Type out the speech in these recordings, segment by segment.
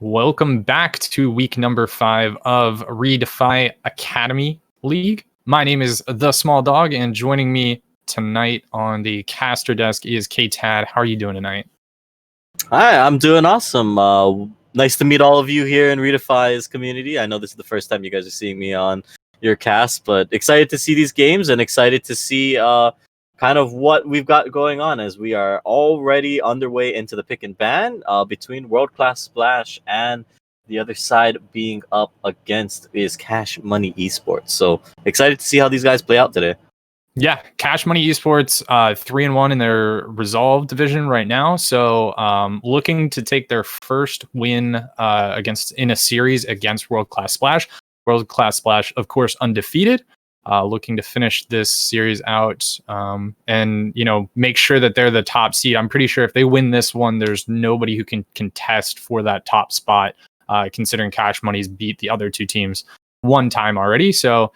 Welcome back to week number 5 of ReDefy Academy League. My name is The Small Dog, and joining me tonight on the caster desk is K-Tad. How are you doing tonight? Hi, I'm doing awesome. Nice to meet all of you here in ReDefy's community. I know this is the first time you guys are seeing me on your cast, but excited to see these games and excited to see kind of what we've got going on as we are already underway into the pick and ban between World Class Splash and the other side being up against is Cash Money Esports. So excited to see how these guys play out today. Yeah, Cash Money Esports 3-1 in their Resolve division right now. So looking to take their first win in a series against World Class Splash. World Class Splash, of course, undefeated. Looking to finish this series out and make sure that they're the top seed. I'm pretty sure if they win this one, there's nobody who can contest for that top spot, considering Cash Money's beat the other two teams one time already. So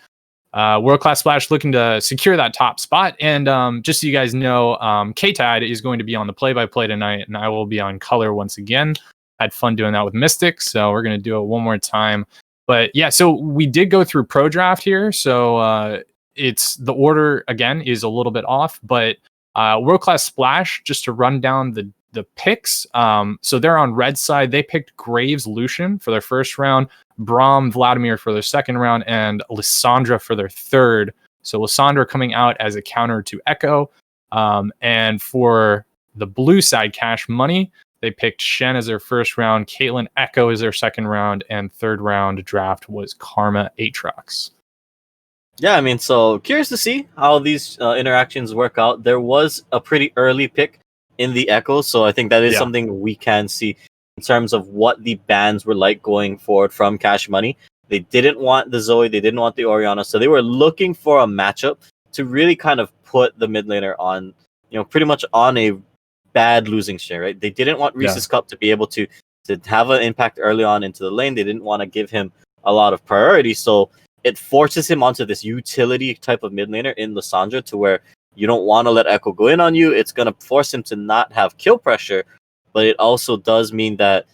World Class Splash looking to secure that top spot. And just so you guys know, K-Tad is going to be on the play-by-play tonight, and I will be on color once again. Had fun doing that with Mystic, so we're going to do it one more time. But yeah, so we did go through Pro Draft here, so it's the order again is a little bit off, but World Class Splash, just to run down the picks. So they're on red side. They picked Graves Lucian for their first round, Braum Vladimir for their second round, and Lissandra for their third. So Lissandra coming out as a counter to Echo. And for the blue side, Cash Money, they picked Shen as their first round, Caitlyn Echo as their second round, and third round draft was Karma Aatrox. Yeah, I mean, so curious to see how these interactions work out. There was a pretty early pick in the Echo, so I think that is something we can see in terms of what the bans were like going forward from Cash Money. They didn't want the Zoe, they didn't want the Orianna, so they were looking for a matchup to really kind of put the mid laner on, pretty much on a bad losing streak, right? They didn't want Reese's Cup to be able to have an impact early on into the lane. They didn't want to give him a lot of priority, so it forces him onto this utility type of mid laner in Lissandra to where you don't want to let Echo go in on you. It's going to force him to not have kill pressure, but it also does mean that,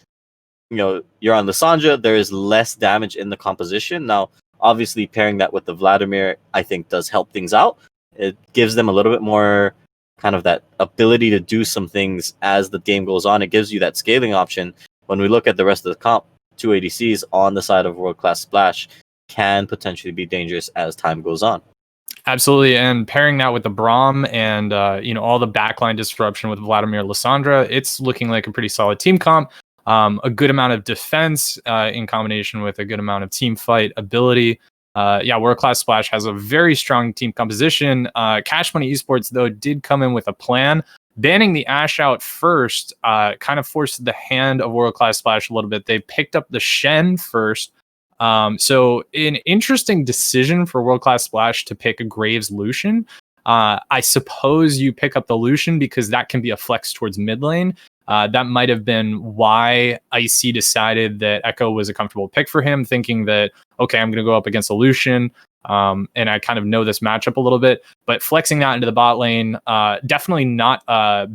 you're on Lissandra, there is less damage in the composition. Now, obviously, pairing that with the Vladimir, I think, does help things out. It gives them a little bit more kind of that ability to do some things as the game goes on. It gives you that scaling option. When we look at the rest of the comp, 2 ADCs on the side of World Class Splash can potentially be dangerous as time goes on. Absolutely, and pairing that with the Braum and all the backline disruption with Vladimir Lissandra, it's looking like a pretty solid team comp. A good amount of defense in combination with a good amount of team fight ability. World Class Splash has a very strong team composition. Cash Money Esports, though, did come in with a plan. Banning the Ashe out first kind of forced the hand of World Class Splash a little bit. They picked up the Shen first. So an interesting decision for World Class Splash to pick a Graves Lucian. I suppose you pick up the Lucian because that can be a flex towards mid lane. That might have been why Icy decided that Echo was a comfortable pick for him, thinking that, okay, I'm going to go up against a Lucian, and I kind of know this matchup a little bit. But flexing that into the bot lane, definitely not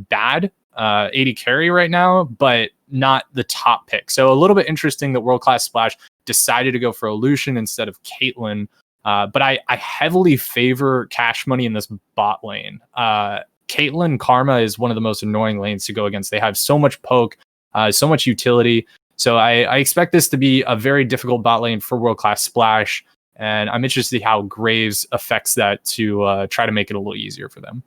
bad 80 carry right now, but not the top pick. So a little bit interesting that World Class Splash decided to go for a Lucian instead of Caitlyn. But I heavily favor Cash Money in this bot lane. Caitlyn Karma is one of the most annoying lanes to go against. They have so much poke, so much utility. So I expect this to be a very difficult bot lane for World Class Splash. And I'm interested to see how Graves affects that to try to make it a little easier for them.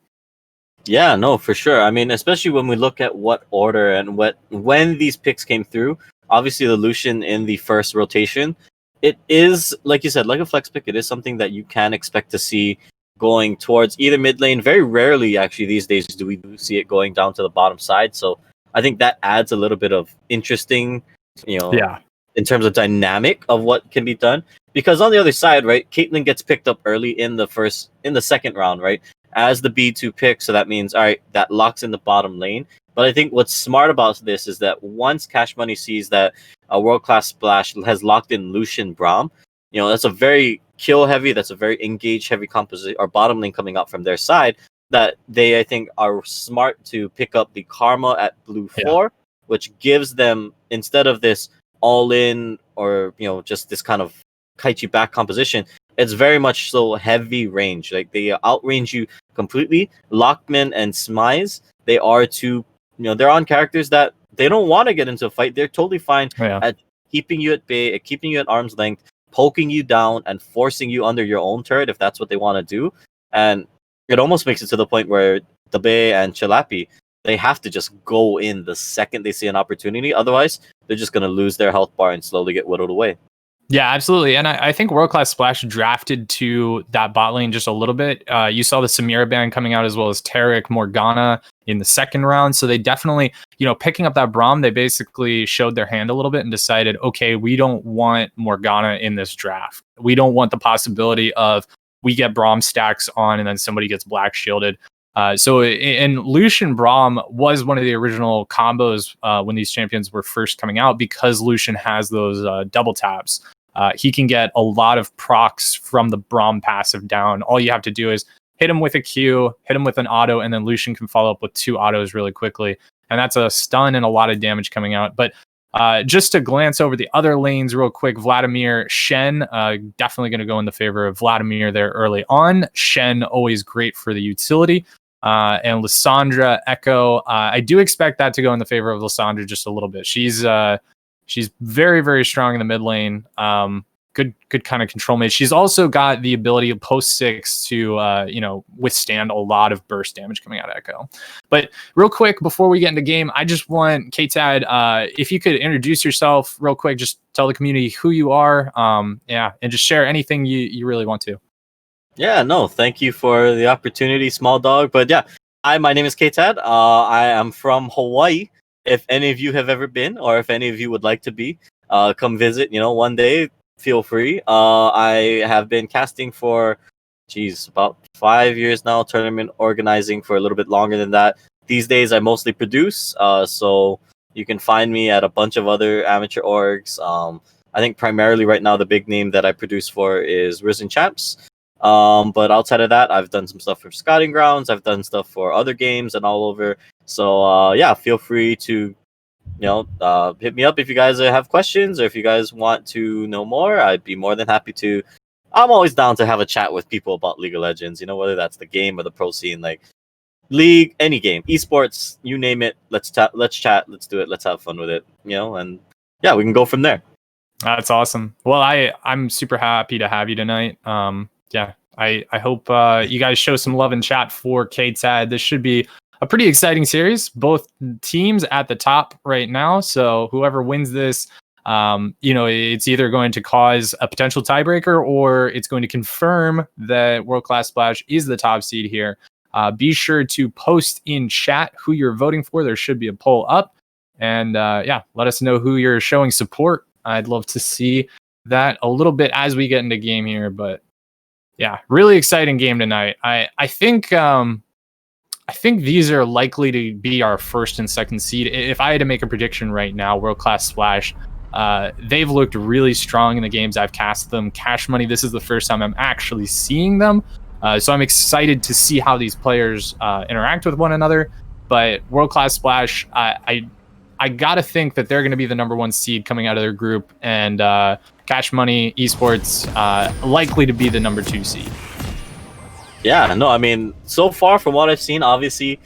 Yeah, no, for sure. I mean, especially when we look at what order and when these picks came through, obviously the Lucian in the first rotation, it is, like you said, like a flex pick. It is something that you can expect to see going towards either mid lane. Very rarely, actually, these days do we see it going down to the bottom side. So I think that adds a little bit of interesting, in terms of dynamic of what can be done. Because on the other side, right, Caitlyn gets picked up early in the second round, right, as the B2 pick. So that means, all right, that locks in the bottom lane. But I think what's smart about this is that once Cash Money sees that a World Class Splash has locked in Lucian Braum, that's a very kill heavy, that's a very engage heavy composition or bottom lane coming out from their side, that they, I think, are smart to pick up the Karma at blue 4, which gives them, instead of this all in or just this kind of Kaichi back composition. It's very much so heavy range. Like they outrange you completely. Lockman and Smize, they are two, they're on characters that they don't want to get into a fight. They're totally fine at keeping you at bay, at keeping you at arm's length, poking you down, and forcing you under your own turret if that's what they want to do. And it almost makes it to the point where Dabe and Chilapi, they have to just go in the second they see an opportunity. Otherwise, they're just going to lose their health bar and slowly get whittled away. Yeah, absolutely. And I think World Class Splash drafted to that bot lane just a little bit. You saw the Samira ban coming out as well as Taric, Morgana in the second round. So they definitely, picking up that Braum, they basically showed their hand a little bit and decided, okay, we don't want Morgana in this draft. We don't want the possibility of we get Braum stacks on and then somebody gets black shielded. And Lucian Braum was one of the original combos when these champions were first coming out because Lucian has those double taps. He can get a lot of procs from the Braum passive down. All you have to do is hit him with a Q, hit him with an auto, and then Lucian can follow up with 2 autos really quickly. And that's a stun and a lot of damage coming out. But just to glance over the other lanes real quick, Vladimir, Shen, definitely going to go in the favor of Vladimir there early on. Shen, always great for the utility. And Lissandra, Echo, I do expect that to go in the favor of Lissandra just a little bit. She's very, very strong in the mid lane. Good kind of control mage. She's also got the ability of post 6 to withstand a lot of burst damage coming out of Echo. But real quick before we get into game, I just want KTAD, if you could introduce yourself real quick, just tell the community who you are, and just share anything you really want to. Yeah, no, thank you for the opportunity, small dog. But yeah, my name is KTAD. I am from Hawaii. If any of you have ever been, or if any of you would like to be, come visit. One day, feel free. I have been casting for, about 5 years now. Tournament organizing for a little bit longer than that. These days, I mostly produce. So you can find me at a bunch of other amateur orgs. I think primarily right now the big name that I produce for is Risen Champs. But outside of that, I've done some stuff for Scouting Grounds. I've done stuff for other games and all over. So feel free to hit me up if you guys have questions or if you guys want to know more. I'd be more than happy to. I'm always down to have a chat with people about League of Legends. Whether that's the game or the pro scene, like League, any game, esports, you name it. Let's chat. Let's do it. Let's have fun with it. And yeah, we can go from there. That's awesome. Well, I'm super happy to have you tonight. I hope you guys show some love in chat for KTAD. This should be a pretty exciting series. Both teams at the top right now. So whoever wins this, it's either going to cause a potential tiebreaker or it's going to confirm that World Class Splash is the top seed here. Be sure to post in chat who you're voting for. There should be a poll up. And let us know who you're showing support. I'd love to see that a little bit as we get into game here. But yeah, really exciting game tonight. I think these are likely to be our first and second seed. If I had to make a prediction right now, World Class Splash, they've looked really strong in the games I've cast them. Cash Money, this is the first time I'm actually seeing them. So I'm excited to see how these players interact with one another. But World Class Splash, I gotta think that they're going to be the number 1 seed coming out of their group, and Cash Money Esports likely to be the number 2 seed. Yeah, no, I mean, so far from what I've seen, obviously,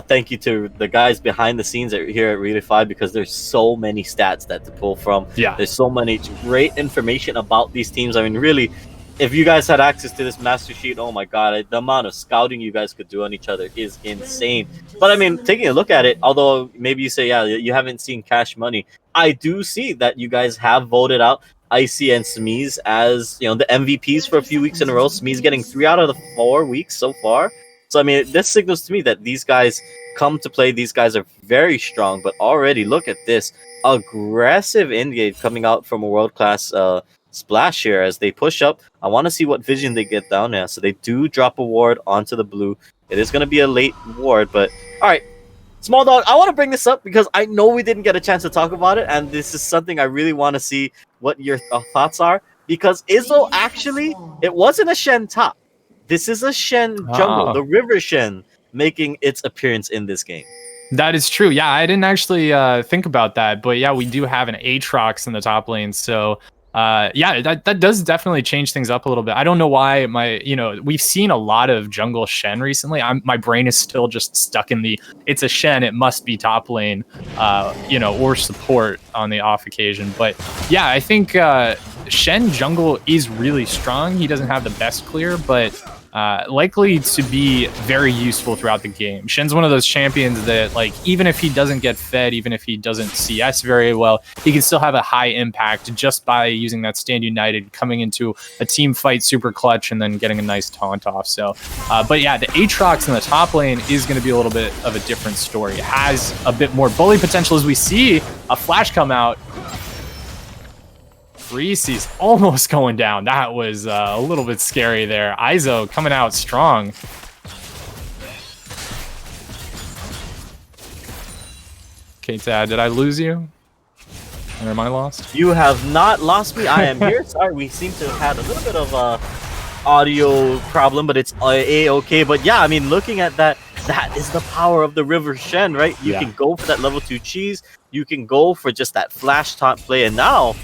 thank you to the guys behind the scenes here at ReDefy, because there's so many stats to pull from. Yeah, there's so many great information about these teams. I mean, really, if you guys had access to this master sheet, oh my god, the amount of scouting you guys could do on each other is insane. But I mean, taking a look at it, although maybe you say, yeah, you haven't seen Cash Money, I do see that you guys have voted out Icy and Smeeze as the MVPs for a few weeks in a row. Smeeze getting 3 out of the 4 weeks so far. So I mean, this signals to me that these guys come to play. These guys are very strong, but already look at this aggressive engage coming out from a world-class Splash here as they push up. I want to see what vision they get down now. So they do drop a ward onto the blue. It is going to be a late ward, but all right. Small dog, I want to bring this up because I know we didn't get a chance to talk about it, and this is something I really want to see what your thoughts are. Because Izzo actually, it wasn't a Shen top. This is a Shen jungle, the River Shen, making its appearance in this game. That is true. Yeah, I didn't actually think about that, but yeah, we do have an Aatrox in the top lane, so yeah, that does definitely change things up a little bit. I don't know why we've seen a lot of jungle Shen recently. My brain is still just stuck in it's a Shen, it must be top lane, or support on the off occasion. But yeah, I think Shen jungle is really strong. He doesn't have the best clear, but likely to be very useful throughout the game. Shen's one of those champions that, like, even if he doesn't get fed, even if he doesn't CS very well, he can still have a high impact just by using that Stand United, coming into a team fight super clutch, and then getting a nice taunt off. So, but yeah, the Aatrox in the top lane is going to be a little bit of a different story. It has a bit more bully potential as we see a flash come out. Reese's almost going down. That was a little bit scary there. Izo coming out strong. Okay, Tad, did I lose you? Or am I lost? You have not lost me. I am here. Sorry, we seem to have had a little bit of a audio problem, but it's a-okay. But yeah, I mean, looking at that, that is the power of the River Shen, right? You can go for that level 2 cheese. You can go for just that flash taunt play. And now,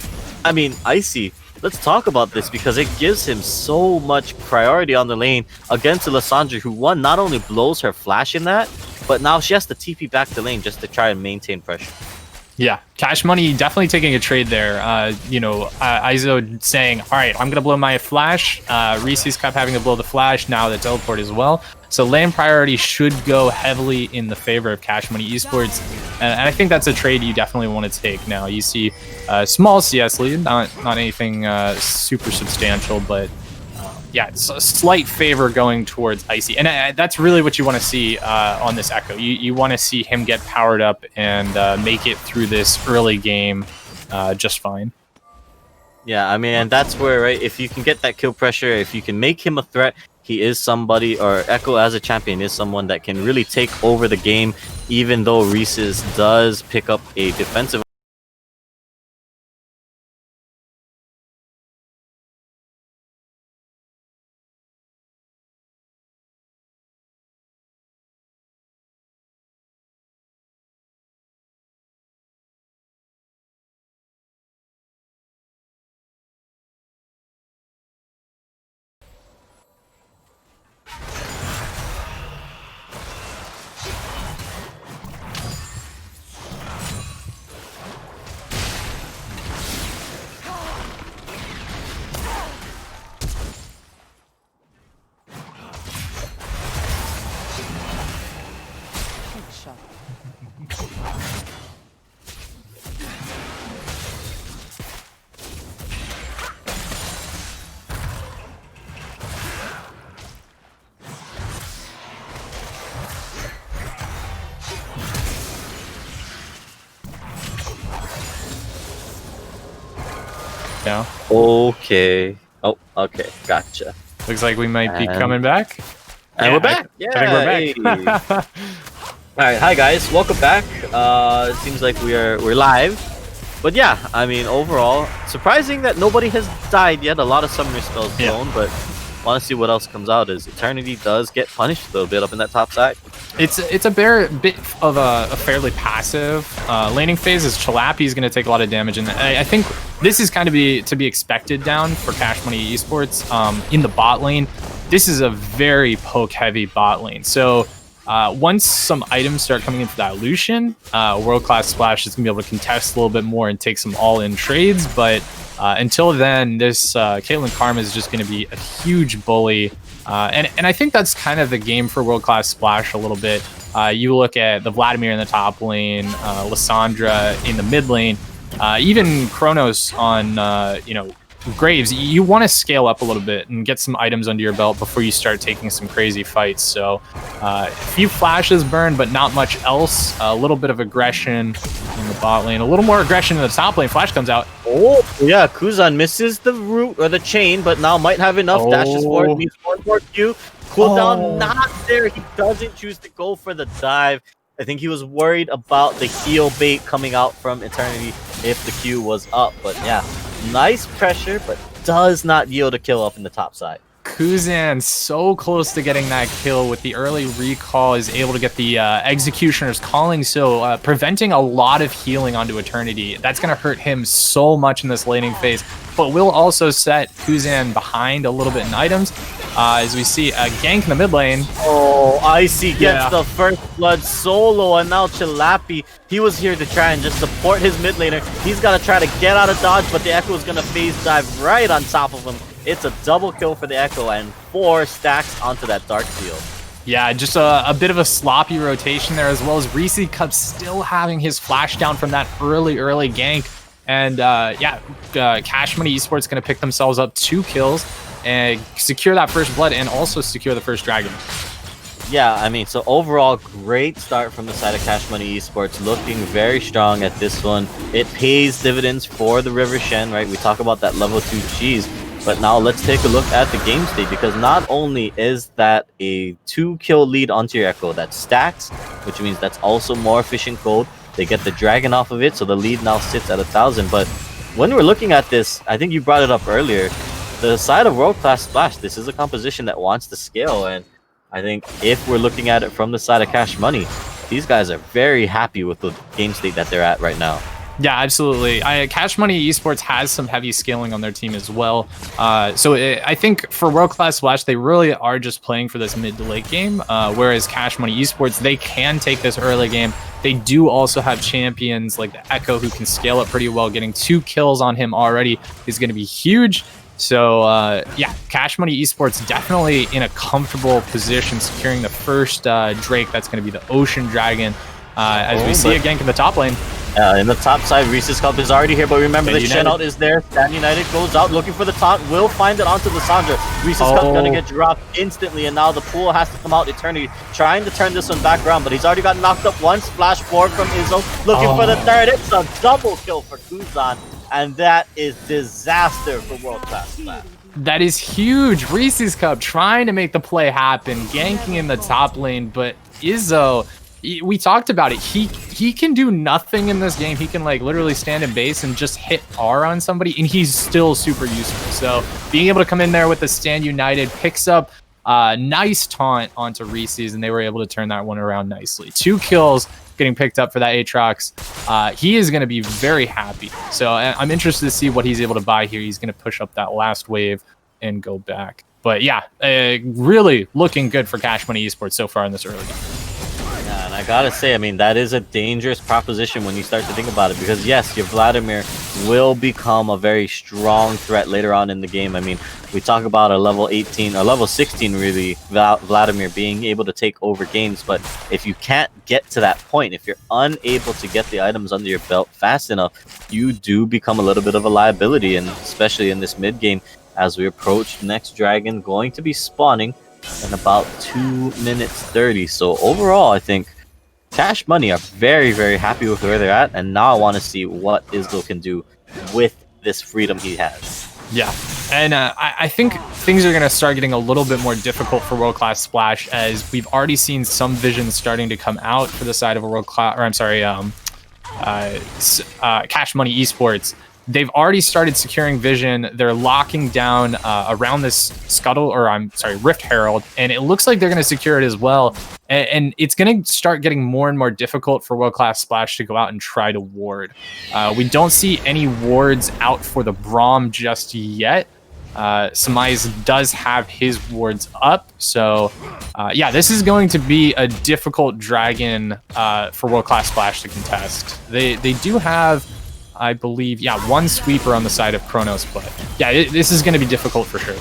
I mean, Icy, let's talk about this because it gives him so much priority on the lane against a Lissandra who, one, not only blows her flash in that, but now she has to TP back to lane just to try and maintain pressure. Yeah, Cash Money definitely taking a trade there. Izo saying, all right, I'm going to blow my flash. Reese's Cup having to blow the flash, now the teleport as well. So lane priority should go heavily in the favor of Cash Money Esports. And I think that's a trade you definitely want to take now. You see a small CS lead, not anything super substantial, but yeah, it's a slight favor going towards Icy. And that's really what you want to see on this Echo. You want to see him get powered up and make it through this early game just fine. Yeah, I mean, and that's where, right, if you can get that kill pressure, if you can make him a threat, he is somebody, or Echo as a champion is someone that can really take over the game, even though Reese's does pick up a defensive. Yeah. Okay. Oh, okay. Gotcha. Looks like we might be coming back. And we're back. I think we're back. All right. Hi, guys. Welcome back. It seems like we're live. But yeah, I mean, overall, surprising that nobody has died yet. A lot of summoner spells blown, but want to see what else comes out. As Eternity does get punished a little bit up in that top side. It's a bit of a fairly passive laning phase. As Chalapi's going to take a lot of damage, and I think this is kind of to be expected down for Cash Money Esports in the bot lane. This is a very poke heavy bot lane. So once some items start coming into that Lucian, World Class Splash is going to be able to contest a little bit more and take some all-in trades. But until then, this Caitlyn Karma is just going to be a huge bully. And I think that's kind of the game for World Class Splash a little bit. You look at the Vladimir in the top lane, Lissandra in the mid lane, even Kronos on, Graves. You want to scale up a little bit and get some items under your belt before you start taking some crazy fights. So a few flashes burned, but not much else. A little bit of aggression in the bot lane, a little more aggression in the top lane. Flash comes out. Oh, yeah, Kuzan misses the root or the chain, but now might have enough. Dashes forward, meets one more Q. Cooldown not there. He doesn't choose to go for the dive. I think he was worried about the heal bait coming out from Eternity if the Q was up. But yeah, nice pressure, but does not yield a kill up in the top side. Kuzan so close to getting that kill with the early recall, is able to get the Executioner's Calling, so preventing a lot of healing onto Eternity. That's going to hurt him so much in this laning phase, but will also set Kuzan behind a little bit in items. As we see a gank in the mid lane. Oh, Icy gets the first blood solo, and now Chilapi, he was here to try and just support his mid laner. He's got to try to get out of dodge, but the Echo is going to phase dive right on top of him. It's a double kill for the Echo and 4 stacks onto that Dark Field. Yeah, just a bit of a sloppy rotation there, as well as Reese Cup still having his flash down from that early gank. And Cash Money Esports going to pick themselves up 2 kills and secure that first blood and also secure the first dragon. Yeah, I mean, so overall, great start from the side of Cash Money Esports, looking very strong at this one. It pays dividends for the River Shen, right? We talk about that level 2 cheese, but now let's take a look at the game state, because not only is that a 2-kill lead onto your Echo that stacks, which means that's also more efficient gold. They get the dragon off of it, so the lead now sits at 1,000. But when we're looking at this, I think you brought it up earlier, the side of World Class Splash, this is a composition that wants to scale, and I think if we're looking at it from the side of Cash Money, these guys are very happy with the game state that they're at right now. Yeah, absolutely. Cash Money Esports has some heavy scaling on their team as well. I think for World Class Splash, they really are just playing for this mid to late game, whereas Cash Money Esports, they can take this early game. They do also have champions like the Echo who can scale up pretty well. Getting 2 kills on him already is going to be huge. So, Cash Money Esports definitely in a comfortable position, securing the first Drake. That's going to be the Ocean Dragon. As we see a gank in the top lane. In the top side, Reese's Cup is already here, but remember the Shen out is there. Stand United goes out looking for the taunt, will find it onto the Sandra. Reese's Cup gonna get dropped instantly, and now the pool has to come out. Eternity trying to turn this one back around, but he's already got knocked up once. Flash forward from Izzo, looking for the third. It's a double kill for Kuzan, and that is disaster for World Class Splash. That is huge. Reese's Cup trying to make the play happen, ganking in the top lane, but Izzo, we talked about it. He can do nothing in this game. He can like literally stand in base and just hit R on somebody, and he's still super useful. So being able to come in there with the Stand United picks up a nice taunt onto Reese's, and they were able to turn that one around nicely. 2 kills getting picked up for that Aatrox. He is going to be very happy. So I'm interested to see what he's able to buy here. He's going to push up that last wave and go back. But yeah, really looking good for Cash Money Esports so far in this early game. Yeah, and I gotta say, I mean, that is a dangerous proposition when you start to think about it, because yes, your Vladimir will become a very strong threat later on in the game. I mean, we talk about a level 18 or level 16 really, Vladimir being able to take over games, but if you can't get to that point, if you're unable to get the items under your belt fast enough, you do become a little bit of a liability, and especially in this mid game as we approach the next dragon going to be spawning in about 2 minutes 30. So overall, I think Cash Money are very, very happy with where they're at, and now I want to see what Izzo can do with this freedom he has. Yeah, and I think things are going to start getting a little bit more difficult for World Class Splash, as we've already seen some visions starting to come out for the side of a Cash Money Esports. They've already started securing vision. They're locking down around this Rift Herald, and it looks like they're going to secure it as well. And it's going to start getting more and more difficult for World Class Splash to go out and try to ward. We don't see any wards out for the Braum just yet. Samize does have his wards up, so this is going to be a difficult dragon for World Class Splash to contest. They do have, I believe, one sweeper on the side of Kronos, but this is going to be difficult for sure.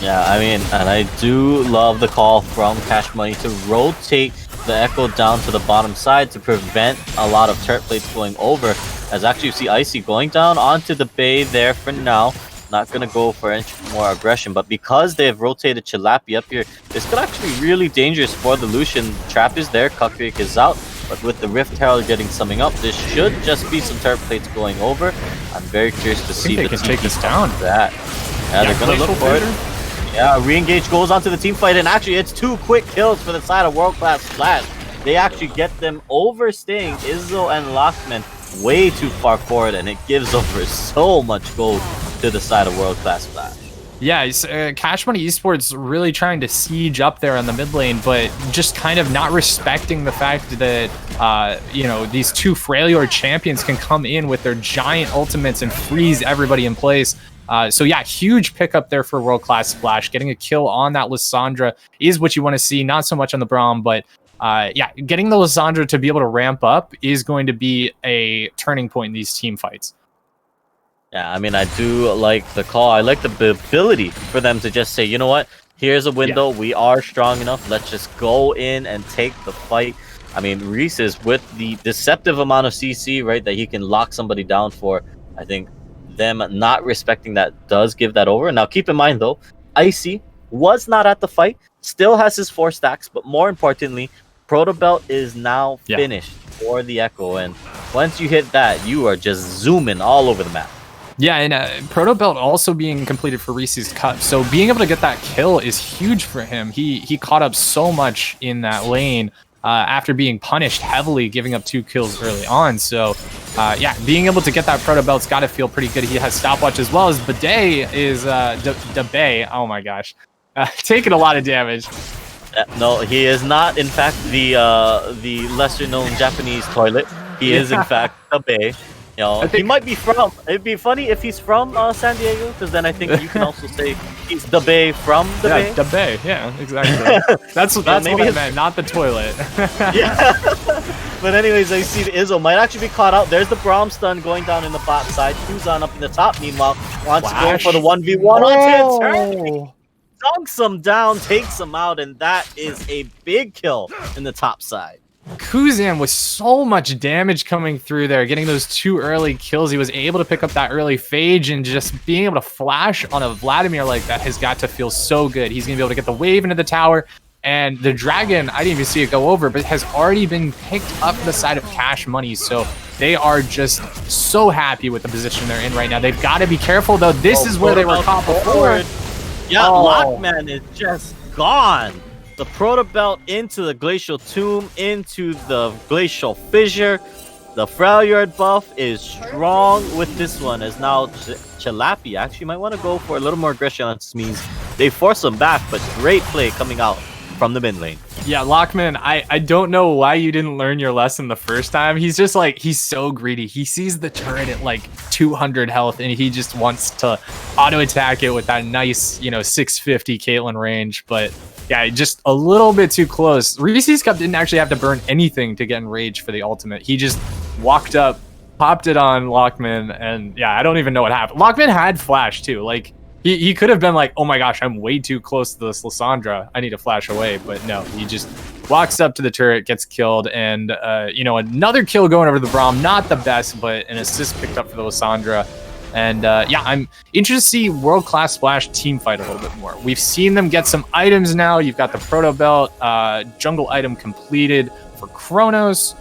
Yeah, I mean, and I do love the call from Cash Money to rotate the Echo down to the bottom side to prevent a lot of turret plates going over. As actually you see Icy going down onto the bay there for now. Not going to go for any more aggression, but because they have rotated Chilapi up here, this could actually be really dangerous for the Lucian. Trap is there, Cuckbeak is out, but with the Rift Herald getting something up, this should just be some turret plates going over. I'm very curious to see they can take this down. Yeah, they're going to look for it. Yeah, re-engage goes onto the team fight, and actually it's 2 quick kills for the side of World Class Splash. They actually get them overstaying Izzo and Lockman way too far forward, and it gives over so much gold to the side of World Class Splash. Yeah, Cash Money Esports really trying to siege up there on the mid lane, but just kind of not respecting the fact that, these two Freljord champions can come in with their giant ultimates and freeze everybody in place. So yeah, huge pickup there for World Class Splash. Getting a kill on that Lissandra is what you want to see, not so much on the Braum, but yeah, getting the Lissandra to be able to ramp up is going to be a turning point in these team fights. Yeah, I mean, I do like the call. I like the ability for them to just say, you know what, here's a window. Yeah. We are strong enough. Let's just go in and take the fight. I mean, Reese's with the deceptive amount of CC, right, that he can lock somebody down for. I think them not respecting that does give that over. Now, keep in mind, though, Icy was not at the fight, still has his 4 stacks, but more importantly, Proto Belt is now finished for the Echo. And once you hit that, you are just zooming all over the map. Yeah, and Proto Belt also being completed for Reese's Cup. So being able to get that kill is huge for him. He caught up so much in that lane after being punished heavily, giving up 2 kills early on. So yeah, being able to get that Proto Belt's got to feel pretty good. He has stopwatch as well as Bidet is Debay. Oh my gosh, taking a lot of damage. No, he is not. In fact, the lesser-known Japanese toilet. He is in fact Debay. You know, he might be from. It'd be funny if he's from San Diego, because then I think you can also say he's the Bay from the Bay. The Bay, yeah, exactly. That's what I meant, not the toilet. Yeah. But anyways, I see the Izzo might actually be caught out. There's the Braum stun going down in the bot side. Kuzan up in the top, meanwhile, wants to go for the 1v1 onto eternity. Dunks him down, takes him out, and that is a big kill in the top side. Kuzan with so much damage coming through there, getting those 2 early kills. He was able to pick up that early phage, and just being able to flash on a Vladimir like that has got to feel so good. He's going to be able to get the wave into the tower, and the dragon, I didn't even see it go over, but has already been picked up the side of Cash Money. So they are just so happy with the position they're in right now. They've got to be careful, though. This is where they were caught before. Yeah, Lockman is just gone. The Proto Belt into the Glacial Tomb, into the Glacial Fissure. The Freljord buff is strong with this one, as now Chalapi actually might want to go for a little more aggression on Smeeze. They force him back, but great play coming out from the mid lane. Yeah, Lockman, I don't know why you didn't learn your lesson the first time. He's just like, he's so greedy. He sees the turret at like 200 health, and he just wants to auto attack it with that nice, 650 Caitlyn range, but yeah, just a little bit too close. Reese's Cup didn't actually have to burn anything to get enraged for the ultimate. He just walked up, popped it on Lockman, and yeah, I don't even know what happened. Lockman had flash too. Like, he could have been like, oh my gosh, I'm way too close to this Lissandra. I need to flash away. But no, he just walks up to the turret, gets killed, and another kill going over the Braum. Not the best, but an assist picked up for the Lissandra. And yeah, I'm interested to see World Class Splash team fight a little bit more. We've seen them get some items now. You've got the Proto Belt, jungle item completed for Kronos.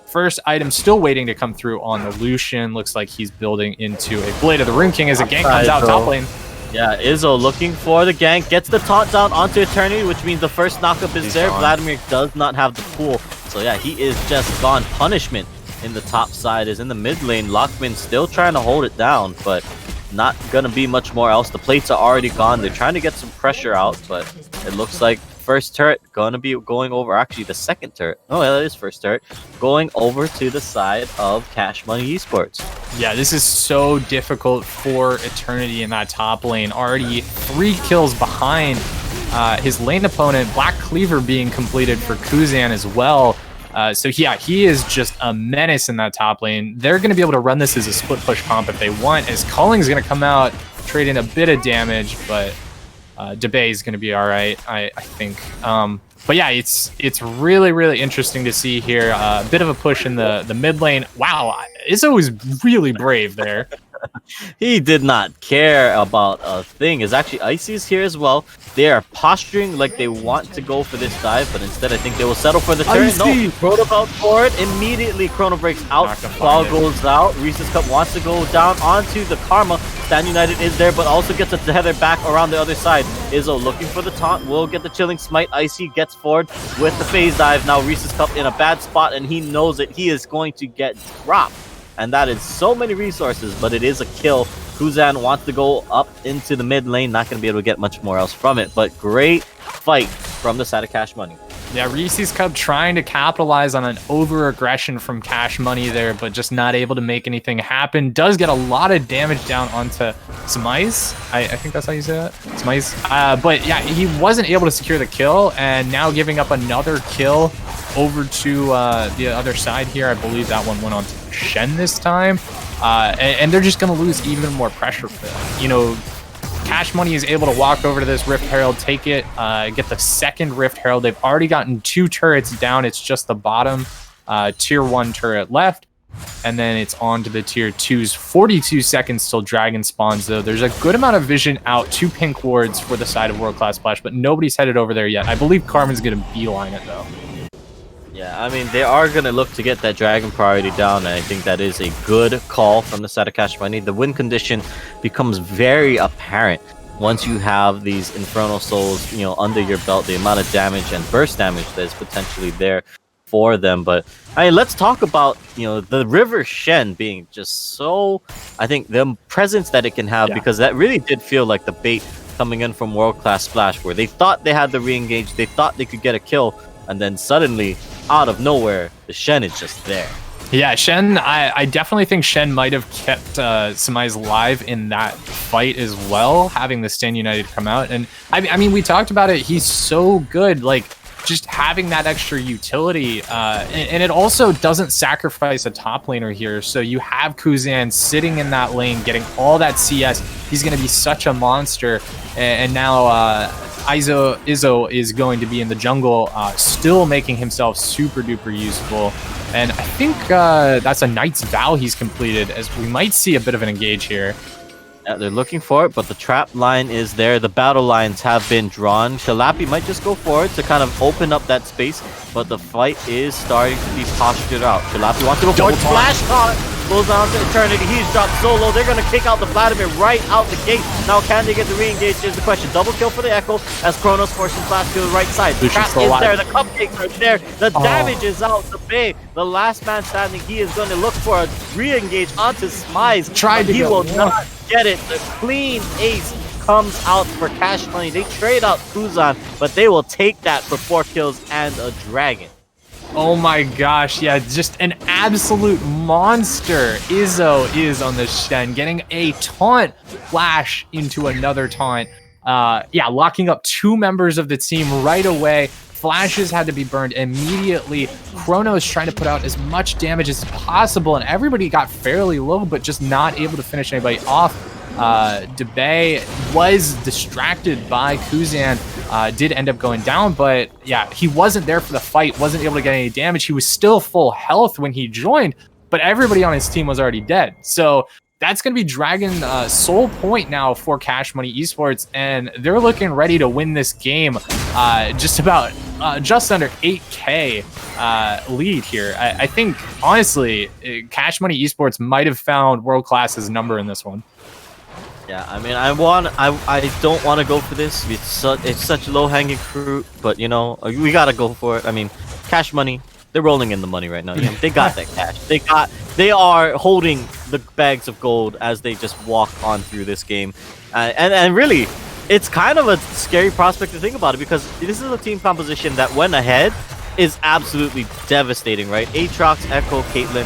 First item still waiting to come through on the Lucian. Looks like he's building into a Blade of the Rune King as a gank comes out top lane. Yeah, Izzo looking for the gank, gets the taunt down onto Eternity, which means the first knockup is there. Vladimir does not have the pool. So yeah, he is just gone. Punishment in the top side is in the mid lane. Lockman still trying to hold it down, but not gonna be much more else. The plates are already gone. They're trying to get some pressure out, but it looks like first turret gonna be going over. Actually, the second turret. Oh, yeah, that is first turret going over to the side of Cash Money Esports. Yeah, this is so difficult for Eternity in that top lane. Already 3 kills behind his lane opponent. Black Cleaver being completed for Kuzan as well. So yeah, he is just a menace in that top lane. They're going to be able to run this as a split push comp if they want, as Culling's going to come out, trade in a bit of damage, but Debay is going to be all right, I think. But yeah, it's really, really interesting to see here. A bit of a push in the mid lane. Wow, Izzo is really brave there. He did not care about a thing. Is actually Icy's here as well. They are posturing like they want to go for this dive, but instead I think they will settle for the turn. No, Chrono out for it. Immediately Chrono breaks out. Ball goes out. Reese's Cup wants to go down onto the Karma. Stand United is there, but also gets a tether back around the other side. Izzo looking for the taunt. Will get the chilling smite. Icy gets forward with the phase dive. Now Reese's Cup in a bad spot, and he knows it. He is going to get dropped. And that is so many resources, but it is a kill Kuzan wants to go up into the mid lane, not going to be able to get much more else from it, but great fight from the side of Cash Money. Yeah, Reese's Cup trying to capitalize on an over-aggression from Cash Money there, but just not able to make anything happen. Does get a lot of damage down onto Smize. I think that's how you say that. Smize. But yeah, he wasn't able to secure the kill, and now giving up another kill over to the other side here. I believe that one went on to Shen this time. And they're just going to lose even more pressure for them. You know, Cash Money is able to walk over to this Rift Herald, take it, get the second Rift Herald. They've already gotten 2 turrets down. It's just the bottom tier 1 turret left. And then it's on to the tier 2s. 42 seconds till Dragon spawns, though. There's a good amount of vision out. 2 pink wards for the side of World Class Splash, but nobody's headed over there yet. I believe Carmen's going to beeline it, though. Yeah, I mean, they are going to look to get that Dragon priority down, and I think that is a good call from the side of Cash Money. The win condition becomes very apparent once you have these Infernal Souls, you know, under your belt, the amount of damage and burst damage that is potentially there for them. But, I mean, let's talk about, you know, the River Shen being just so, I think, the presence that it can have, because that really did feel like the bait coming in from World Class Splash, where they thought they had the re-engage, they thought they could get a kill, and then suddenly, out of nowhere, the Shen is just there. Yeah, Shen, I definitely think Shen might have kept Smize alive in that fight as well, having the Stand United come out. And I mean, we talked about it. He's so good, like, just having that extra utility. And it also doesn't sacrifice a top laner here. So you have Kuzan sitting in that lane, getting all that CS. He's going to be such a monster. And now Izzo is going to be in the jungle, still making himself super duper useful. And I think that's a Knight's Vow he's completed, as we might see a bit of an engage here. Yeah, they're looking for it, but the trap line is there. The battle lines have been drawn. Shalapi might just go forward to kind of open up that space, but the fight is starting to be postured out. Shalapi wants to go forward. Flash taunt goes down to Eternity. He's dropped solo. They're going to kick out the Vladimir right out the gate. Now, can they get the re-engage is the question. Double kill for the Echo as Kronos forces Flash to the right side. The trap is there. The cupcakes are there. The damage is out to Bay. The last man standing, he is going to look for a re-engage onto Smize. Tried to he will not get it. The clean ace comes out for Cash Money. They trade out Kuzan, but they will take that for 4 kills and a dragon. Oh my gosh, yeah, just an absolute monster. Izzo is on the Shen, getting a taunt flash into another taunt. Yeah, locking up 2 members of the team right away. Flashes had to be burned immediately. Kronos trying to put out as much damage as possible, and everybody got fairly low, but just not able to finish anybody off. Debay was distracted by Kuzan, did end up going down, but yeah, he wasn't there for the fight, wasn't able to get any damage. He was still full health when he joined, but everybody on his team was already dead. So that's going to be Dragon sole point now for Cash Money Esports, and they're looking ready to win this game. Just about just under 8K lead here. I think, honestly, Cash Money Esports might have found World Class's number in this one. Yeah, I mean, I don't want to go for this. It's such low-hanging fruit, but, you know, we got to go for it. I mean, Cash Money, they're rolling in the money right now. You know, they got that cash. They are holding the bags of gold as they just walk on through this game. And really, it's kind of a scary prospect to think about it, because this is a team composition that went ahead is absolutely devastating, right? Aatrox, Echo, Caitlyn.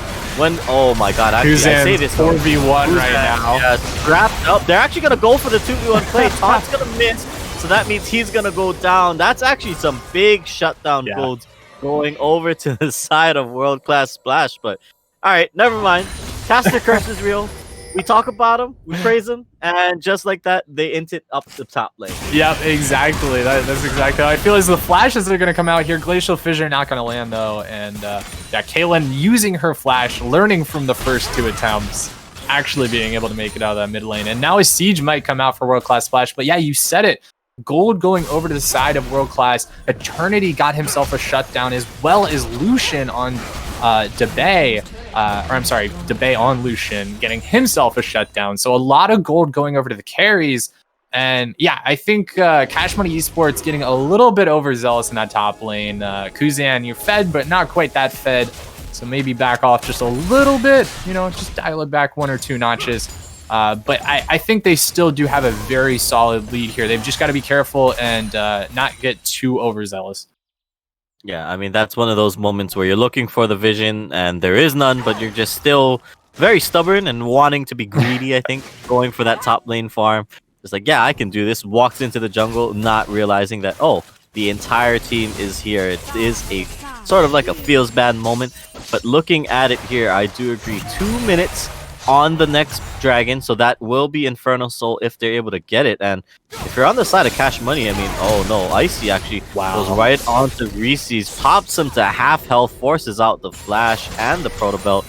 Oh my god, actually, I say this 4v1 right now. Yeah, wrapped up. They're actually going to go for the 2v1 play. Taunt's going to miss, so that means he's going to go down. That's actually some big shutdown golds going over to the side of World Class Splash. But, alright, never mind. Caster Curse is real. We talk about him, we praise him, and just like that, they int it up the top lane. Yep, exactly. That's exactly how I feel. As the flashes that are going to come out here, Glacial Fissure not going to land, though. And yeah, Caitlyn using her flash, learning from the first 2 attempts, actually being able to make it out of that mid lane. And now a Siege might come out for World Class Splash. But yeah, you said it. Gold going over to the side of World Class. Eternity got himself a shutdown, as well as Lucian on Debay. Or I'm sorry, Debay on Lucian, getting himself a shutdown. So a lot of gold going over to the carries. And yeah, I think Cash Money Esports getting a little bit overzealous in that top lane. Kuzan, you're fed, but not quite that fed. So maybe back off just a little bit, you know, just dial it back 1 or 2 notches. But I think they still do have a very solid lead here. They've just got to be careful and not get too overzealous. Yeah, I mean, that's one of those moments where you're looking for the vision and there is none, but you're just still very stubborn and wanting to be greedy, I think, going for that top lane farm. It's like, yeah, I can do this. Walks into the jungle, not realizing that, oh, the entire team is here. It is a sort of like a feels bad moment. But looking at it here, I do agree. 2 minutes on the next dragon, so that will be Infernal Soul if they're able to get it. And if you're on the side of Cash Money, I mean, oh no, Icy actually goes right onto Reese's, pops him to half health, forces out the flash and the proto belt.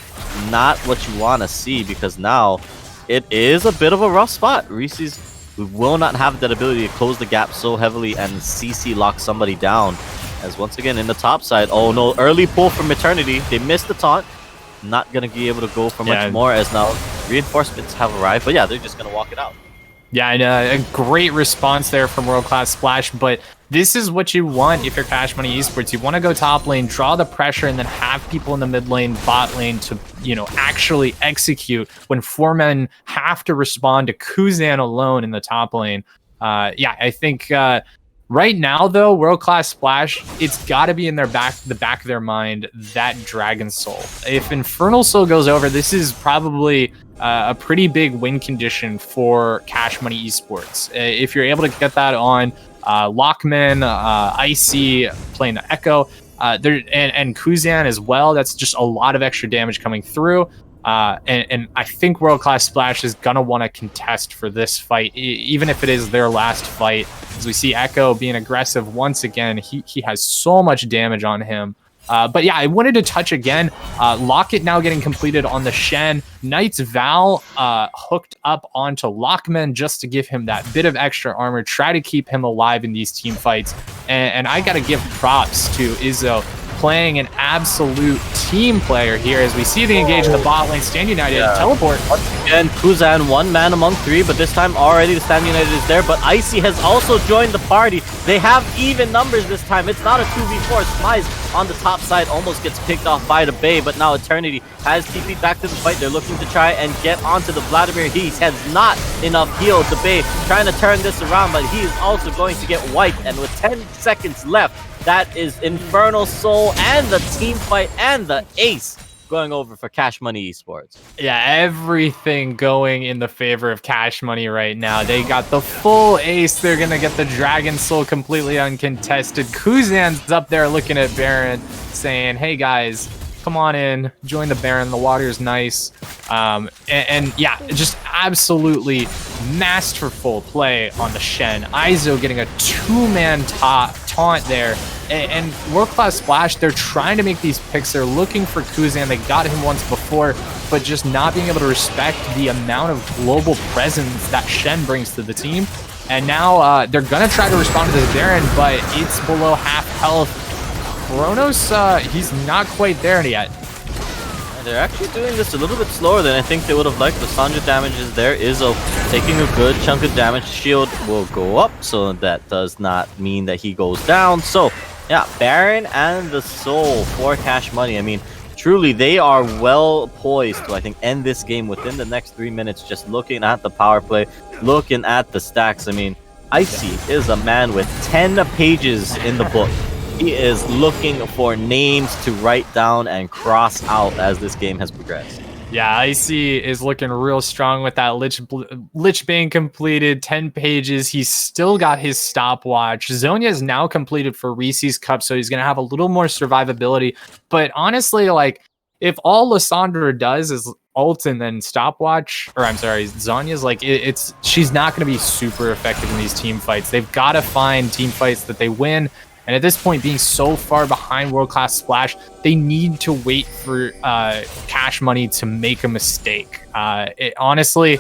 Not what you want to see, because now it is a bit of a rough spot. Reese's will not have that ability to close the gap so heavily and CC lock somebody down. As once again in the top side, oh no, early pull from Eternity. They missed the taunt. Not going to be able to go for much more, as now reinforcements have arrived. But yeah, they're just going to walk it out. Yeah, and a great response there from World Class Splash, but this is what you want if you're Cash Money Esports. You want to go top lane, draw the pressure, and then have people in the mid lane, bot lane to, actually execute when 4 men have to respond to Kuzan alone in the top lane. I think right now, though, World Class Splash, it's got to be in the back of their mind, that Dragon Soul. If Infernal Soul goes over, this is probably a pretty big win condition for Cash Money Esports. If you're able to get that on Lockman, Icy, playing the Echo, and Kuzan as well, that's just a lot of extra damage coming through. And I think World Class Splash is going to want to contest for this fight, even if it is their last fight. As we see Echo being aggressive once again, he has so much damage on him. But yeah, I wanted to touch again. Locket now getting completed on the Shen. Knight's Val hooked up onto Lockman just to give him that bit of extra armor, try to keep him alive in these team fights. And I got to give props to Izzo, playing an absolute team player here as we see the engage in the bot lane. Stand United teleport. Once again, Kuzan, 1 man among 3, but this time already the Stand United is there, but Icy has also joined the party. They have even numbers this time. It's not a 2v4. Smize on the top side almost gets picked off by the Bay, but now Eternity has TP'd back to the fight. They're looking to try and get onto the Vladimir. He has not enough heal. The Bay trying to turn this around, but he is also going to get wiped, and with 10 seconds left, that is Infernal Soul and the team fight and the ace going over for Cash Money Esports. Yeah, everything going in the favor of Cash Money right now. They got the full ace. They're going to get the Dragon Soul completely uncontested. Kuzan's up there looking at Baron saying, hey guys, come on in, join the Baron. The water is nice. And yeah, just absolutely masterful play on the Shen. Izo getting a 2-man taunt there. And World Class Splash, they're trying to make these picks. They're looking for Kuzan. They got him once before, but just not being able to respect the amount of global presence that Shen brings to the team. And now they're going to try to respond to this Baron, but it's below half health. Kronos, he's not quite there yet. They're actually doing this a little bit slower than I think they would have liked. The Sandra damage is there. Izzo taking a good chunk of damage. Shield will go up, so that does not mean that he goes down. So, yeah, Baron and the Soul for Cash Money. I mean, truly, they are well poised to, I think, end this game within the next 3 minutes. Just looking at the power play, looking at the stacks. I mean, Icy is a man with 10 pages in the book. He is looking for names to write down and cross out as this game has progressed. Yeah, Icy is looking real strong with that Lich Bane completed, 10 pages. He's still got his stopwatch. Zonia is now completed for Reese's Cup, so he's going to have a little more survivability. But honestly, like, if all Lissandra does is ult and then stopwatch, or I'm sorry, Zonya's like, she's not going to be super effective in these team fights. They've got to find team fights that they win. And at this point, being so far behind World Class Splash, they need to wait for Cash Money to make a mistake. Honestly,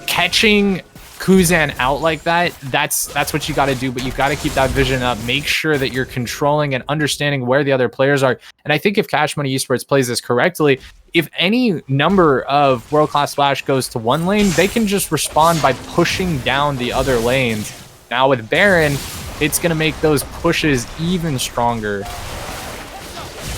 catching Kuzan out like that's what you got to do, but you got to keep that vision up. Make sure that you're controlling and understanding where the other players are. And I think if Cash Money Esports plays this correctly, if any number of World Class Splash goes to one lane, they can just respond by pushing down the other lanes. Now with Baron, it's going to make those pushes even stronger.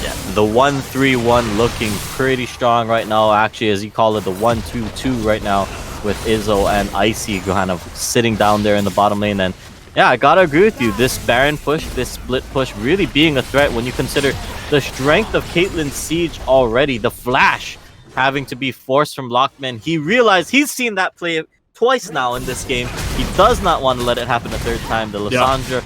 Yeah, the 1-3-1 looking pretty strong right now. Actually, as you call it, the 1-2-2 right now. with Izzo and Icy kind of sitting down there in the bottom lane. And yeah, I gotta agree with you. This Baron push, this split push really being a threat when you consider the strength of Caitlyn's Siege already. The flash having to be forced from Lockman. He realized he's seen that play twice now in this game. He does not want to let it happen a third time. The Lissandra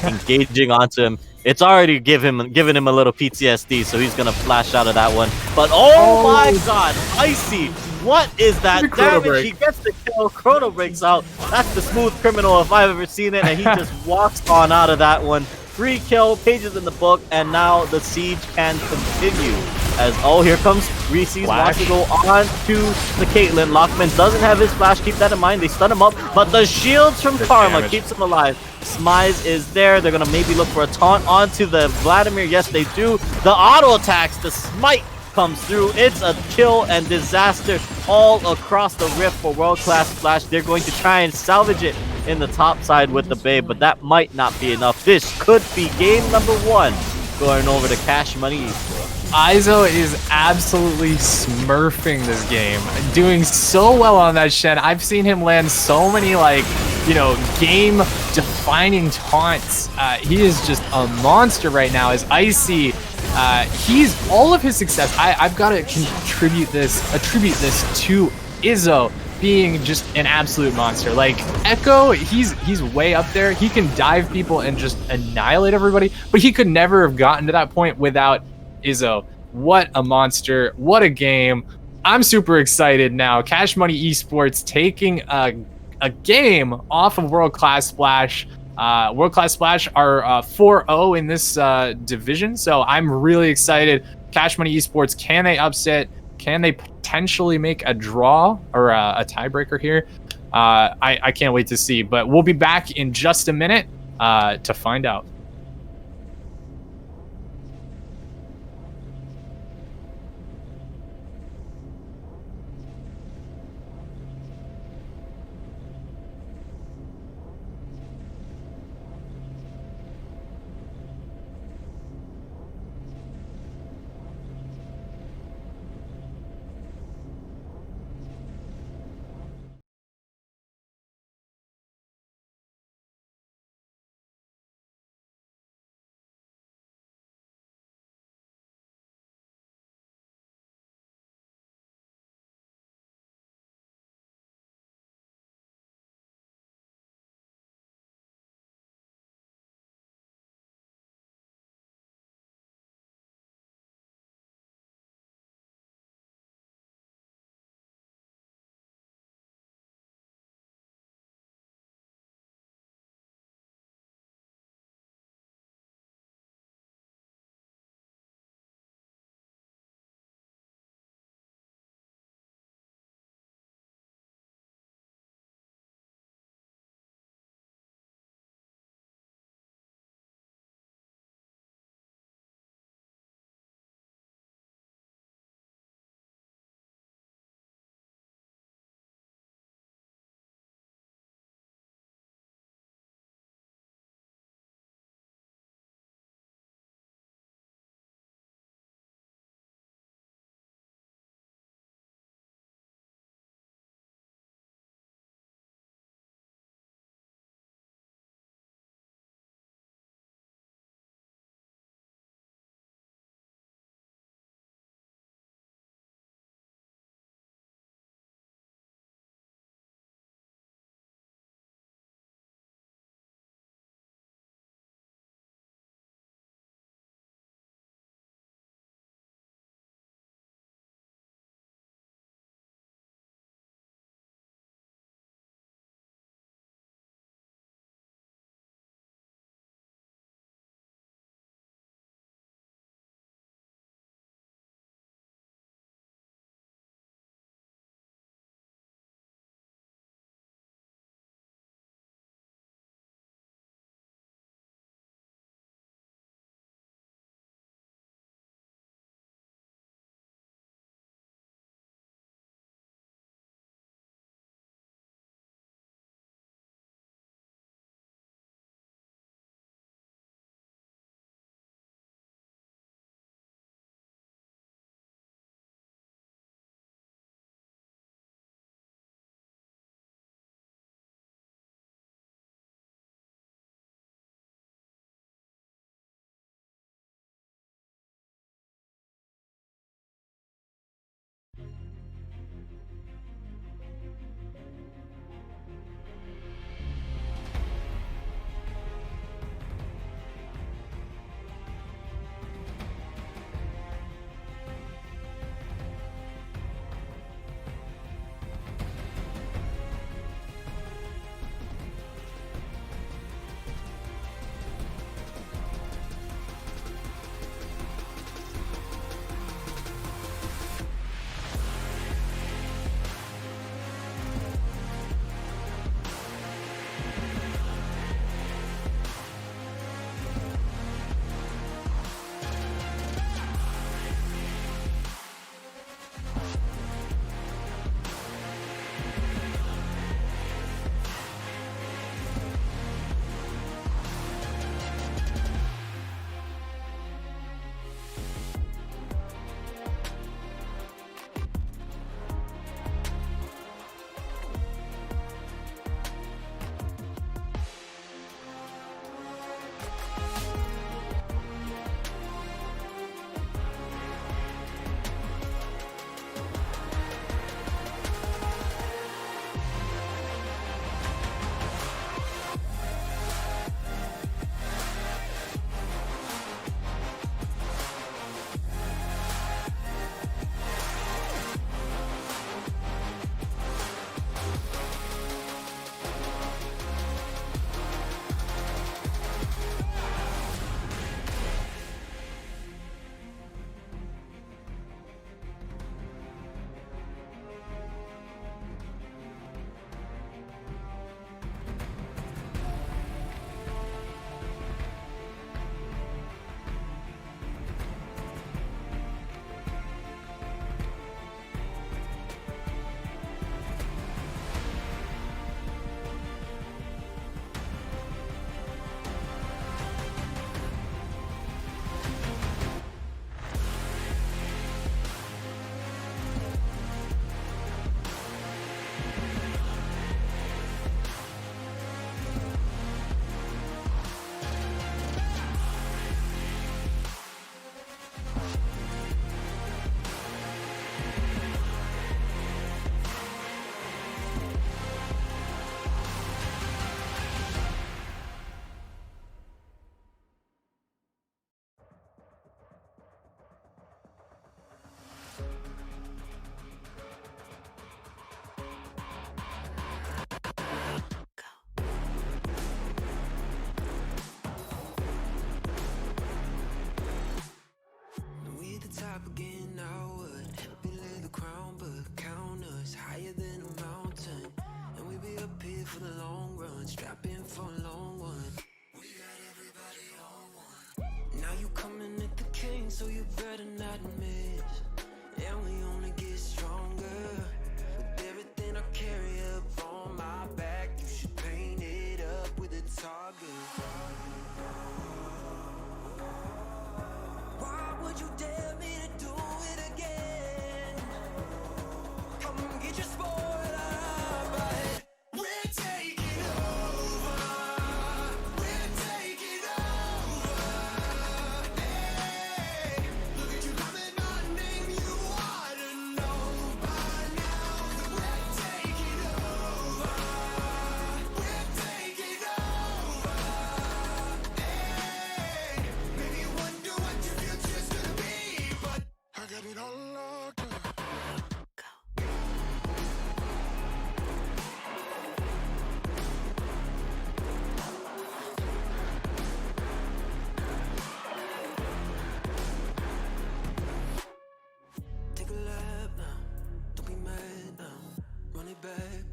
engaging onto him. It's already giving him a little PTSD, so he's gonna flash out of that one. But oh my god, Icy! What is that damage? He gets the kill, Chrono breaks out. That's the smooth criminal if I've ever seen it, and he just walks on out of that one. Free kill, pages in the book, and now the siege can continue. As, oh, here comes Reese's, wants to go on to the Caitlyn. Lockman doesn't have his flash, keep that in mind. They stun him up, but the shields from Karma keeps him alive. Smize is there. They're going to maybe look for a taunt onto the Vladimir. Yes, they do. The auto attacks, the smite comes through. It's a kill and disaster all across the rift for World Class Flash. They're going to try and salvage it in the top side with the Babe, but that might not be enough. This could be game number 1 going over to Cash Money Esports. Izzo is absolutely smurfing this game, doing so well on that Shen. I've seen him land so many, like, you know, game-defining taunts. He is just a monster right now. As Icy, he's all of his success. I've got to attribute this to Izzo being just an absolute monster. Like Echo, he's way up there. He can dive people and just annihilate everybody, but he could never have gotten to that point without Izzo. What a monster. What a game. I'm super excited now. Cash Money Esports taking a game off of World Class Splash. World Class Splash are 4-0 in this division, so I'm really excited. Cash Money Esports, can they upset? Can they potentially make a draw or a tiebreaker here? I can't wait to see, but we'll be back in just a minute to find out.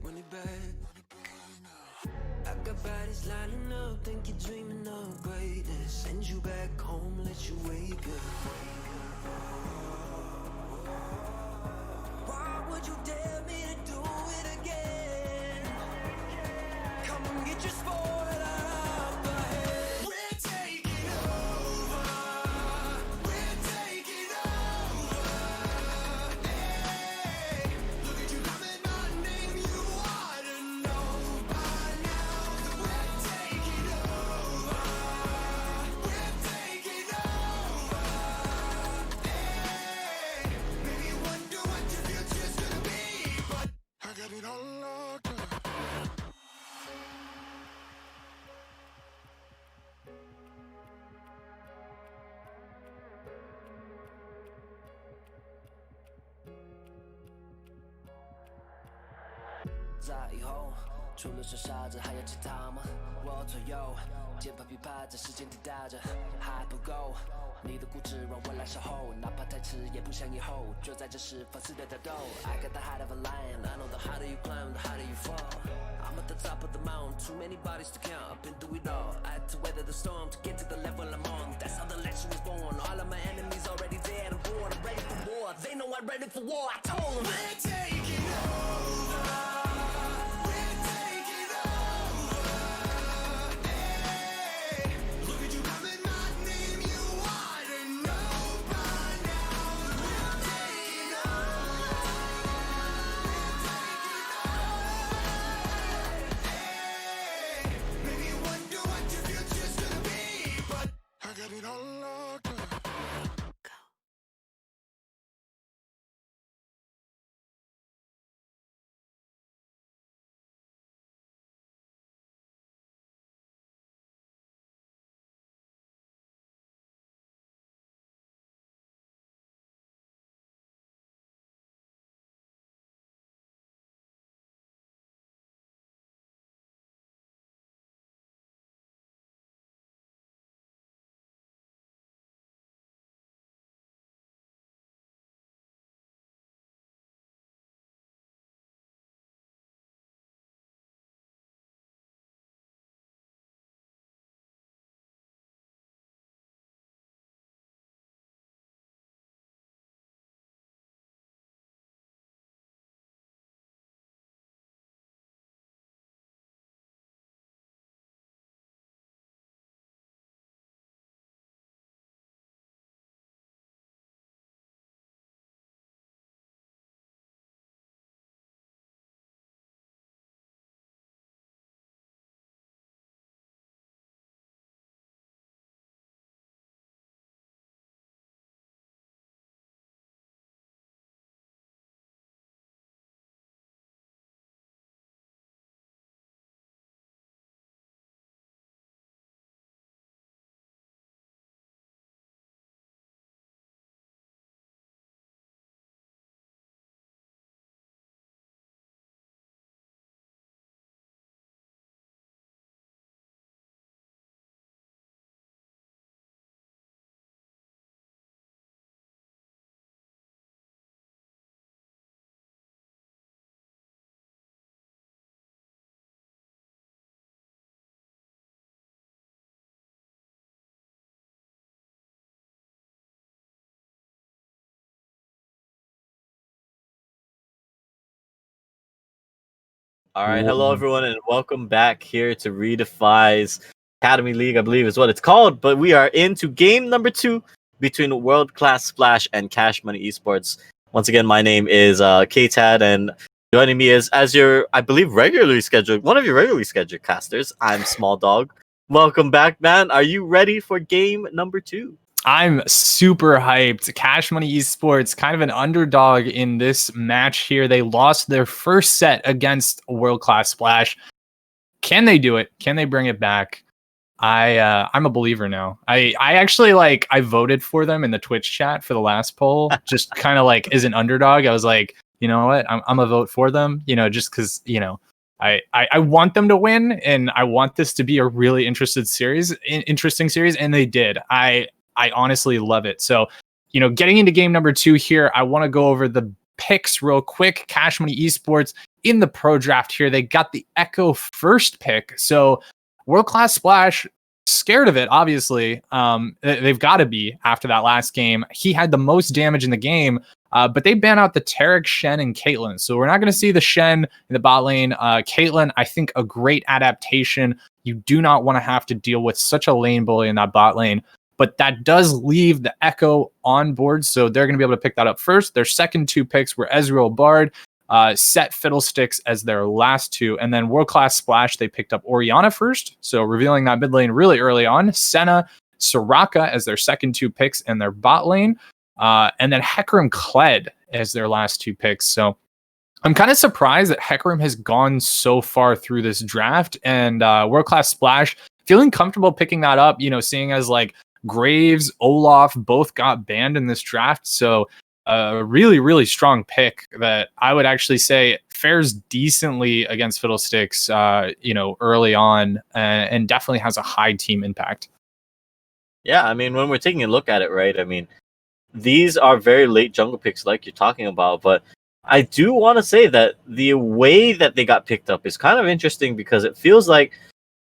run it back. I got bodies lining up, think you're dreaming of greatness. Send you back home, let you wake up. Why would you dare me to do it again? Come and get your spoiler out the head. We're taking over. We're taking over. Hey, look at you calling my name. You ought to know by now that we're taking over. We're taking over. Hey, maybe you wonder what your future's gonna be, but I got it all locked up.在以后，除了这傻子，还有其他吗？我左右，键盘琵琶在时间滴答着，还不够。你的固执让我来守候，哪怕太迟也不想以后。就在这时放肆的挑逗。I got the heart of a lion, I know the harder you climb, the harder you fall. I'm at the top of the mountain, too many bodies to count. I've been through it all. I had to weather the storm to get to the level I'm on. That's how the legend was born. All of my enemies already dead. I'm born, I'm ready for war. They know I'm ready for war. I told them we're taking over. We're taking over. Hey, look at you calling my name. You ought to know by now that we're taking over. Hey, maybe you wonder what your future's gonna be, but I got it all locked up. All right, hello everyone, and welcome back here to ReDefy's Academy League, I believe is what it's called. But we are into game number 2 between World Class Splash and Cash Money Esports. Once again, my name is K-Tad, and joining me is, as your, I believe, regularly scheduled, one of your regularly scheduled casters, I'm Small Dog. Welcome back, man. Are you ready for game number 2? I'm super hyped. Cash Money Esports, kind of an underdog in this match here. They lost their first set against World Class Splash. Can they do it? Can they bring it back? I'm a believer now. I actually I voted for them in the Twitch chat for the last poll, just kind of like as an underdog. I was like, you know what? I'm a vote for them, just because, I want them to win, and I want this to be a really interesting series, and they did. I honestly love it. So, getting into game number 2 here, I want to go over the picks real quick. Cash Money Esports in the pro draft here, they got the Echo first pick. So World Class Splash, scared of it, obviously. They've got to be after that last game. He had the most damage in the game, but they ban out the Tarek, Shen, and Caitlyn. So we're not going to see the Shen in the bot lane. Caitlyn, I think a great adaptation. You do not want to have to deal with such a lane bully in that bot lane. But that does leave the Echo on board, so they're going to be able to pick that up first. Their second 2 picks were Ezreal Bard, Set Fiddlesticks as their last 2, and then World Class Splash, they picked up Orianna first, so revealing that mid lane really early on. Senna, Soraka as their second 2 picks in their bot lane, and then Hecarim Kled as their last 2 picks. So I'm kind of surprised that Hecarim has gone so far through this draft, and World Class Splash feeling comfortable picking that up, seeing as like Graves, Olaf both got banned in this draft. So a really, really strong pick that I would actually say fares decently against Fiddlesticks, early on, and definitely has a high team impact. Yeah, I mean, when we're taking a look at it, right, I mean, these are very late jungle picks like you're talking about, but I do want to say that the way that they got picked up is kind of interesting because it feels like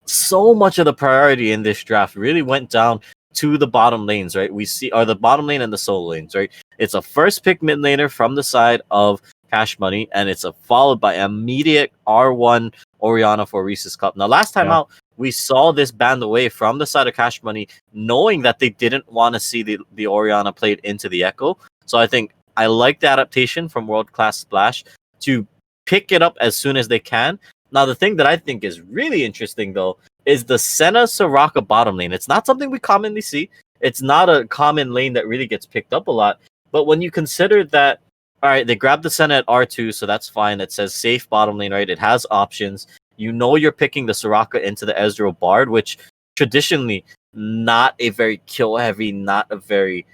so much of the priority in this draft really went down to the bottom lanes, right? We see the bottom lane and the solo lanes, right? It's a first pick mid laner from the side of Cash Money, and it's followed by immediate R1 Orianna for Reese's Cup. Now, last time out, we saw this band away from the side of Cash Money, knowing that they didn't want to see the Orianna played into the Echo. So I think I like the adaptation from World Class Splash to pick it up as soon as they can. Now, the thing that I think is really interesting, though, is the Senna Soraka bottom lane. It's not something we commonly see. It's not a common lane that really gets picked up a lot. But when you consider that, all right, they grabbed the Senna at R2, so that's fine. It says safe bottom lane, right? It has options. You're picking the Soraka into the Ezreal Bard, which traditionally not a very kill heavy, not a very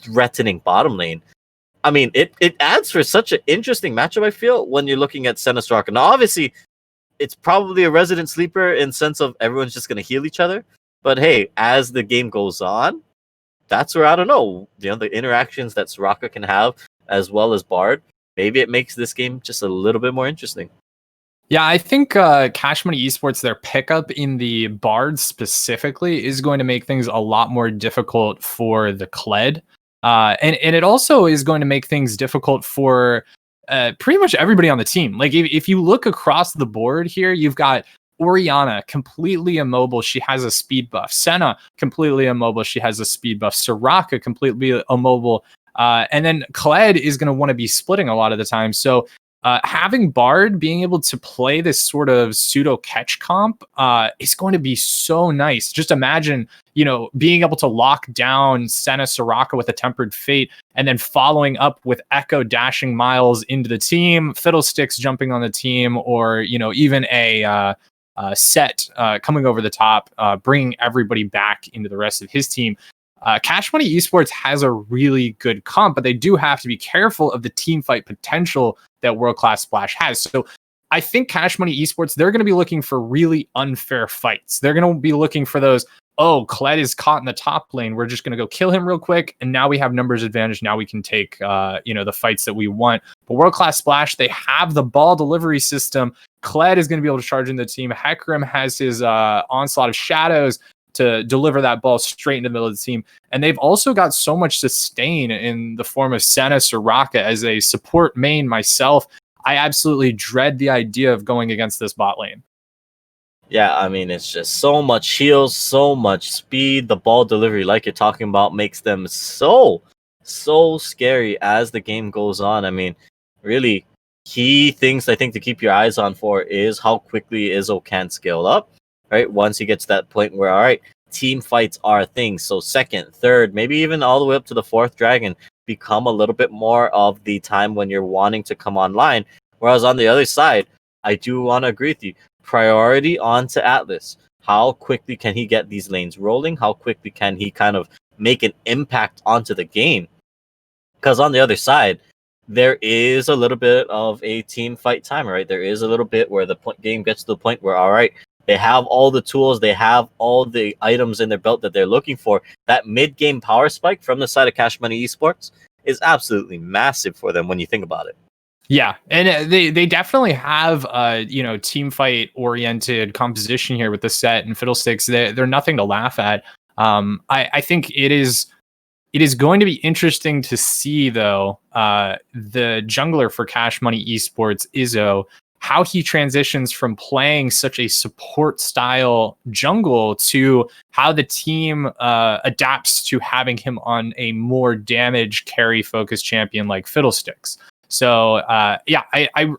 threatening bottom lane. I mean, it adds for such an interesting matchup, I feel, when you're looking at Senna Soraka. Now, obviously, it's probably a resident sleeper in sense of everyone's just going to heal each other. But hey, as the game goes on, that's where, I don't know, the interactions that Soraka can have as well as Bard, maybe it makes this game just a little bit more interesting. Yeah, I think Cash Money Esports, their pickup in the Bard specifically is going to make things a lot more difficult for the Kled. And it also is going to make things difficult for pretty much everybody on the team. Like if you look across the board here, you've got Orianna completely immobile. She has a speed buff. Senna completely immobile. She has a speed buff. Soraka completely immobile. And then Kled is going to want to be splitting a lot of the time. So having Bard being able to play this sort of pseudo catch comp is going to be so nice. Just imagine, being able to lock down Senna Soraka with a Tempered Fate and then following up with Echo dashing miles into the team, Fiddlesticks jumping on the team, or, even a Set coming over the top, bringing everybody back into the rest of his team. Cash Money Esports has a really good comp, but they do have to be careful of the team fight potential that World Class Splash has. So I think Cash Money Esports, they're going to be looking for really unfair fights. They're going to be looking for those, Kled is caught in the top lane. We're just going to go kill him real quick. And now we have numbers advantage. Now we can take, the fights that we want. But World Class Splash, they have the ball delivery system. Kled is going to be able to charge into the team. Hecarim has his onslaught of shadows to deliver that ball straight into the middle of the team. And they've also got so much sustain in the form of Senna Soraka. As a support main myself, I absolutely dread the idea of going against this bot lane. Yeah, I mean, it's just so much heals, so much speed. The ball delivery, like you're talking about, makes them so scary as the game goes on. I mean, really, key things I think to keep your eyes on for is how quickly Izzo can scale up, right? Once he gets to that point where, all right, team fights are a thing. So second, third, maybe even all the way up to the fourth dragon become a little bit more of the time when you're wanting to come online. Whereas on the other side, I do want to agree with you. Priority onto Atlas. How quickly can he get these lanes rolling? How quickly can he kind of make an impact onto the game? Because on the other side, there is a little bit of a team fight time, right? There is a little bit where the game gets to the point where, all right, they have all the tools, they have all the items in their belt that they're looking for. That mid-game power spike from the side of Cash Money Esports is absolutely massive for them when you think about it. Yeah, and they definitely have team fight oriented composition here with the set and Fiddlesticks. They're nothing to laugh at. I think it is going to be interesting to see though the jungler for Cash Money Esports, Izzo, how he transitions from playing such a support style jungle to how the team adapts to having him on a more damage carry focused champion like Fiddlesticks. So I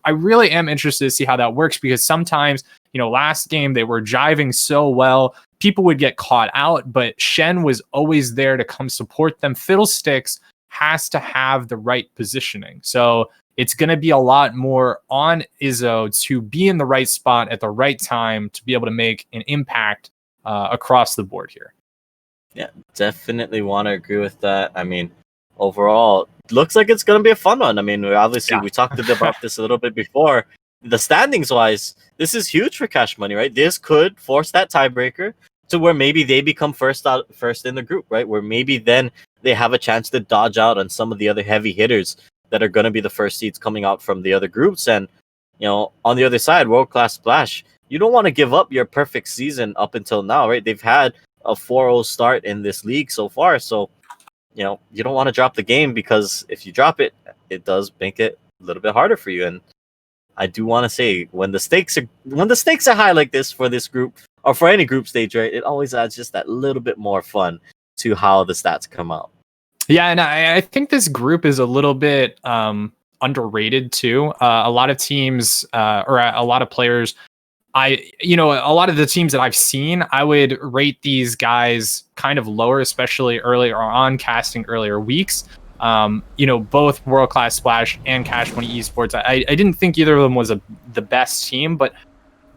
really am interested to see how that works, because sometimes, last game they were jiving so well, people would get caught out, but Shen was always there to come support them. Fiddlesticks has to have the right positioning. So it's going to be a lot more on Izzo to be in the right spot at the right time to be able to make an impact across the board here. Yeah, definitely want to agree with that. I mean, overall, looks like it's going to be a fun one. I mean, we talked about this a little bit before. The standings wise, this is huge for Cash Money, right? This could force that tiebreaker to where maybe they become first in the group, right? Where maybe then they have a chance to dodge out on some of the other heavy hitters that are going to be the first seeds coming out from the other groups. And, on the other side, World Class Splash, you don't want to give up your perfect season up until now, right? They've had a 4-0 start in this league so far. So, you don't want to drop the game, because if you drop it, it does make it a little bit harder for you. And I do want to say, when the stakes are high like this for this group, or for any group stage, right, it always adds just that little bit more fun to how the stats come out. Yeah, and I think this group is a little bit underrated too. A lot of teams or a lot of players, a lot of the teams that I've seen, I would rate these guys kind of lower, especially earlier on, casting earlier weeks. Both World Class Splash and Cash Money Esports, I didn't think either of them was the best team, but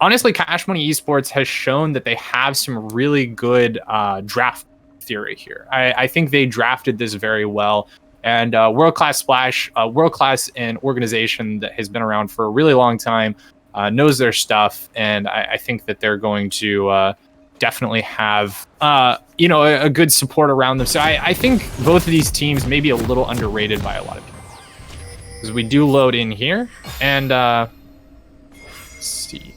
honestly, Cash Money Esports has shown that they have some really good draft theory here. I think they drafted this very well. And World Class Splash, World Class, an organization that has been around for a really long time, knows their stuff, and I think that they're going to definitely have a good support around them. So I think both of these teams may be a little underrated by a lot of people. Because we do load in here, and let's see.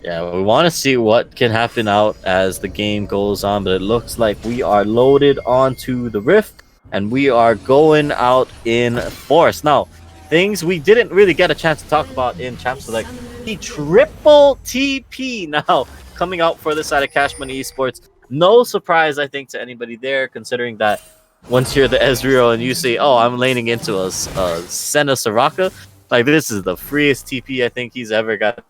Yeah, we want to see what can happen out as the game goes on, but it looks like we are loaded onto the Rift, and we are going out in force. Now, things we didn't really get a chance to talk about in Champ Select, the triple TP now coming out for the side of Cash Money Esports. No surprise, I think, to anybody there, considering that once you're the Ezreal and you say, oh, I'm laning into a Senna Soraka, like, this is the freest TP I think he's ever got.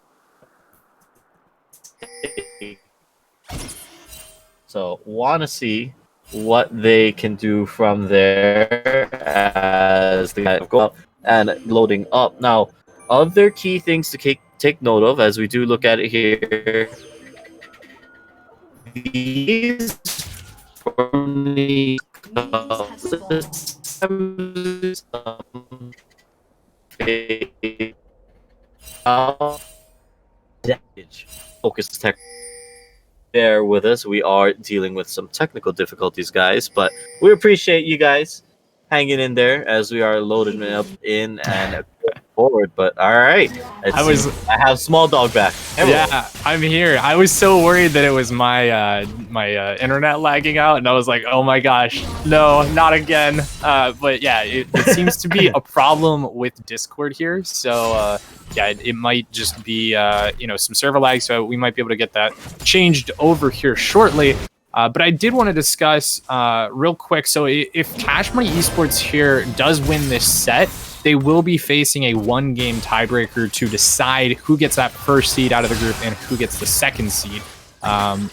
So, want to see what they can do from there as they go up and loading up. Now, other key things to take note of as we do look at it here. These from the focus tech. Bear with us. We are dealing with some technical difficulties, guys, but we appreciate you guys hanging in there as we are loading up in and forward. But all right, I have Small Dog back. Everyone. Yeah, I'm here. I was so worried that it was my internet lagging out, and I was like, oh my gosh, no, not again. But yeah, it seems to be a problem with Discord here. So yeah, it might just be some server lag. So we might be able to get that changed over here shortly. But I did want to discuss real quick. So if Cash Money Esports here does win this set, they will be facing a one-game tiebreaker to decide who gets that first seed out of the group and who gets the second seed.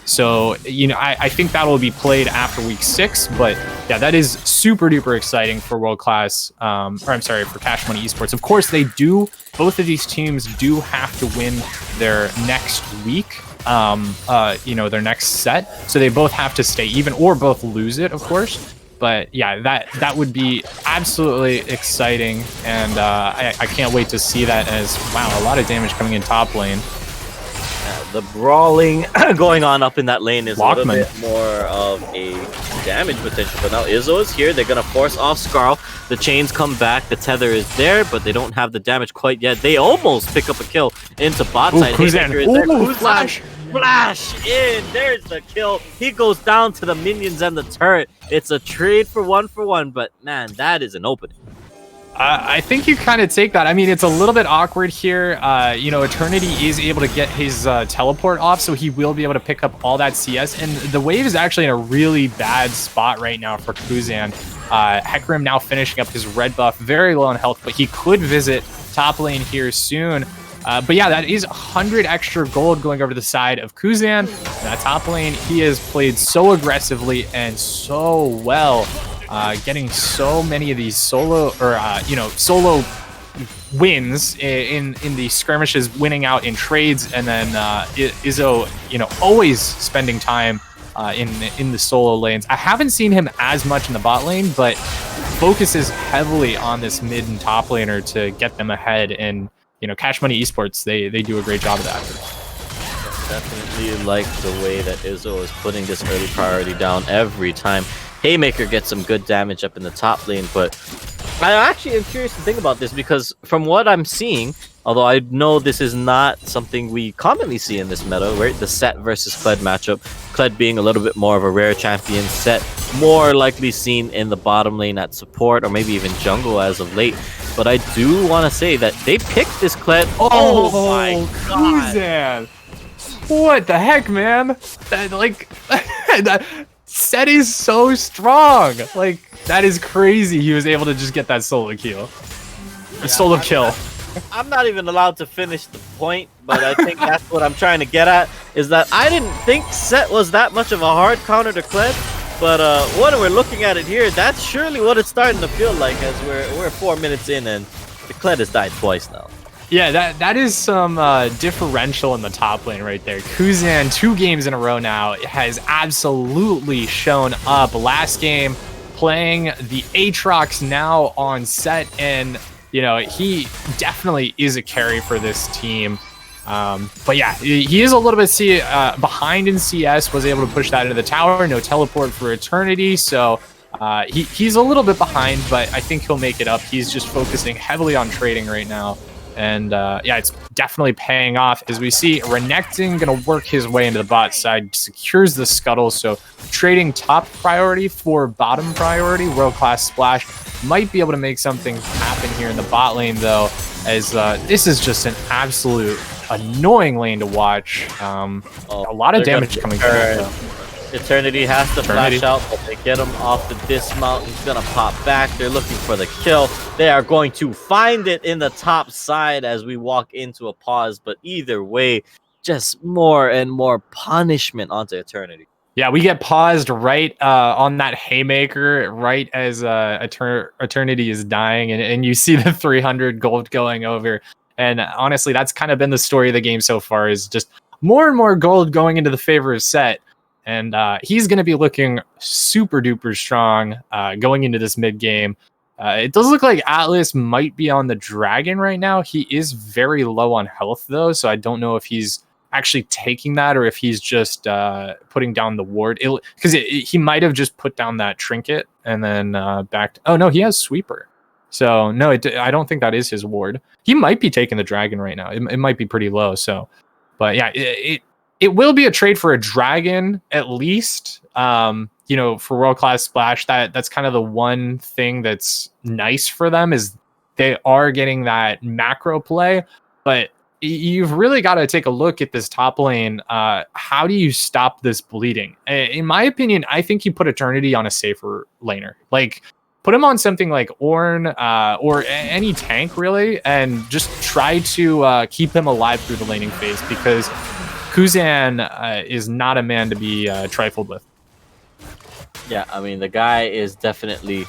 So, I think that will be played after week 6. But yeah, that is super duper exciting for World Class, for Cash Money Esports. Of course, both of these teams do have to win their next week. Their next set, so they both have to stay even or both lose it, of course. But yeah, that would be absolutely exciting, and I can't wait to see that. As wow, a lot of damage coming in top lane. the brawling going on up in that lane is Lockman. a little bit more of a damage potential. But now Izzo is here. They're going to force off Scarl. The chains come back. The tether is there, but they don't have the damage quite yet. They almost pick up a kill into bot side. Haymaker is there. Flash. Flash in. There's the kill. He goes down to the minions and the turret. It's a trade for one, but man, that is an opening. I think you kind of take that. I mean, it's a little bit awkward here. You know, Eternity is able to get his teleport off, so he will be able to pick up all that CS. And the wave is actually in a really bad spot right now for Kuzan. Hecarim now finishing up his red buff, very low on health, but he could visit top lane here soon. But yeah, that is 100 extra gold going over to the side of Kuzan. That top lane, he has played so aggressively and so well. Getting so many of these solo wins in the skirmishes, winning out in trades, and then Izzo, always spending time in the solo lanes. I haven't seen him as much in the bot lane, but focuses heavily on this mid and top laner to get them ahead. And Cash Money Esports, they do a great job of that. Definitely like the way that Izzo is putting this early priority down every time. Haymaker gets some good damage up in the top lane, but I actually am curious to think about this because from what I'm seeing, although I know this is not something we commonly see in this meta, right? The Set versus Kled matchup, Kled being a little bit more of a rare champion, Set more likely seen in the bottom lane at support or maybe even jungle as of late. But I do want to say that they picked this Kled. Oh my god! Kuzan. What the heck, man? Set is so strong. Like, that is crazy. He was able to just get that solo kill. I'm not even allowed to finish the point, but I think that's what I'm trying to get at, is that I didn't think Set was that much of a hard counter to Kled, but when we're looking at it here, that's surely what it's starting to feel like as we're 4 minutes in and the Kled has died twice now. Yeah, that is some differential in the top lane right there. Kuzan, 2 games in a row now, has absolutely shown up. Last game, playing the Aatrox now on Set, and he definitely is a carry for this team. But yeah, he is a little bit behind in CS, was able to push that into the tower. No teleport for Eternity, so he's a little bit behind, but I think he'll make it up. He's just focusing heavily on trading right now. And yeah, it's definitely paying off. As we see, Renekton going to work his way into the bot side, secures the scuttle. So trading top priority for bottom priority, world-class splash. Might be able to make something happen here in the bot lane, though, as this is just an absolute annoying lane to watch. A lot of damage coming through. Eternity has to flash out, but they get him off the dismount. He's going to pop back. They're looking for the kill. They are going to find it in the top side as we walk into a pause. But either way, just more and more punishment onto Eternity. Yeah, we get paused right on that Haymaker, right as Eternity is dying. And you see the 300 gold going over. And honestly, that's kind of been the story of the game so far, is just more and more gold going into the favor of Set. And he's going to be looking super duper strong going into this mid game. It does look like Atlas might be on the Dragon right now. He is very low on health, though, so I don't know if he's actually taking that or if he's just putting down the ward. Because he might have just put down that trinket and then backed. Oh, no, he has Sweeper. So, no, I don't think that is his ward. He might be taking the Dragon right now. It might be pretty low. So, but yeah, it will be a trade for a Dragon, at least, for world-class splash. That's kind of the one thing that's nice for them, is they are getting that macro play. But you've really got to take a look at this top lane. How do you stop this bleeding? In my opinion, I think you put Eternity on a safer laner. Like, put him on something like Ornn or any tank, really, and just try to keep him alive through the laning phase, because Kuzan is not a man to be trifled with. Yeah, I mean, the guy is definitely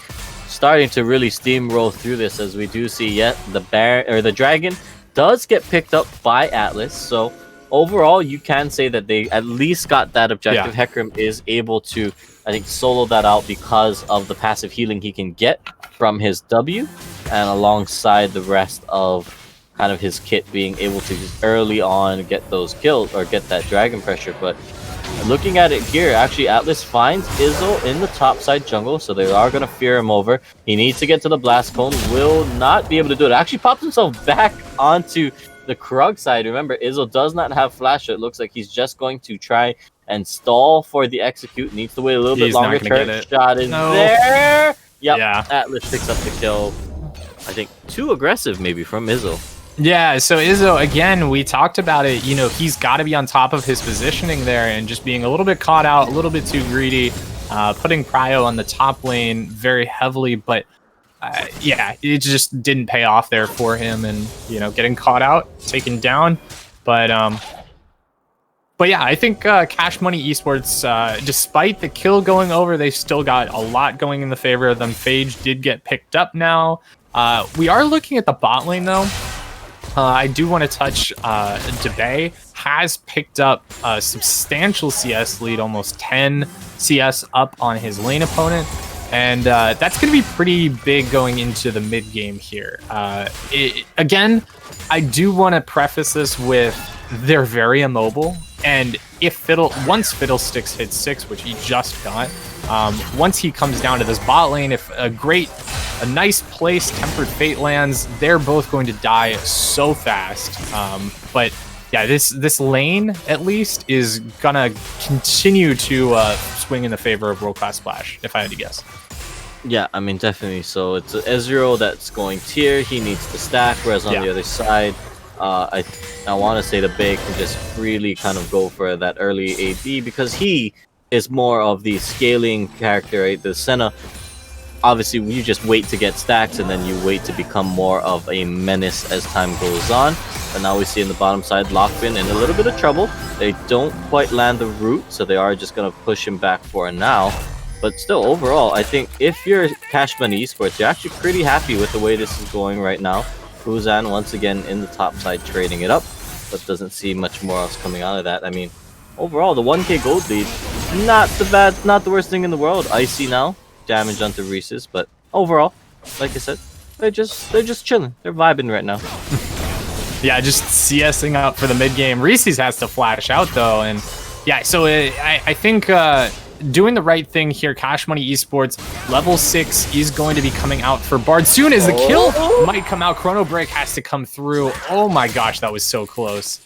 starting to really steamroll through this, as we do see. Yet the Dragon does get picked up by Atlas. So overall, you can say that they at least got that objective. Yeah. Hecarim is able to, I think, solo that out because of the passive healing he can get from his W, and alongside the rest of kind of his kit being able to just early on get those kills or get that dragon pressure. But looking at it here, actually Atlas finds Izzo in the top side jungle, so they are going to fear him over. He needs to get to the blast cone, will not be able to do it. Actually pops himself back onto the Krug side. Remember, Izzo does not have flash, so it looks like he's just going to try and stall for the execute. Needs to wait a little bit longer. Turret shot is there. Yep. Yeah. Atlas picks up the kill. I think too aggressive maybe from Izzo. Yeah, so Izzo, again, we talked about it, you know, he's got to be on top of his positioning there and just being a little bit caught out, a little bit too greedy, putting Prio on the top lane very heavily, but yeah, it just didn't pay off there for him and, you know, getting caught out, taken down. But yeah, I think Cash Money Esports, despite the kill going over, they still got a lot going in the favor of them. Phage did get picked up now. We are looking at the bot lane, though. I do want to touch Debay has picked up a substantial CS lead, almost 10 CS up on his lane opponent. And that's going to be pretty big going into the mid game here. Again, I do want to preface this with they're very immobile. And if once Fiddlesticks hits 6, which he just got, once he comes down to this bot lane, if a nice place Tempered Fate lands, they're both going to die so fast. But yeah, this lane at least is gonna continue to swing in the favor of World Class Splash, if I had to guess. Yeah, I mean, definitely. So it's Ezreal that's going tier. He needs to stack, whereas on the other side, I want to say the Bay can just really kind of go for that early AD because he is more of the scaling character, right? The Senna, obviously, you just wait to get stacks and then you wait to become more of a menace as time goes on. And now we see in the bottom side, Lockman in a little bit of trouble. They don't quite land the root, so they are just going to push him back for now. But still, overall, I think if you're Cash Money Esports, you're actually pretty happy with the way this is going right now. Fuzan once again in the top side trading it up, but doesn't see much more else coming out of that. I mean, overall, the 1k gold lead, not the worst thing in the world. Icy now, damage onto Reese's, but overall, like I said, they're just chilling. They're vibing right now. Yeah, just CSing up for the mid game. Reese's has to flash out though, and yeah, so I think doing the right thing here. Cash Money Esports level 6 is going to be coming out for Bard soon as the kill might come out. Chrono Break has to come through. Oh my gosh, that was so close.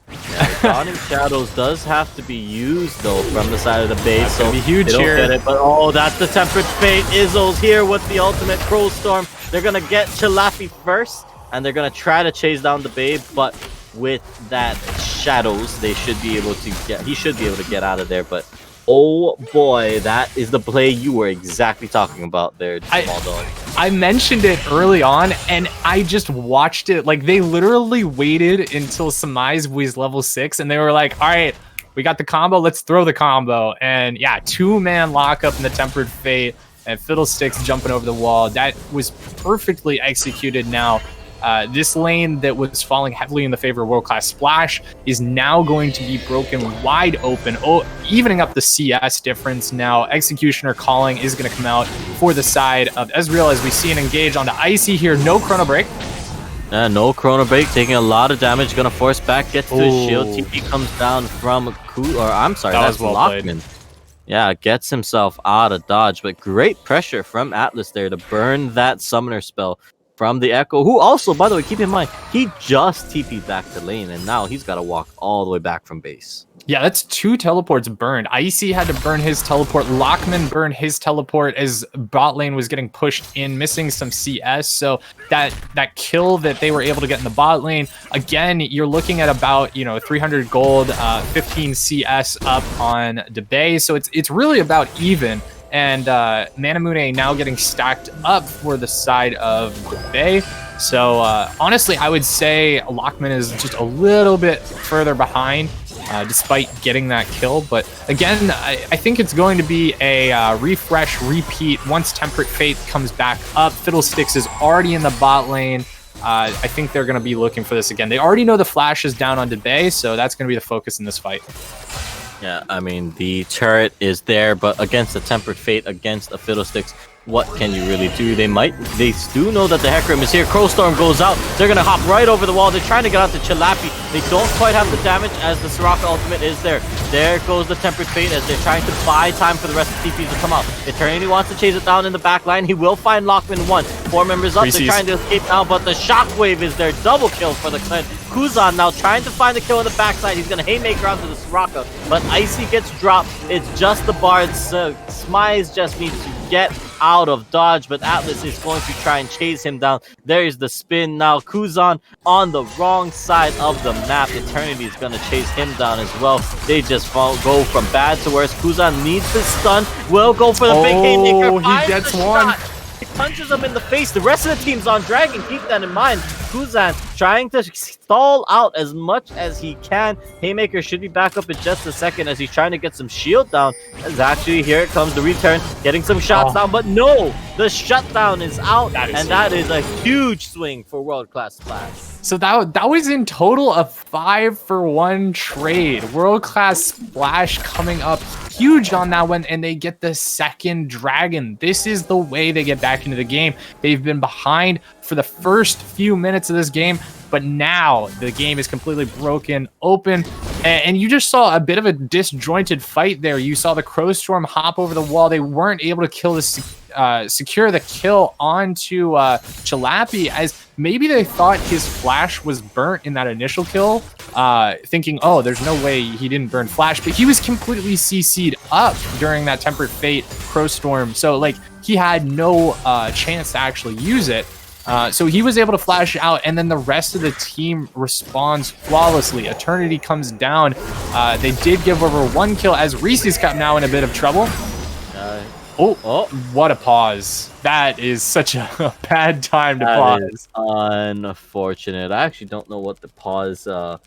Yeah, Dawning Shadows does have to be used though from the side of the base, so be huge they don't here. get it. But that's the Tempered Fate. Izzo's here with the ultimate Crow Storm. They're gonna get Chilapi first, and they're gonna try to chase down the Babe, but with that Shadows, they should be able to get. He should be able to get out of there, but. Oh boy, that is the play you were exactly talking about there, Small Dog. I mentioned it early on, and I just watched it. Like, they literally waited until Samize was level 6, and they were like, all right, we got the combo, let's throw the combo. And yeah, 2-man lockup in the Tempered Fate, and Fiddlesticks jumping over the wall. That was perfectly executed now. This lane that was falling heavily in the favor of World Class Splash is now going to be broken wide open, evening up the CS difference now. Executioner Calling is going to come out for the side of Ezreal as we see an engage onto Icy here. No Chrono Break. No Chrono Break, taking a lot of damage, going to force back, gets to his shield. TP comes down from that's well Lockman. Yeah, gets himself out of dodge, but great pressure from Atlas there to burn that summoner spell from the Echo, who also, by the way, keep in mind, he just TP'd back to lane, and now he's got to walk all the way back from base. Yeah, that's 2 teleports burned. Icy had to burn his teleport. Lockman burned his teleport as bot lane was getting pushed in, missing some CS. So that kill that they were able to get in the bot lane, again, you're looking at about 300 gold, 15 CS up on Debay. So it's really about even. And Manamune now getting stacked up for the side of the Bay. So honestly, I would say Lockman is just a little bit further behind despite getting that kill. But again, I think it's going to be a refresh, repeat once Temperate Fate comes back up. Fiddlesticks is already in the bot lane. I think they're going to be looking for this again. They already know the flash is down on Debay, so that's going to be the focus in this fight. Yeah, I mean, the turret is there, but against a Tempered Fate, against a Fiddlesticks, what can you really do? They do know that the Hecarim is here. Crowstorm goes out. They're gonna hop right over the wall. They're trying to get out to Chilapi. They don't quite have the damage as the Soraka ultimate is there. There goes the Tempered Fate as they're trying to buy time for the rest of the TPs to come out. Eternity wants to chase it down in the back line. He will find Lockman 1. 4 members up. They're trying to escape now, but the Shockwave is there. Double kill for the Clan. Kuzan now trying to find the kill on the backside. He's gonna Haymaker onto the Soraka, but Icy gets dropped. It's just the Bard. Smize just needs to get out of dodge, but Atlas is going to try and chase him down. There's the spin now. Kuzan on the wrong side of the map. Eternity is going to chase him down as well. They just go from bad to worse. Kuzan needs the stun. Will go for the big haymaker. He gets one. Shot. He punches him in the face. The rest of the team's on Dragon. Keep that in mind. Kuzan trying to stall out as much as he can. Haymaker should be back up in just a second as he's trying to get some shield down. As actually, here it comes the return. Getting some shots down, but no! The shutdown is out, that is a huge swing for World Class Splash. So that was in total a 5-for-1 trade. World Class Splash coming up huge on that one, and they get the second dragon. This is the way they get back into the game. They've been behind for the first few minutes of this game, but now the game is completely broken open, and you just saw a bit of a disjointed fight there. You saw the Crowstorm hop over the wall. They weren't able to kill secure the kill onto Chilapi, as maybe they thought his flash was burnt in that initial kill, thinking, oh, there's no way he didn't burn flash, but he was completely CC'd up during that Tempered Fate Crowstorm, so like he had no chance to actually use it. So he was able to flash out, and then the rest of the team responds flawlessly. Eternity comes down. They did give over 1 kill as Reese's Cup now in a bit of trouble. What a pause. That is such a bad time to pause. That is unfortunate. I actually don't know what the pause, the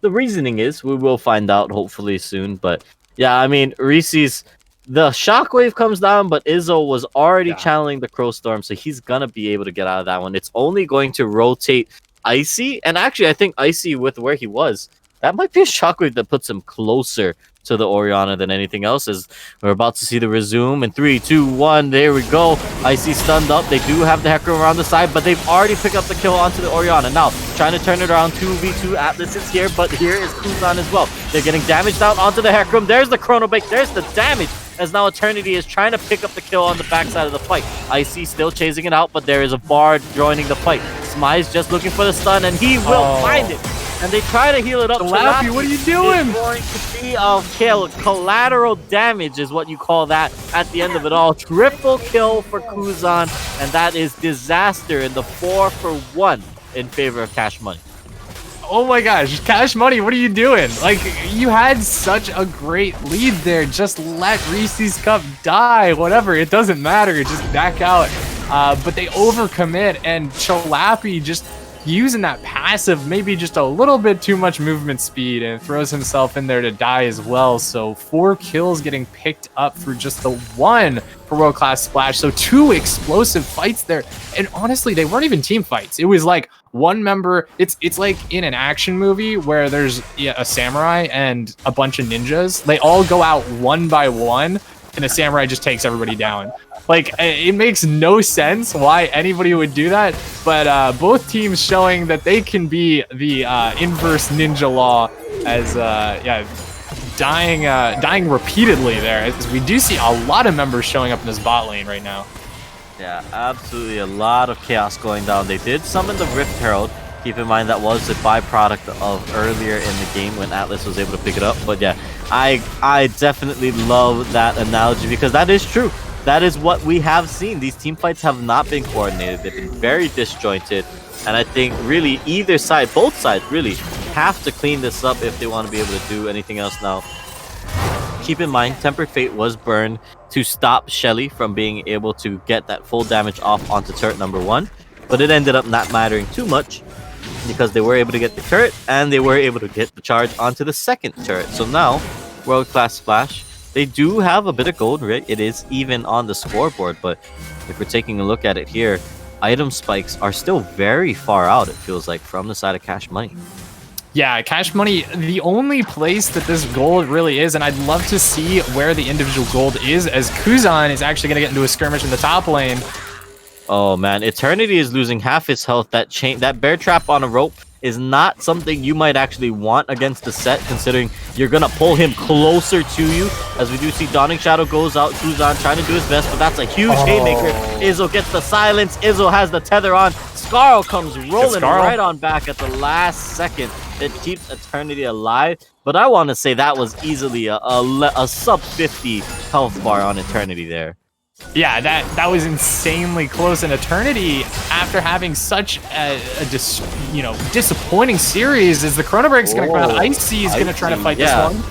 reasoning is. We will find out hopefully soon. But yeah, I mean, Reese's, the Shockwave comes down, but Izzo was already channeling the Crowstorm, so he's going to be able to get out of that one. It's only going to rotate Icy. And actually, I think Icy, with where he was, that might be a Shockwave that puts him closer to the Orianna than anything else, as we're about to see the resume in 3, 2, 1. There we go. Icy stunned up. They do have the Hecarim around the side, but they've already picked up the kill onto the Orianna. Now trying to turn it around. 2v2. Atlas is here, but here is Kuzan as well. They're getting damaged out onto the Hecarim. There's the Chrono Bake. There's the damage, as now Eternity is trying to pick up the kill on the backside of the fight. Icy still chasing it out, but there is a Bard joining the fight. Smize just looking for the stun, and he will find it. And they try to heal it up. Chilapi, what are you doing? It's going to be a kill. Collateral damage is what you call that at the end of it all. Triple kill for Kuzan, and that is disaster in the 4-for-1 in favor of Cash Money. Oh my gosh, Cash Money, what are you doing? Like, you had such a great lead there. Just let Reese's Cup die. Whatever, it doesn't matter. Just back out. But they overcommit, and Chilapi just using that passive, maybe just a little bit too much movement speed, and throws himself in there to die as well. So 4 kills getting picked up for just the 1 for World Class Splash. So 2 explosive fights there, and honestly, they weren't even team fights. It was like one member. It's like in an action movie where there's a samurai and a bunch of ninjas. They all go out one by one, and the samurai just takes everybody down. Like, it makes no sense why anybody would do that, but both teams showing that they can be the inverse ninja law, as dying repeatedly there, as we do see a lot of members showing up in this bot lane right now. Yeah, absolutely a lot of chaos going down. They did summon the Rift Herald. Keep in mind that was a byproduct of earlier in the game when Atlas was able to pick it up. But yeah, I definitely love that analogy, because that is true. That is what we have seen. These team fights have not been coordinated. They've been very disjointed. And I think really either side, both sides really, have to clean this up if they want to be able to do anything else now. Keep in mind, Tempered Fate was burned to stop Shelly from being able to get that full damage off onto turret number 1. But it ended up not mattering too much, because they were able to get the turret, and they were able to get the charge onto the second turret. So now, World Class Splash, they do have a bit of gold, right? It is even on the scoreboard, but if we're taking a look at it here, item spikes are still very far out, it feels like, from the side of Cash Money. Yeah, Cash Money, the only place that this gold really is, and I'd love to see where the individual gold is, as Kuzan is actually going to get into a skirmish in the top lane. Oh man, Eternity is losing half his health. That bear trap on a rope is not something you might actually want against the set, considering you're gonna pull him closer to you. As we do see Dawning Shadow goes out, Kuzan trying to do his best, but that's a huge haymaker. Izzo gets the silence, Izzo has the tether on, Scarl comes rolling right on back at the last second. It keeps Eternity alive, but I want to say that was easily a sub 50 health bar on Eternity there. Yeah, that was insanely close. In Eternity, after having such a disappointing series, is the Chrono Break's going to come out. Icy is going to try to fight this one.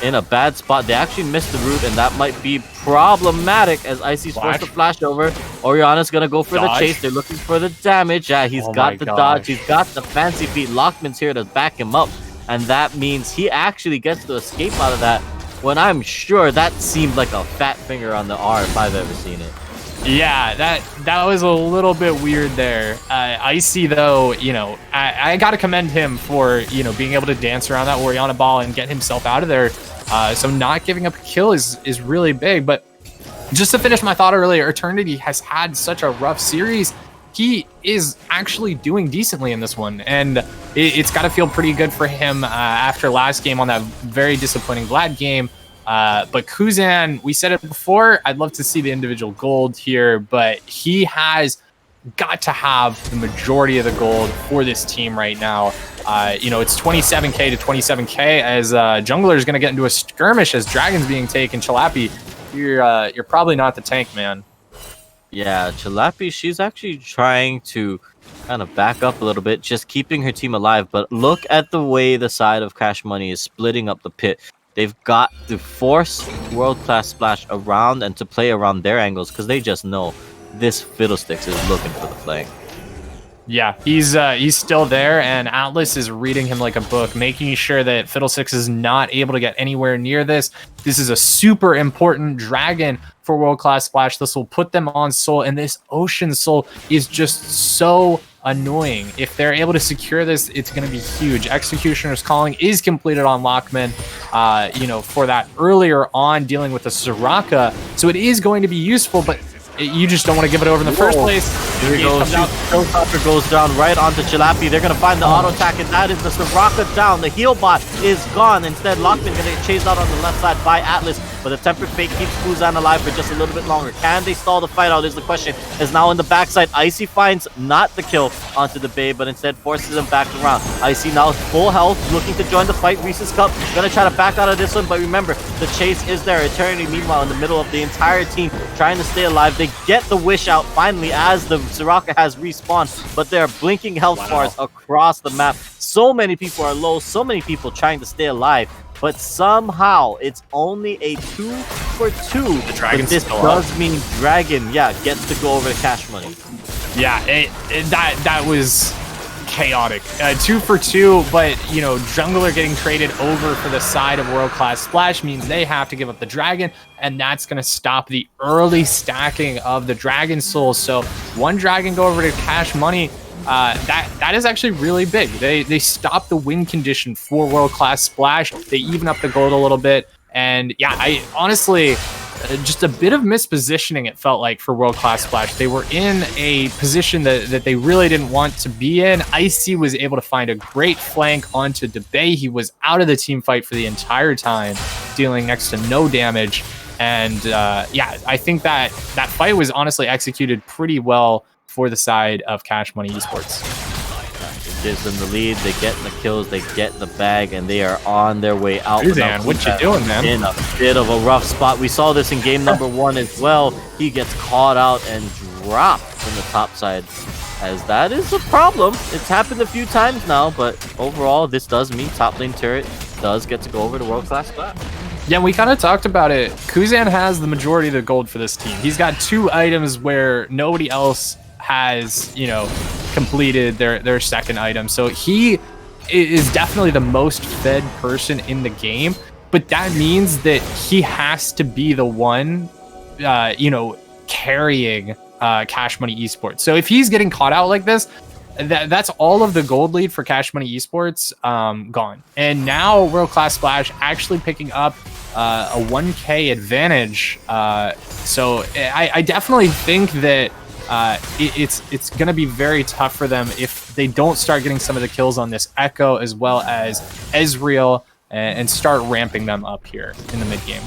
In a bad spot. They actually missed the route, and that might be problematic as Icy's forced to flash over. Orianna's going to go for the chase. They're looking for the damage. Yeah, he's got the dodge. He's got the fancy feet. Lockman's here to back him up, and that means he actually gets to escape out of that. When I'm sure that seemed like a fat finger on the R if I've ever seen it. Yeah, that was a little bit weird there. Icy, though, I got to commend him for, being able to dance around that Orianna ball and get himself out of there. So not giving up a kill is really big. But just to finish my thought earlier, Eternity has had such a rough series. He is actually doing decently in this one, and it's got to feel pretty good for him after last game on that very disappointing Vlad game. But Kuzan, we said it before, I'd love to see the individual gold here, but he has got to have the majority of the gold for this team right now. It's 27k to 27k as Jungler is going to get into a skirmish as Dragon's being taken. Chalapi, you're probably not the tank, man. Yeah, Chalapi, she's actually trying to kind of back up a little bit, just keeping her team alive. But look at the way the side of Cash Money is splitting up the pit. They've got to force world-class splash around and to play around their angles because they just know this Fiddlesticks is looking for the flank. Yeah, he's still there, and Atlas is reading him like a book, making sure that Fiddlesticks is not able to get anywhere near this. This is a super important dragon for World Class Splash. This will put them on Soul, and this Ocean Soul is just so annoying. If they're able to secure this, it's going to be huge. Executioner's Calling is completed on Lockman, for that earlier on dealing with the Soraka. So it is going to be useful, but you just don't want to give it over in the first place. Here he goes. Showstopper goes down right onto Chalapi. They're going to find the auto attack, and that is the Soraka down. The heal bot is gone. Instead, Lockman going to get chased out on the left side by Atlas, but the Tempered Fate keeps Kuzan alive for just a little bit longer. Can they stall the fight out is the question. Is now in the backside. Icy finds not the kill onto the Babe, but instead forces him back around. Icy now full health, looking to join the fight. Reese's Cup going to try to back out of this one, but remember, the chase is there. Eternity, meanwhile, in the middle of the entire team, trying to stay alive. They get the wish out finally as the Soraka has respawned, but there are blinking health bars across the map. So many people are low, so many people trying to stay alive, but somehow it's only a 2 for 2. The Dragon's this does mean Dragon, gets to go over the Cash Money. Yeah, that was chaotic. 2 for 2, but Jungler getting traded over for the side of World Class Splash means they have to give up the Dragon, and that's going to stop the early stacking of the Dragon Souls. So one Dragon go over to Cash Money. That is actually really big. They stop the win condition for World Class Splash. They even up the gold a little bit, and yeah, I honestly, just a bit of mispositioning, it felt like, for World Class Splash. They were in a position that they really didn't want to be in. Icy was able to find a great flank onto Debay. He was out of the team fight for the entire time, dealing next to no damage. And I think that fight was honestly executed pretty well for the side of Cash Money Esports. It gives them the lead, they get the kills, they get the bag, and they are on their way out. Kuzan, what you doing, man? In a bit of a rough spot. We saw this in game number 1 as well. He gets caught out and dropped from the top side, as that is a problem. It's happened a few times now, but overall, this does mean top lane turret does get to go over to World Class Splash. Yeah, we kind of talked about it. Kuzan has the majority of the gold for this team. He's got 2 items where nobody else has, completed their second item. So he is definitely the most fed person in the game, but that means that he has to be the one, carrying Cash Money Esports. So if he's getting caught out like this, that's all of the gold lead for Cash Money Esports gone. And now World Class Splash actually picking up a 1K advantage. So I definitely think that it's going to be very tough for them if they don't start getting some of the kills on this Echo as well as Ezreal and start ramping them up here in the mid game.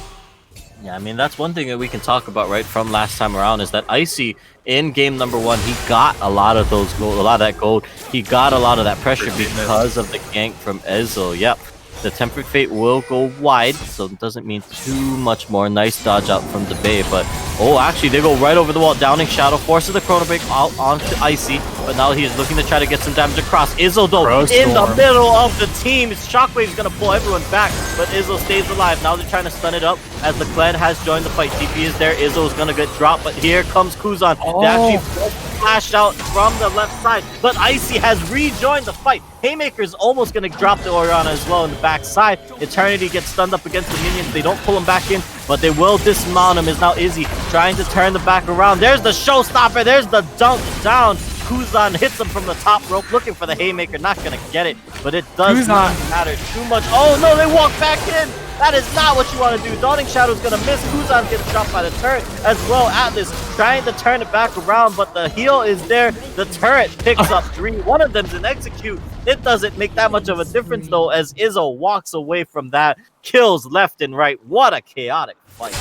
Yeah, I mean, that's one thing that we can talk about, right, from last time around, is that Icy, in game number 1, he got a lot of those gold, a lot of that gold. He got a lot of that pressure because of the gank from Ezreal. Yep. The Tempered Fate will go wide, so it doesn't mean too much more. Nice dodge out from the Bay, but oh, actually, they go right over the wall. Downing Shadow forces the Chrono Break out onto Icy, but now he's looking to try to get some damage across. Izzo, though, in the middle of the team. Shockwave's going to pull everyone back, but Izzo stays alive. Now they're trying to stun it up as the clan has joined the fight. TP is there. Izzo is going to get dropped, but here comes Kuzan. They actually flashed out from the left side, but Icy has rejoined the fight. Haymaker is almost going to drop the Orianna as well in the back side. Eternity gets stunned up against the minions. They don't pull him back in, but they will dismount him. Is now Izzy trying to turn the back around. There's the showstopper. There's the dunk down. Kuzan hits him from the top rope, looking for the Haymaker. Not going to get it, but it does not matter too much. Oh no, they walk back in. That is not what you want to do. Dawning Shadow's going to miss. Kuzan gets dropped by the turret as well. Atlas trying to turn it back around, but the heal is there. The turret picks up 3. One of them's an execute. It doesn't make that much of a difference, though, as Izzo walks away from that. Kills left and right. What a chaotic fight.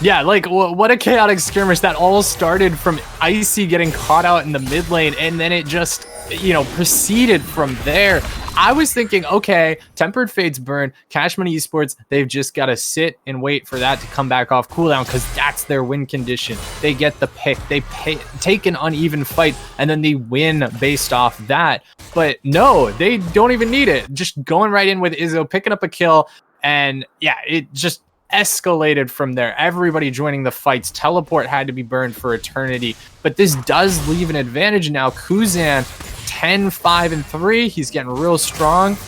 Yeah, like, what a chaotic skirmish. That all started from Icy getting caught out in the mid lane, and then it just, you know, proceeded from there. I was thinking, okay, Tempered Fate's burn, Cash Money Esports, they've just got to sit and wait for that to come back off cooldown because that's their win condition. They get the pick, they take an uneven fight, and then they win based off that. But no, they don't even need it. Just going right in with Izzo, picking up a kill, and yeah, it just escalated from there. Everybody joining the fights. Teleport had to be burned for eternity, but this does leave an advantage now. Kuzan 10-5-3. He's getting real strong.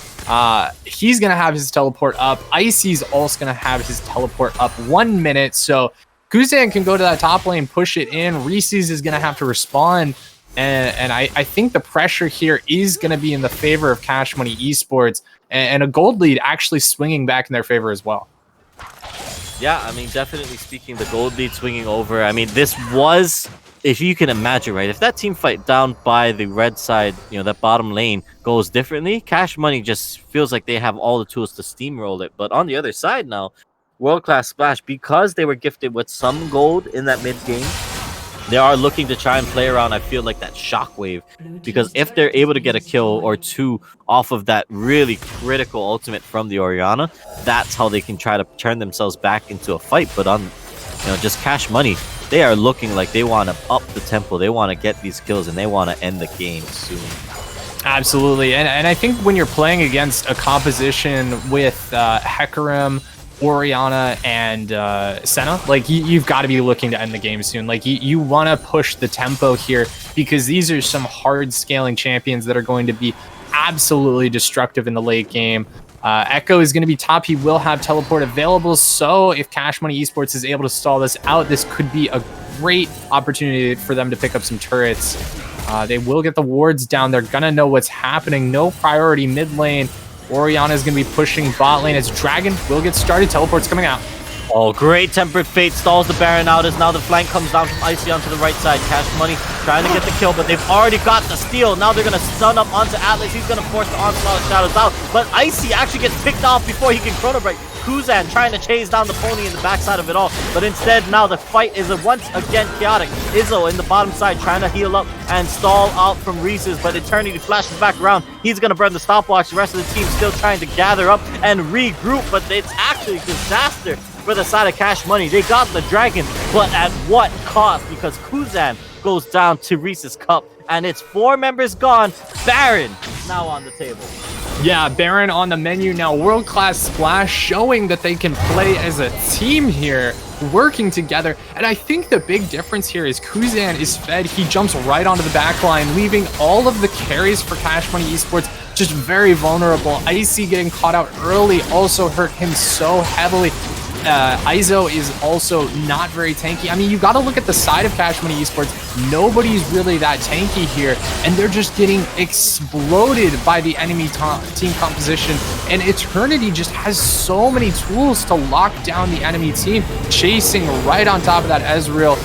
He's gonna have his teleport up. Icy's also gonna have his teleport up 1 minute, so Kuzan can go to that top lane, push it in. Reese's is gonna have to respond, and I think the pressure here is gonna be in the favor of Cash Money Esports, and a gold lead actually swinging back in their favor as well. Yeah, I mean, definitely speaking, the gold lead swinging over. I mean, this was, if you can imagine, right, if that team fight down by the red side, you know, that bottom lane goes differently, Cash Money just feels like they have all the tools to steamroll it. But on the other side now, World Class Splash, because they were gifted with some gold in that mid game, they are looking to try and play around, I feel like, that shockwave, because if they're able to get a kill or 2 off of that really critical ultimate from the Orianna, that's how they can try to turn themselves back into a fight. But on, you know, just Cash Money, they are looking like they want to up the tempo, they want to get these kills, and they want to end the game soon. Absolutely, and I think when you're playing against a composition with Hecarim, Orianna, and Senna, like, you've got to be looking to end the game soon. Like, you want to push the tempo here because these are some hard scaling champions that are going to be absolutely destructive in the late game. Echo is going to be top. He will have teleport available, so if Cash Money Esports is able to stall this out, this could be a great opportunity for them to pick up some turrets. They will get the wards down. They're going to know what's happening. No priority mid lane. Orianna is going to be pushing bot lane as Dragon will get started. Teleport's coming out. Oh, great. Tempered Fate stalls the Baron out as now the flank comes down from Icy onto the right side. Cash Money trying to get the kill, but they've already got the steal. Now they're going to stun up onto Atlas. He's going to force the onslaught of shadows out, but Icy actually gets picked off before he can chrono break. Kuzan trying to chase down the pony in the backside of it all, but instead now the fight is once again chaotic. Izzo in the bottom side trying to heal up and stall out from Reese's, but Eternity flashes back around. He's going to burn the stopwatch. The rest of the team still trying to gather up and regroup, but it's actually a disaster for the side of Cash Money. They got the Dragon, but at what cost? Because Kuzan goes down to Reese's cup, and it's 4 members gone. Baron now on the table. Yeah, Baron on the menu now. World Class Splash showing that they can play as a team here, working together. And I think the big difference here is Kuzan is fed. He jumps right onto the back line, leaving all of the carries for Cash Money Esports just very vulnerable. Icy getting caught out early also hurt him so heavily. Izo is also not very tanky. I mean, you got to look at the side of Cash Money Esports. Nobody's really that tanky here, and they're just getting exploded by the enemy team composition. And Eternity just has so many tools to lock down the enemy team, chasing right on top of that Ezreal.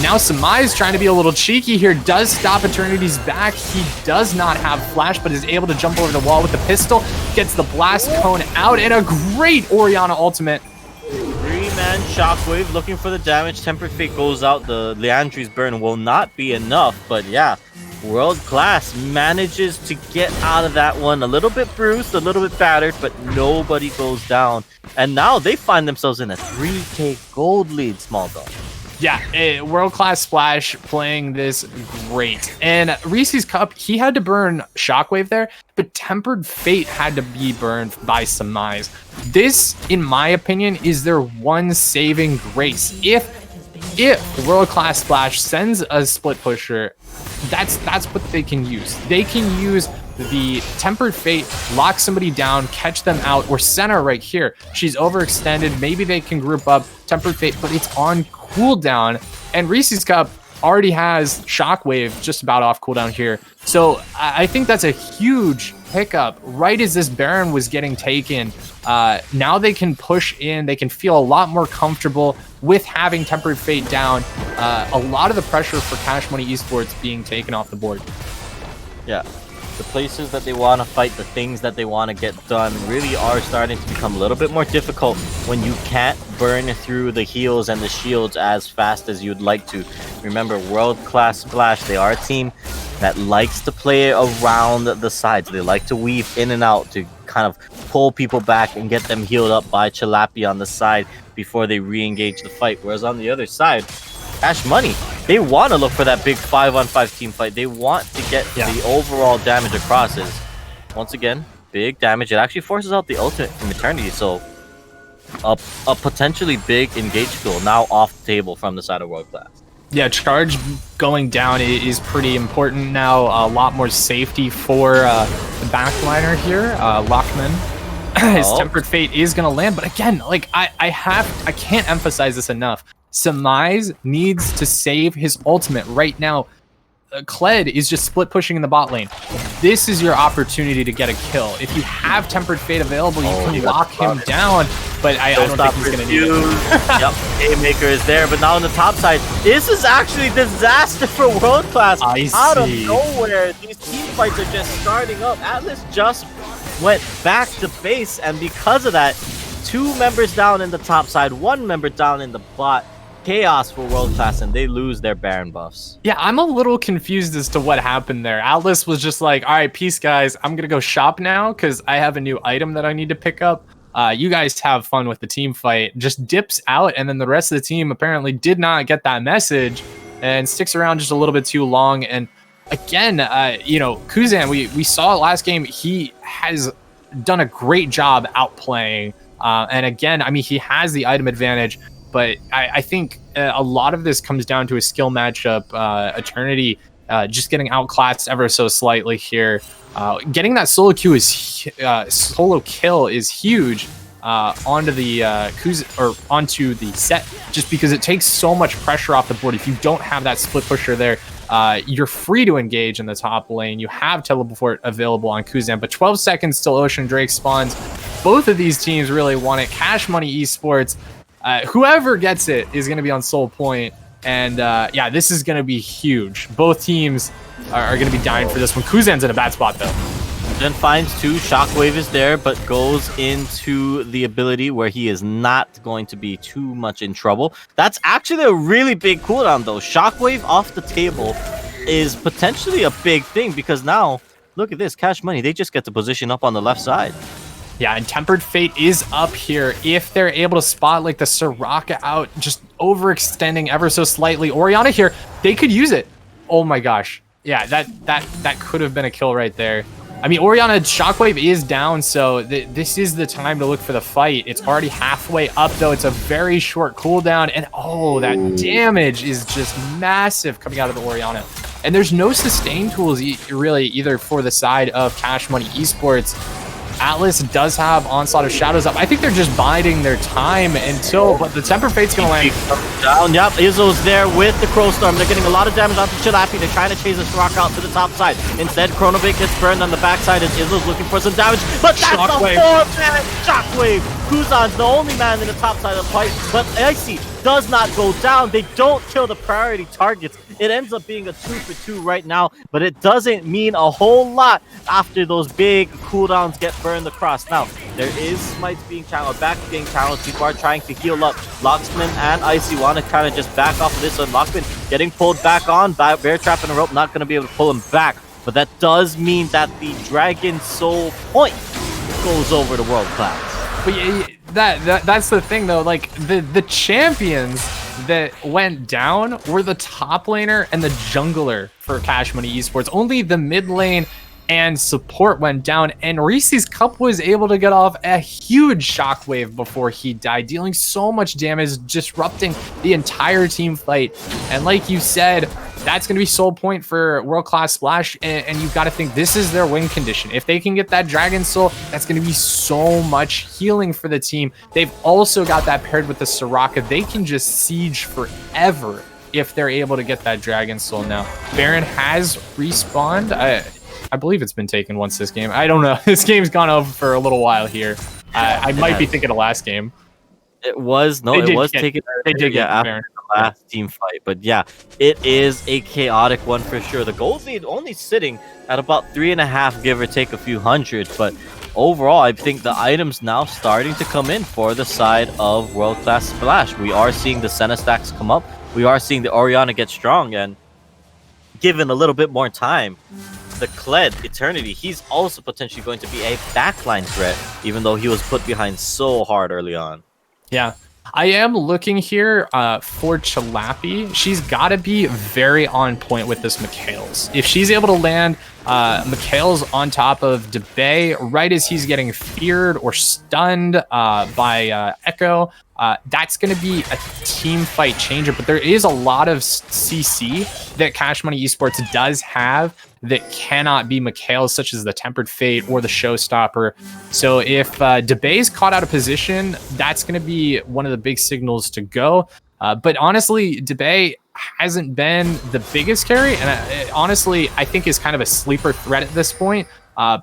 Now Samai's trying to be a little cheeky here, does stop Eternity's back. He does not have flash, but is able to jump over the wall with the pistol, gets the blast cone out, and a great Orianna ultimate. 3-man Shockwave looking for the damage. Tempered Fate goes out. The Leandri's burn will not be enough, but yeah, World Class manages to get out of that one. A little bit bruised, a little bit battered, but nobody goes down. And now they find themselves in a 3K gold lead, Small Dog. Yeah, World Class Splash playing this great. And Reese's Cup, he had to burn Shockwave there, but Tempered Fate had to be burned by Samai's. This, in my opinion, is their one saving grace. If World Class Splash sends a split pusher, that's what they can use. They can use the Tempered Fate, lock somebody down, catch them out, or Senna right here. She's overextended. Maybe they can group up Tempered Fate, but it's on cooldown. And Reese's Cup already has Shockwave just about off cooldown here. So I think that's a huge pickup. Right as this Baron was getting taken, now they can push in. They can feel a lot more comfortable with having Tempered Fate down. A lot of the pressure for Cash Money Esports being taken off the board. Yeah. The places that they want to fight, the things that they want to get done really are starting to become a little bit more difficult when you can't burn through the heals and the shields as fast as you'd like to. Remember, World Class Splash, they are a team that likes to play around the sides. They like to weave in and out to kind of pull people back and get them healed up by Chalapi on the side before they re-engage the fight. Whereas on the other side, Cash Money, they want to look for that big 5-on-5 team fight. They want to get the overall damage across. Is once again, big damage. It actually forces out the ultimate from Eternity. So a potentially big engage tool now off the table from the side of World Class. Yeah, charge going down is pretty important now. A lot more safety for the backliner here, Lockman. His Tempered Fate is going to land, but again, like I can't emphasize this enough. Samai's needs to save his ultimate right now. Kled is just split pushing in the bot lane. This is your opportunity to get a kill. If you have Tempered Fate available, you can lock him down, but I don't think he's going to need it. Yep, Haymaker is there, but now on the top side, this is actually disaster for World Class. Out of nowhere, these team fights are just starting up. Atlas just went back to base, and because of that, 2 members down in the top side, 1 member down in the bot. Chaos for World Class, and they lose their Baron buffs. Yeah, I'm a little confused as to what happened there. Atlas was just like, all right, peace, guys. I'm going to go shop now because I have a new item that I need to pick up. You guys have fun with the team fight. Just dips out, and then the rest of the team apparently did not get that message and sticks around just a little bit too long. And again, Kuzan, we saw it last game. He has done a great job outplaying. And again, I mean, he has the item advantage. But I think a lot of this comes down to a skill matchup. Eternity just getting outclassed ever so slightly here. Getting that solo kill is huge onto the onto the set, just because it takes so much pressure off the board. If you don't have that split pusher there, you're free to engage in the top lane. You have teleport available on Kuzan, but 12 seconds till Ocean Drake spawns. Both of these teams really want it. Cash Money Esports. Whoever gets it is going to be on Soul Point. And yeah, this is going to be huge. Both teams are going to be dying for this one. Kuzan's in a bad spot, though. Then finds 2. Shockwave is there, but goes into the ability where he is not going to be too much in trouble. That's actually a really big cooldown, though. Shockwave off the table is potentially a big thing, because now, look at this. Cash Money, they just get to position up on the left side. Yeah, and Tempered Fate is up here. If they're able to spot like the Soraka out, just overextending ever so slightly. Orianna here, they could use it. Oh my gosh. Yeah, that could have been a kill right there. I mean, Orianna Shockwave is down, so this is the time to look for the fight. It's already halfway up, though. It's a very short cooldown, and oh, that damage is just massive coming out of the Orianna. And there's no sustain tools really either for the side of Cash Money Esports. Atlas does have Onslaught of Shadows up. I think they're just biding their time until, but the Temper Fate's gonna land. Down, yep, Izzo's there with the Crow Storm. They're getting a lot of damage onto Chilapi. They're trying to chase this rock out to the top side. Instead, Chronovate gets burned on the backside as Izzo's looking for some damage. But that's Shockwave. a 4-man Shockwave. Kuzan's the only man in the top side of the fight, but Icy does not go down. They don't kill the priority targets. It ends up being a 2-for-2 right now, but it doesn't mean a whole lot after those big cooldowns get burned across. Now, there is smites being channeled, back being channeled. People are trying to heal up. Locksman and Icy want to kind of just back off of this one. Locksman getting pulled back on. Bear Trap and a rope, not going to be able to pull him back. But that does mean that the Dragon Soul point goes over to World Class. But that's the thing though, like the champions that went down were the top laner and the jungler for Cash Money Esports. Only the mid lane and support went down, and Reese's Cup was able to get off a huge shockwave before he died, dealing so much damage, disrupting the entire team fight. And like you said, that's going to be soul point for World Class Splash, and you've got to think this is their win condition. If they can get that Dragon Soul, that's going to be so much healing for the team. They've also got that paired with the Soraka. They can just siege forever if they're able to get that Dragon Soul now. Baron has respawned. I believe it's been taken once this game. I don't know. This game's gone over for a little while here. I might be thinking of last game. It was taken. They did get after the last team fight, but yeah, it is a chaotic one for sure. The gold lead only sitting at about 3.5, give or take a few hundred, but overall, I think the items now starting to come in for the side of World Class Splash. We are seeing the Senna stacks come up. We are seeing the Orianna get strong, and given a little bit more time, the Kled Eternity, he's also potentially going to be a backline threat, even though he was put behind so hard early on. Yeah, I am looking here for Chilapi. She's got to be very on point with this Mikhails. If she's able to land Mikhails on top of DeBay right as he's getting feared or stunned by Echo, that's going to be a team fight changer. But there is a lot of CC that Cash Money Esports does have that cannot be Mikhails, such as the Tempered Fate or the Showstopper. So if DeBay's caught out of position, that's going to be one of the big signals to go. But honestly, DeBay hasn't been the biggest carry, and honestly, I think is kind of a sleeper threat at this point.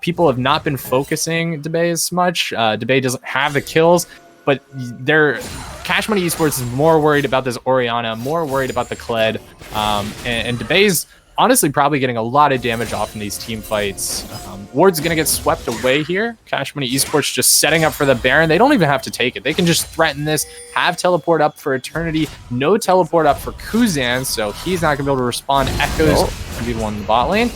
People have not been focusing DeBay as much. DeBay doesn't have the kills, but Cash Money Esports is more worried about this Orianna, more worried about the Kled, and DeBay's honestly probably getting a lot of damage off in these team fights. Ward's going to get swept away here. Cash Money Esports just setting up for the Baron. They don't even have to take it. They can just threaten this, have teleport up for Eternity, no teleport up for Kuzan, so he's not going to be able to respond. Echo's going to be the one in the bot lane.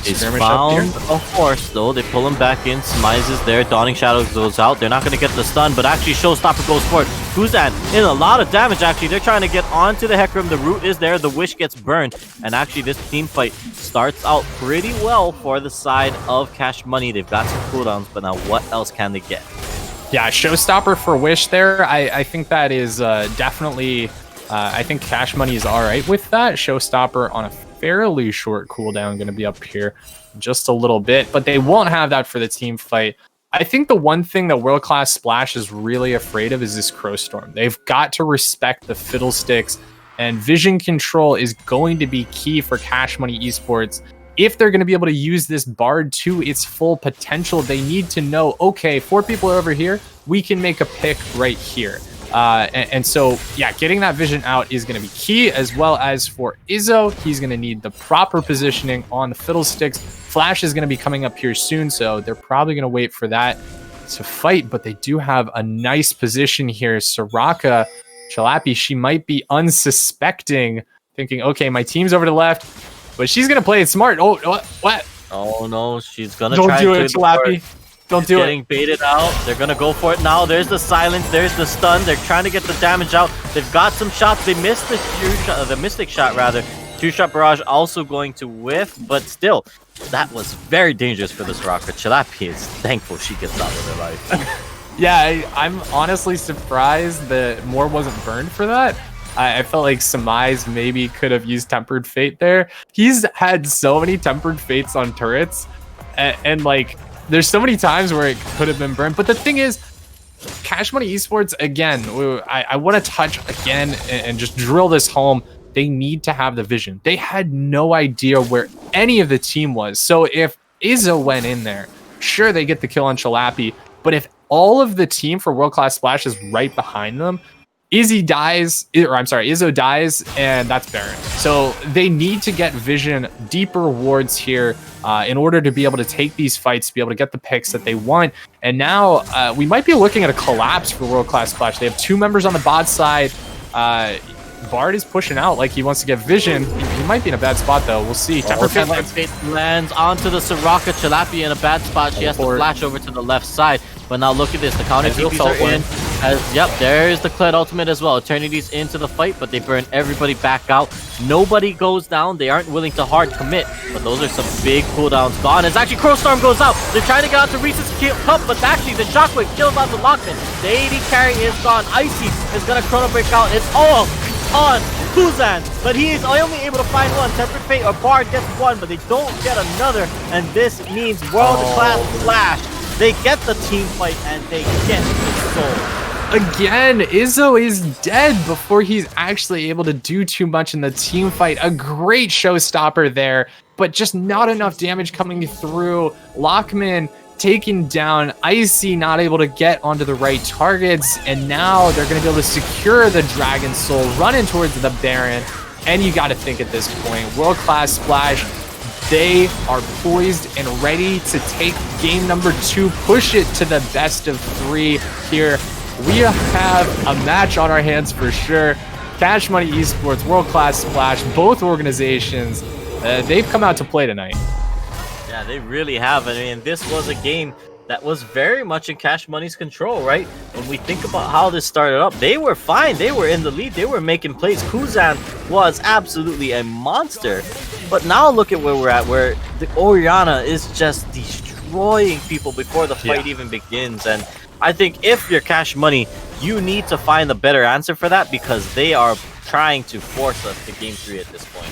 It's found a horse though. They pull him back in. Smize is there. Dawning Shadow goes out. They're not going to get the stun, but actually Showstopper goes for it. Kuzan in a lot of damage actually. They're trying to get onto the Hecarim. The root is there. The Wish gets burned. And actually this team fight starts out pretty well for the side of Cash Money. They've got some cooldowns, but now what else can they get? Yeah, Showstopper for Wish there. I think that is definitely... I think Cash Money is all right with that. Showstopper on a fairly short cooldown, going to be up here just a little bit, but they won't have that for the team fight. I think the one thing that World Class Splash is really afraid of is this Crow Storm. They've got to respect the Fiddlesticks, and vision control is going to be key for Cash Money Esports. If they're going to be able to use this Bard to its full potential, they need to know, okay, 4 people are over here, we can make a pick right here. And so, yeah, getting that vision out is going to be key, as well as for Izzo. He's going to need the proper positioning on the Fiddlesticks. Flash is going to be coming up here soon, so they're probably going to wait for that to fight, but they do have a nice position here. Soraka, Chilapi, she might be unsuspecting, thinking, okay, my team's over to the left, but she's going to play it smart. Oh, what? Oh, no, she's going to try to do it, Chilapi. Don't do it. Getting baited out. They're going to go for it now. There's the silence. There's the stun. They're trying to get the damage out. They've got some shots. They missed the Mystic shot, rather. 2-shot barrage also going to whiff, but still, that was very dangerous for this rocker. Chilapi is thankful she gets out of her life. Yeah, I'm honestly surprised that more wasn't burned for that. I felt like Samize maybe could have used Tempered Fate there. He's had so many Tempered Fates on turrets, and like, there's so many times where it could have been burned. But the thing is, Cash Money Esports, again, I want to touch again and just drill this home. They need to have the vision. They had no idea where any of the team was. So if Izzo went in there, sure, they get the kill on Chalapi. But if all of the team for World Class Splash is right behind them, Izzo dies, and that's Baron. So they need to get vision, deeper wards here in order to be able to take these fights, to be able to get the picks that they want. And now we might be looking at a collapse for World Class Splash. They have 2 members on the bot side. Bard is pushing out like he wants to get vision. He might be in a bad spot though. We'll see. Tempered Fate lands onto the Soraka. Chalapi in a bad spot. She has to flash over to the left side. But now look at this. The counter TPs are in. Yep, there's the Kled ultimate as well. Eternity's into the fight, but they burn everybody back out. Nobody goes down. They aren't willing to hard commit. But those are some big cooldowns gone. As actually Crowstorm goes out. They're trying to get out to Reese's cup, but actually the Shockwave kills out the Lockman. The AD carry is gone. Icy is going to Chrono Break out. It's all on Kuzan, but he is only able to find one. Tempered Fate or Bard gets one, but they don't get another, and this means world-class Flash. They get the team fight, and they get the soul. Again, Izzo is dead before he's actually able to do too much in the team fight. A great showstopper there, but just not enough damage coming through. Lockman taken down, Icy not able to get onto the right targets, and now they're going to be able to secure the Dragon Soul, running towards the Baron. And you got to think at this point, World Class Splash, they are poised and ready to take game number 2, push it to the best of 3 here. We have a match on our hands for sure. Cash Money Esports, World Class Splash, both organizations, they've come out to play tonight. Yeah, they really have. I mean, this was a game that was very much in Cash Money's control, right? When we think about how this started up, they were fine. They were in the lead. They were making plays. Kuzan was absolutely a monster. But now look at where we're at, where the Orianna is just destroying people before the fight even begins. And I think if you're Cash Money, you need to find a better answer for that, because they are trying to force us to game 3 at this point.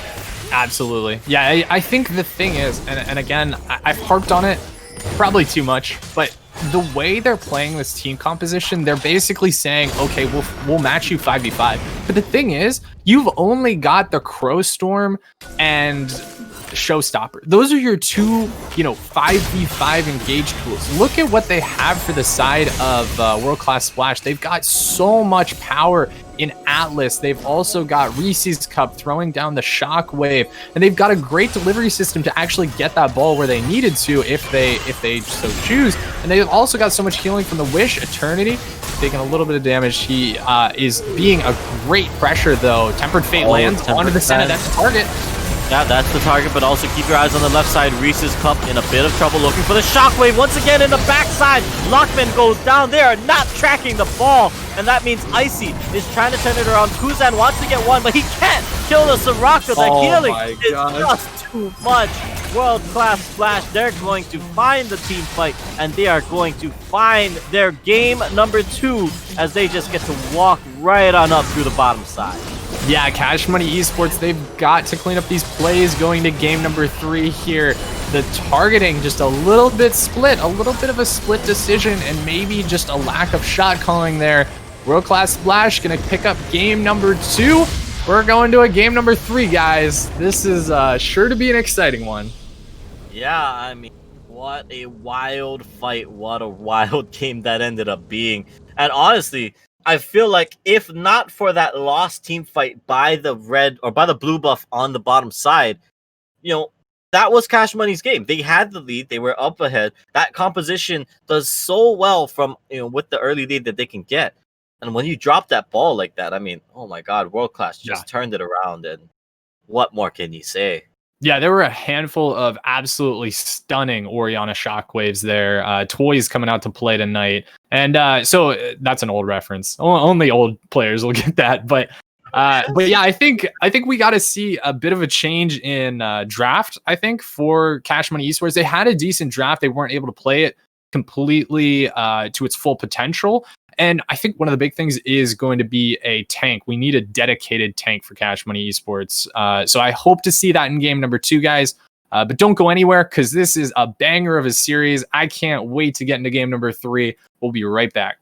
Absolutely. Yeah, I think the thing is, and again, I've harped on it probably too much, but the way they're playing this team composition, they're basically saying, okay, we'll match you 5v5. But the thing is, you've only got the Crowstorm and Showstopper. Those are your 2, 5v5 engage tools. Look at what they have for the side of World Class Splash. They've got so much power in Atlas. They've also got Reese's Cup throwing down the Shockwave, and they've got a great delivery system to actually get that ball where they needed to if they so choose. And they've also got so much healing from the Wish. Eternity taking a little bit of damage. He is being a great pressure though. Tempered Fate lands onto the center. That's the target. Yeah, that's the target, but also keep your eyes on the left side. Reese's Cup in a bit of trouble looking for the Shockwave. Once again in the backside, Lockman goes down. They are not tracking the ball, and that means Icy is trying to turn it around. Kuzan wants to get one, but he can't kill the Soraka. The healing is just too much. World-class Splash, they're going to find the team fight, and they are going to find their game number 2 as they just get to walk right on up through the bottom side. Yeah, Cash Money Esports, they've got to clean up these plays going to game number 3 here. The targeting just a little bit split, a little bit of a split decision, and maybe just a lack of shot calling there. World Class Splash gonna pick up game number 2. We're going to a game number 3, guys. This is sure to be an exciting one. Yeah, I mean, what a wild fight. What a wild game that ended up being. And honestly, I feel like if not for that lost team fight by the red or by the blue buff on the bottom side, that was Cash Money's game. They had the lead. They were up ahead. That composition does so well from, with the early lead that they can get. And when you drop that ball like that, I mean, oh my God, World Class just turned it around. And what more can you say? Yeah, there were a handful of absolutely stunning Orianna Shockwaves there. Toys coming out to play tonight. And so that's an old reference. Only old players will get that. But yeah, I think we got to see a bit of a change in draft, I think, for Cash Money Esports. They had a decent draft. They weren't able to play it completely to its full potential. And I think one of the big things is going to be a tank. We need a dedicated tank for Cash Money Esports. So I hope to see that in game number 2, guys. But don't go anywhere because this is a banger of a series. I can't wait to get into game number 3. We'll be right back.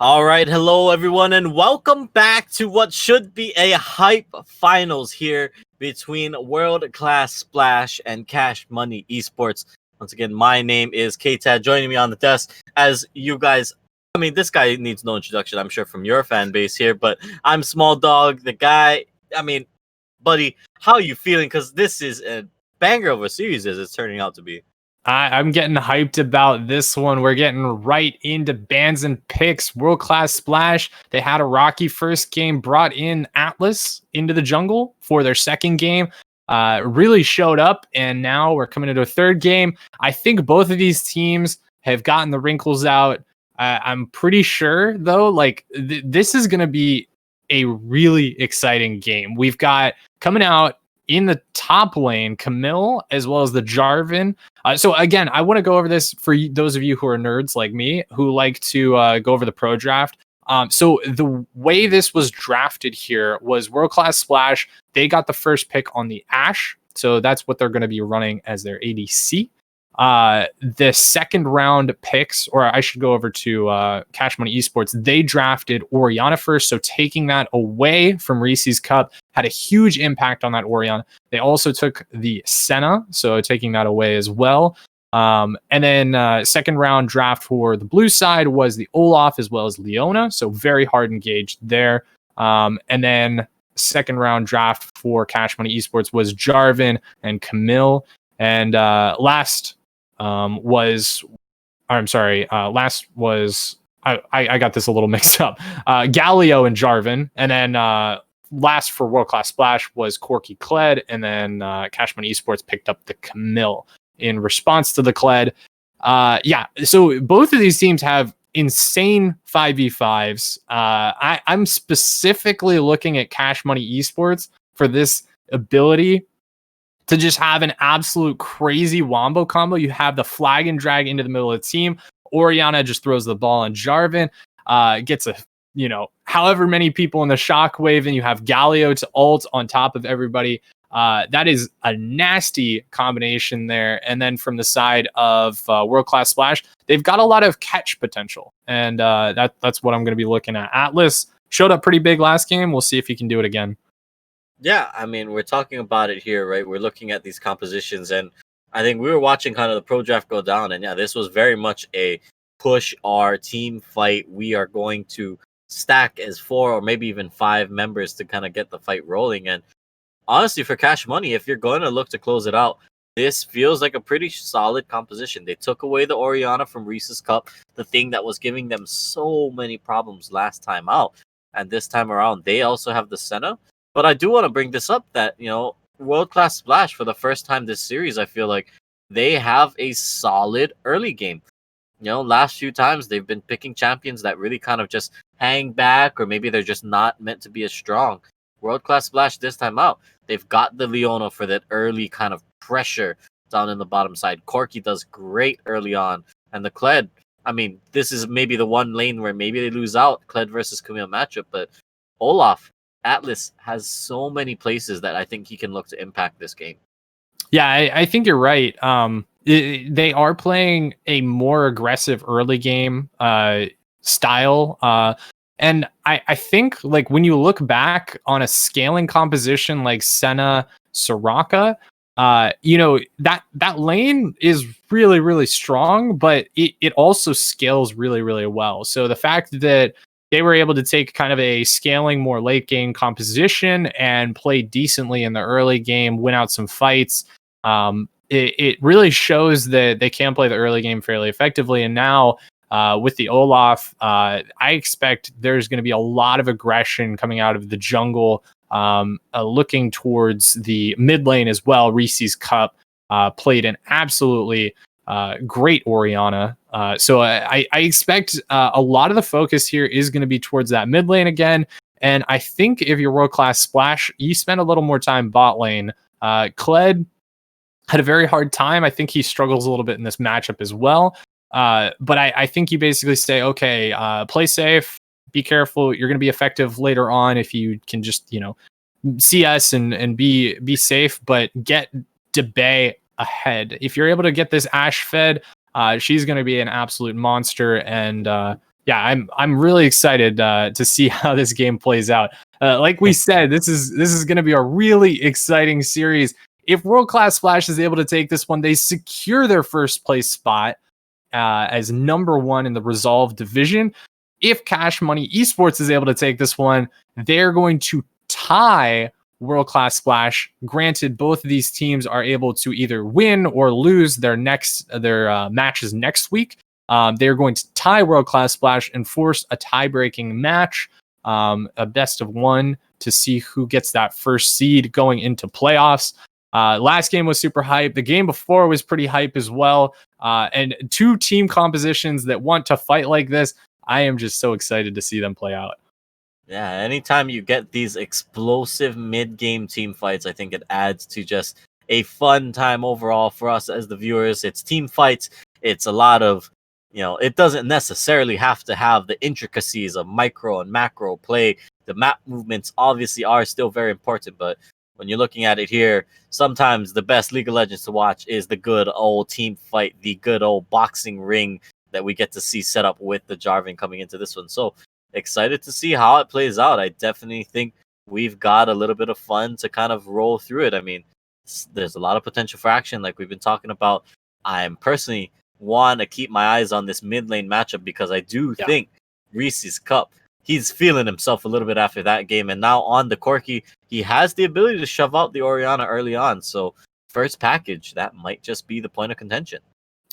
All right, hello everyone, and welcome back to what should be a hype finals here between World Class Splash and Cash Money Esports. Once again, my name is K-Tad. Joining me on the desk, as you guys, I mean, this guy needs no introduction, I'm sure, from your fan base here, but I'm Small Dog, the guy. I mean, buddy, how are you feeling? Because this is a banger of a series, as it's turning out to be. I'm getting hyped about this one. We're getting right into bans and picks. World Class Splash. They had a rocky first game, brought in Atlas into the jungle for their second game. Really showed up, and now we're coming into a third game. I think both of these teams have gotten the wrinkles out. I'm pretty sure, though, like this is going to be a really exciting game. We've got coming out in the top lane, Camille, as well as the Jarvan. So again, I want to go over this for those of you who are nerds like me, who like to go over the pro draft. So the way this was drafted here was World Class Splash. They got the first pick on the Ashe. So that's what they're going to be running as their ADC. The second round picks, or I should go over to Cash Money Esports. They drafted Orianna first, so taking that away from Reese's Cup had a huge impact on that Orianna. They also took the Senna, so taking that away as well. And then second round draft for the blue side was the Olaf as well as Leona, so very hard engaged there. And then second round draft for Cash Money Esports was Jarvan and Camille. And last was I got this a little mixed up. Galio and Jarvan, and then last for World Class Splash was Corky Kled, and then Cash Money Esports picked up the Camille in response to the Kled. So both of these teams have insane 5v5s. I'm specifically looking at Cash Money Esports for this ability to just have an absolute crazy wombo combo. You have the flag and drag into the middle of the team. Orianna just throws the ball on Jarvan, gets however many people in the shockwave, and you have Galio to ult on top of everybody. That is a nasty combination there. And then from the side of World Class Splash, they've got a lot of catch potential, and that's what I'm going to be looking at. Atlas showed up pretty big last game. We'll see if he can do it again. Yeah, I mean, we're talking about it here, right? We're looking at these compositions, and I think we were watching kind of the pro draft go down, and yeah, this was very much a push our team fight. We are going to stack as 4 or maybe even 5 members to kind of get the fight rolling. And honestly, for Cash Money, if you're going to look to close it out, this feels like a pretty solid composition. They took away the Orianna from Reese's Cup, the thing that was giving them so many problems last time out. And this time around, they also have the Senna. But I do want to bring this up that, World Class Splash, for the first time this series, I feel like they have a solid early game. Last few times they've been picking champions that really kind of just hang back, or maybe they're just not meant to be as strong. World Class Splash this time out, they've got the Leona for that early kind of pressure down in the bottom side. Corky does great early on. And the Kled, I mean, this is maybe the one lane where maybe they lose out, Kled versus Camille matchup, but Olaf, Atlas has so many places that I think he can look to impact this game. Yeah, I think you're right. They are playing a more aggressive early game style. And I think, like, when you look back on a scaling composition like Senna, Soraka, that lane is really, really strong, but it also scales really, really well. So the fact that they were able to take kind of a scaling, more late game composition and play decently in the early game, win out some fights. It really shows that they can play the early game fairly effectively. And now with the Olaf, I expect there's going to be a lot of aggression coming out of the jungle, looking towards the mid lane as well. Reese's Cup played an absolutely great Orianna. So I expect a lot of the focus here is going to be towards that mid lane again. And I think if you're World Class Splash, you spend a little more time bot lane. Kled had a very hard time. I think he struggles a little bit in this matchup as well. But I think you basically say, okay, play safe, be careful. You're going to be effective later on if you can just, CS and be safe, but get Debay ahead. If you're able to get this Ashe fed, she's going to be an absolute monster. And yeah, I'm really excited to see how this game plays out. Like we said, this is going to be a really exciting series. If World Class Splash is able to take this one, they secure their first place spot as #1 in the Resolve division. If Cash Money Esports is able to take this one, they're going to tie World Class Splash. Granted, both of these teams are able to either win or lose their matches next week. They're going to tie World Class Splash and force a tie-breaking match, a best of one, to see who gets that first seed going into playoffs. Last game was super hype. The game before was pretty hype as well. And two team compositions that want to fight like this. I am just so excited to see them play out. Yeah, anytime you get these explosive mid-game team fights, I think it adds to just a fun time overall for us as the viewers. It's team fights. It's a lot of, it doesn't necessarily have to have the intricacies of micro and macro play. The map movements obviously are still very important, but when you're looking at it here, sometimes the best League of Legends to watch is the good old team fight, the good old boxing ring that we get to see set up with the Jarvan coming into this one. So excited to see how it plays out. I definitely think we've got a little bit of fun to kind of roll through it. I mean, there's a lot of potential for action like we've been talking about. I'm personally want to keep my eyes on this mid lane matchup because I do think Reese's Cup, he's feeling himself a little bit after that game. And now on the Corki, he has the ability to shove out the Orianna early on. So first package, that might just be the point of contention.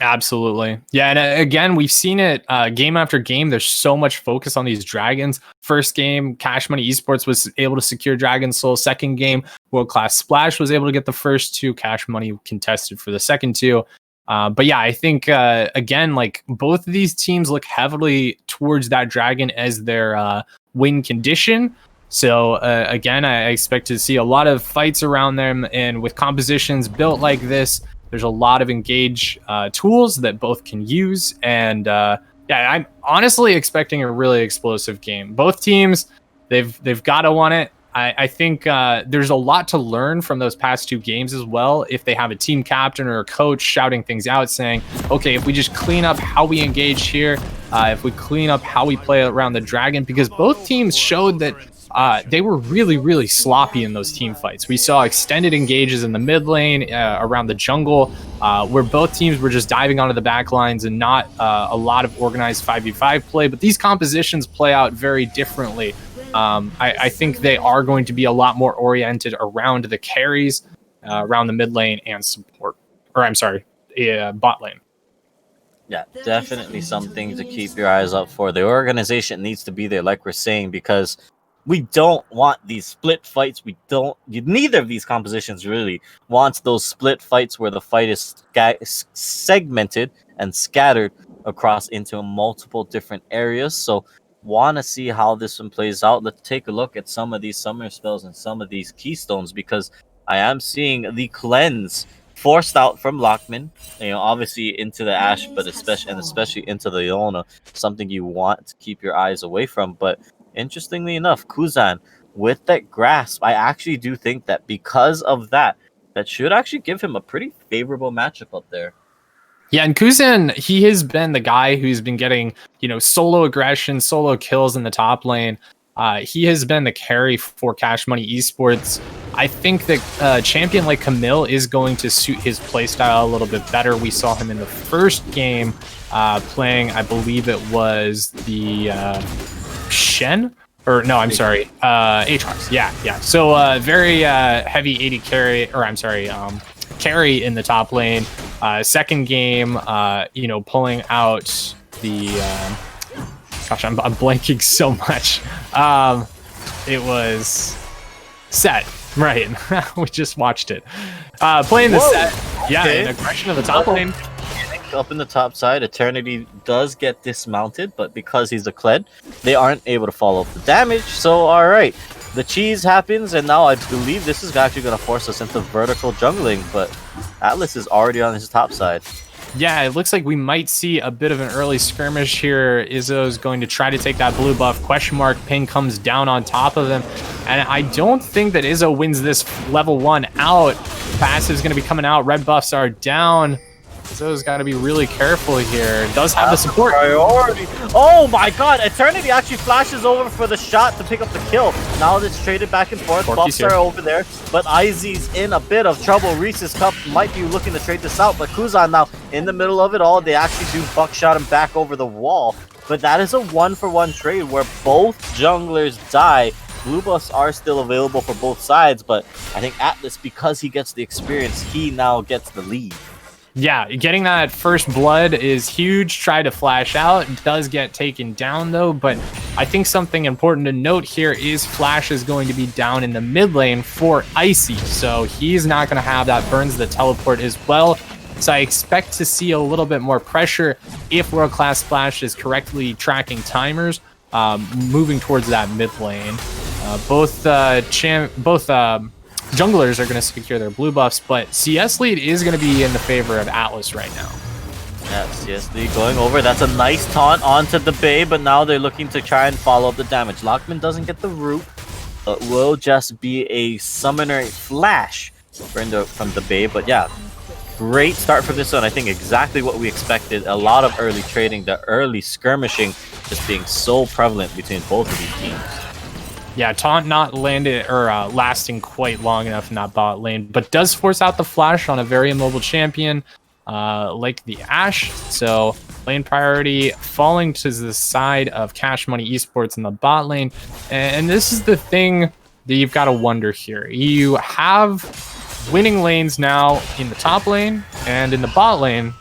Absolutely. Yeah, and again, we've seen it game after game. There's so much focus on these dragons. First game, Cash Money Esports was able to secure Dragon Soul. Second game, World Class Splash was able to get the first two. Cash Money contested for the second two. But yeah, I think, again, like both of these teams look heavily towards that dragon as their win condition. So again, I expect to see a lot of fights around them. And with compositions built like this, there's a lot of engage tools that both can use. And yeah, I'm honestly expecting a really explosive game. Both teams, they've got to want it. I think there's a lot to learn from those past two games as well. If they have a team captain or a coach shouting things out saying, okay, if we just clean up how we engage here, if we clean up how we play around the dragon, because both teams showed that they were really, really sloppy in those team fights. We saw extended engages in the mid lane, around the jungle, where both teams were just diving onto the back lines and not a lot of organized 5v5 play. But these compositions play out very differently. I think they are going to be a lot more oriented around the carries, around the mid lane and support. Or I'm sorry, bot lane. Yeah, definitely something to keep your eyes up for. The organization needs to be there, like we're saying, because we don't want these split fights. Neither of these compositions really wants those split fights where the fight is segmented and scattered across into multiple different areas. So want to see how this one plays out. Let's take a look at some of these summer spells and some of these keystones, because I am seeing the cleanse forced out from Lockman, obviously into the Ashe, but especially into the Iona, something you want to keep your eyes away from. But interestingly enough, Kuzan with that grasp, I actually do think that because of that should actually give him a pretty favorable matchup up there. Yeah, and Kuzan, he has been the guy who's been getting, solo aggression, solo kills in the top lane. He has been the carry for Cash Money Esports. I think that champion like Camille is going to suit his playstyle a little bit better. We saw him in the first game playing, I believe it was the Shen? Or no, I'm sorry, Aatrox. Yeah. So very heavy 80 carry, or I'm sorry, carry in the top lane. Second game, pulling out the gosh, I'm blanking so much. It was set, right? We just watched it. Playing the set, in aggression of the top lane. Up in the top side, Eternity does get dismounted, but because he's a Kled, they aren't able to follow up the damage. So, all right, the cheese happens, and now I believe this is actually going to force us into vertical jungling, but Atlas is already on his top side. Yeah, it looks like we might see a bit of an early skirmish here. Izzo's going to try to take that blue buff. Question mark, ping comes down on top of him. And I don't think that Izzo wins this level 1 out. Passive's going to be coming out. Red buffs are down. Zo's got to be really careful here. Does have the support. Priority. Oh my god, Eternity actually flashes over for the shot to pick up the kill. Now it's traded back and forth. Buffs are over there, but IZ's in a bit of trouble. Reese's Cup might be looking to trade this out, but Kuzan now in the middle of it all. They actually do buckshot him back over the wall. But that is a 1-for-1 trade where both junglers die. Blue buffs are still available for both sides, but I think Atlas, because he gets the experience, he now gets the lead. Yeah, getting that first blood is huge. Try to flash out. Does get taken down, though. But I think something important to note here is Flash is going to be down in the mid lane for Icy. So he's not going to have that burns the teleport as well. So I expect to see a little bit more pressure if World Class Splash is correctly tracking timers, moving towards that mid lane. Both junglers are going to secure their blue buffs, but CS lead is going to be in the favor of Atlas right now. Yeah, CS lead going over. That's a nice taunt onto the Bay, but now they're looking to try and follow up the damage. Lockman doesn't get the root, but will just be a summoner flash from the Bay. But yeah, great start for this one. I think exactly what we expected. A lot of early trading, the early skirmishing just being so prevalent between both of these teams. Yeah, taunt not landed or lasting quite long enough in that bot lane, but does force out the flash on a very immobile champion like the Ashe. So lane priority falling to the side of Cash Money Esports in the bot lane. And this is the thing that you've got to wonder here. You have winning lanes now in the top lane and in the bot lane,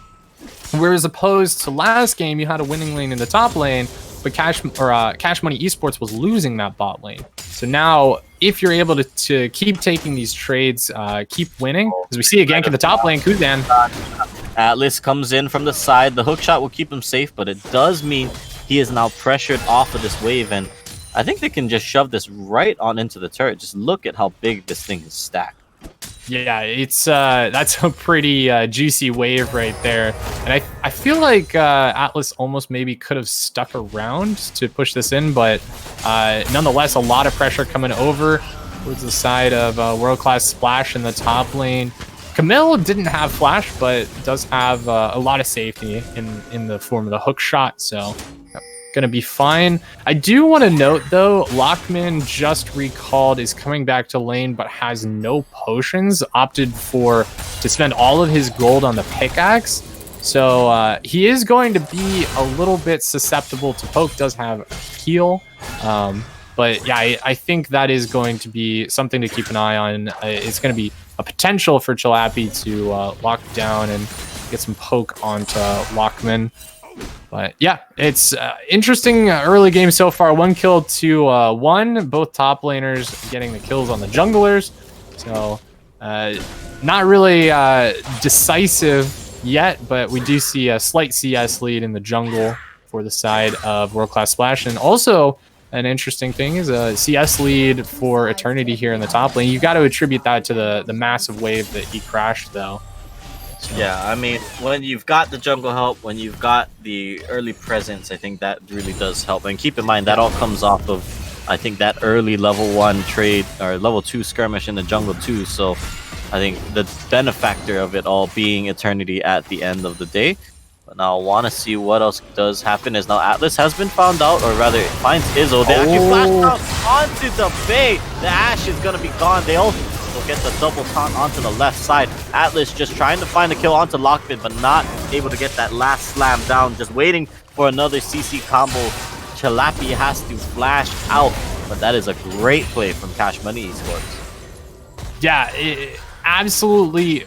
whereas opposed to last game, you had a winning lane in the top lane, but Cash Money Esports was losing that bot lane. So now, if you're able to keep taking these trades, keep winning, as we see a gank in the top lane, Kuzan. Atlas comes in from the side. The hook shot will keep him safe, but it does mean he is now pressured off of this wave, and I think they can just shove this right on into the turret. Just look at how big this thing is stacked. Yeah, it's that's a pretty juicy wave right there, and I feel like Atlas almost maybe could have stuck around to push this in, but nonetheless, a lot of pressure coming over towards the side of World Class Splash in the top lane. Camille didn't have flash, but does have a lot of safety in the form of the hook shot, so gonna be fine. I do want to note though, Lockman just recalled, is coming back to lane but has no potions, opted to spend all of his gold on the pickaxe, so he is going to be a little bit susceptible to poke. Does have heal, but yeah, I think that is going to be something to keep an eye on. It's going to be a potential for Chalapi to lock down and get some poke onto Lockman. But yeah, it's interesting early game so far. 1 kill to 1. Both top laners getting the kills on the junglers. So not really decisive yet, but we do see a slight CS lead in the jungle for the side of World Class Splash. And also an interesting thing is a CS lead for Eternity here in the top lane. You got to attribute that to the massive wave that he crashed though. Yeah, I mean, when you've got the jungle help, when you've got the early presence, I think that really does help. And keep in mind, that all comes off of, I think, that early level 1 trade, or level 2 skirmish in the jungle too. So I think the benefactor of it all being Eternity at the end of the day. But now I want to see what else does happen, as now Atlas has been found out, or rather it finds Izzo. They actually flashed out onto the Bay. The Ashe is going to be gone. They also get the double taunt onto the left side. Atlas just trying to find a kill onto Lockman, but not able to get that last slam down. Just waiting for another CC combo. Chalapi has to flash out, but that is a great play from Cash Money Esports. Yeah, absolutely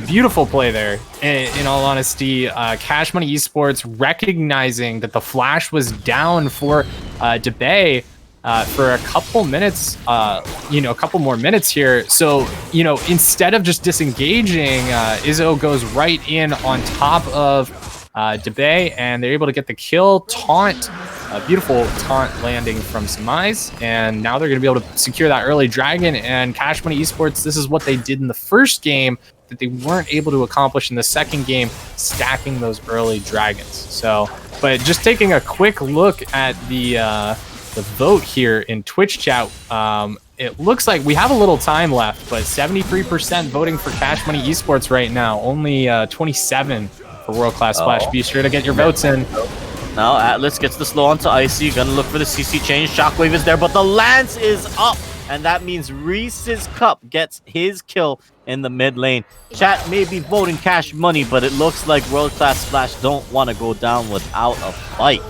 beautiful play there. In all honesty, Cash Money Esports recognizing that the flash was down for Debay for a couple minutes, a couple more minutes here. So, instead of just disengaging, Izzo goes right in on top of Debay, and they're able to get the kill. Taunt, a beautiful taunt landing from Surmise, and now they're going to be able to secure that early dragon. And Cash Money Esports, this is what they did in the first game that they weren't able to accomplish in the second game, stacking those early dragons. So, but just taking a quick look at the vote here in Twitch chat, it looks like we have a little time left, but 73% voting for Cash Money Esports right now, only 27 for World Class Splash. Be sure to get your votes in. Now Atlas gets the slow onto Icy. Gonna look for the CC change. Shockwave is there, but the Lance is up. And that means Reese's Cup gets his kill in the mid lane. Chat may be voting Cash Money, but it looks like World Class Splash don't want to go down without a fight.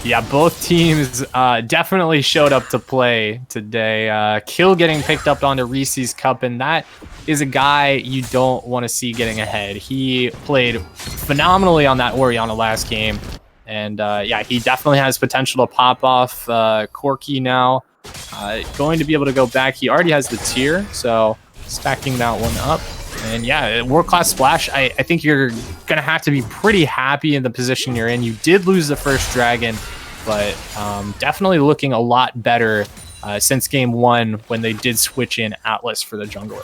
Yeah, both teams definitely showed up to play today. Kill getting picked up onto Reese's Cup, and that is a guy you don't want to see getting ahead. He played phenomenally on that Orianna last game, and yeah, he definitely has potential to pop off Corki now. Going to be able to go back. He already has the tier, so stacking that one up. And yeah, World Class Splash, I think you're going to have to be pretty happy in the position you're in. You did lose the first dragon, but definitely looking a lot better since game 1 when they did switch in Atlas for the jungler.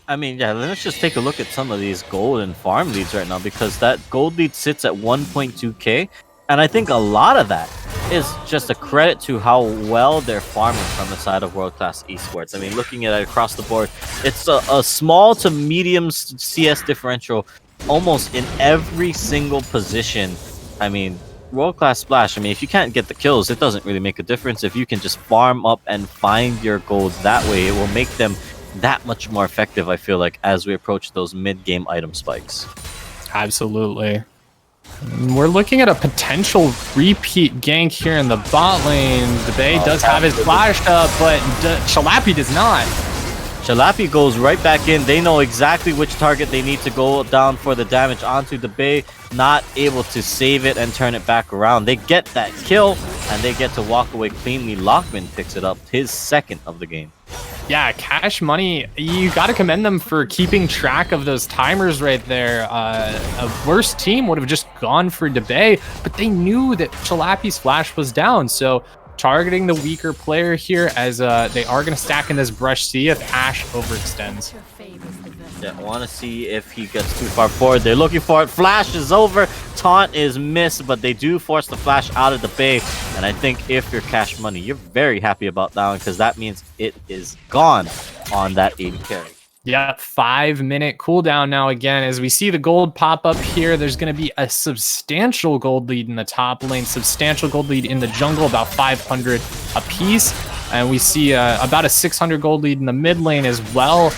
I mean, yeah, let's just take a look at some of these gold and farm leads right now, because that gold lead sits at 1.2k. And I think a lot of that is just a credit to how well they're farming from the side of World Class Esports. I mean, looking at it across the board, it's a small to medium CS differential almost in every single position. I mean, World Class Splash, I mean, if you can't get the kills, it doesn't really make a difference. If you can just farm up and find your gold that way, it will make them that much more effective, I feel like, as we approach those mid-game item spikes. Absolutely. We're looking at a potential repeat gank here in the bot lane. Debay does have his flash up, but Chalapi does not. Chalapi goes right back in. They know exactly which target they need to go down for the damage onto Debay. Not able to save it and turn it back around. They get that kill, and they get to walk away cleanly. Lockman picks it up, his second of the game. Yeah, Cash Money, you got to commend them for keeping track of those timers right there. A worse team would have just gone for Debay, but they knew that Chalapi's flash was down, so targeting the weaker player here as they are going to stack in this brush, see if Ash overextends. Yeah, I want to see if he gets too far forward. They're looking for it. Flash is over. Taunt is missed, but they do force the flash out of the bay. And I think if you're Cash Money, you're very happy about that one, because that means it is gone on that 80 carry. Yeah, 5-minute cooldown now again. As we see the gold pop up here, there's going to be a substantial gold lead in the top lane, substantial gold lead in the jungle, about 500 apiece. And we see about a 600 gold lead in the mid lane as well.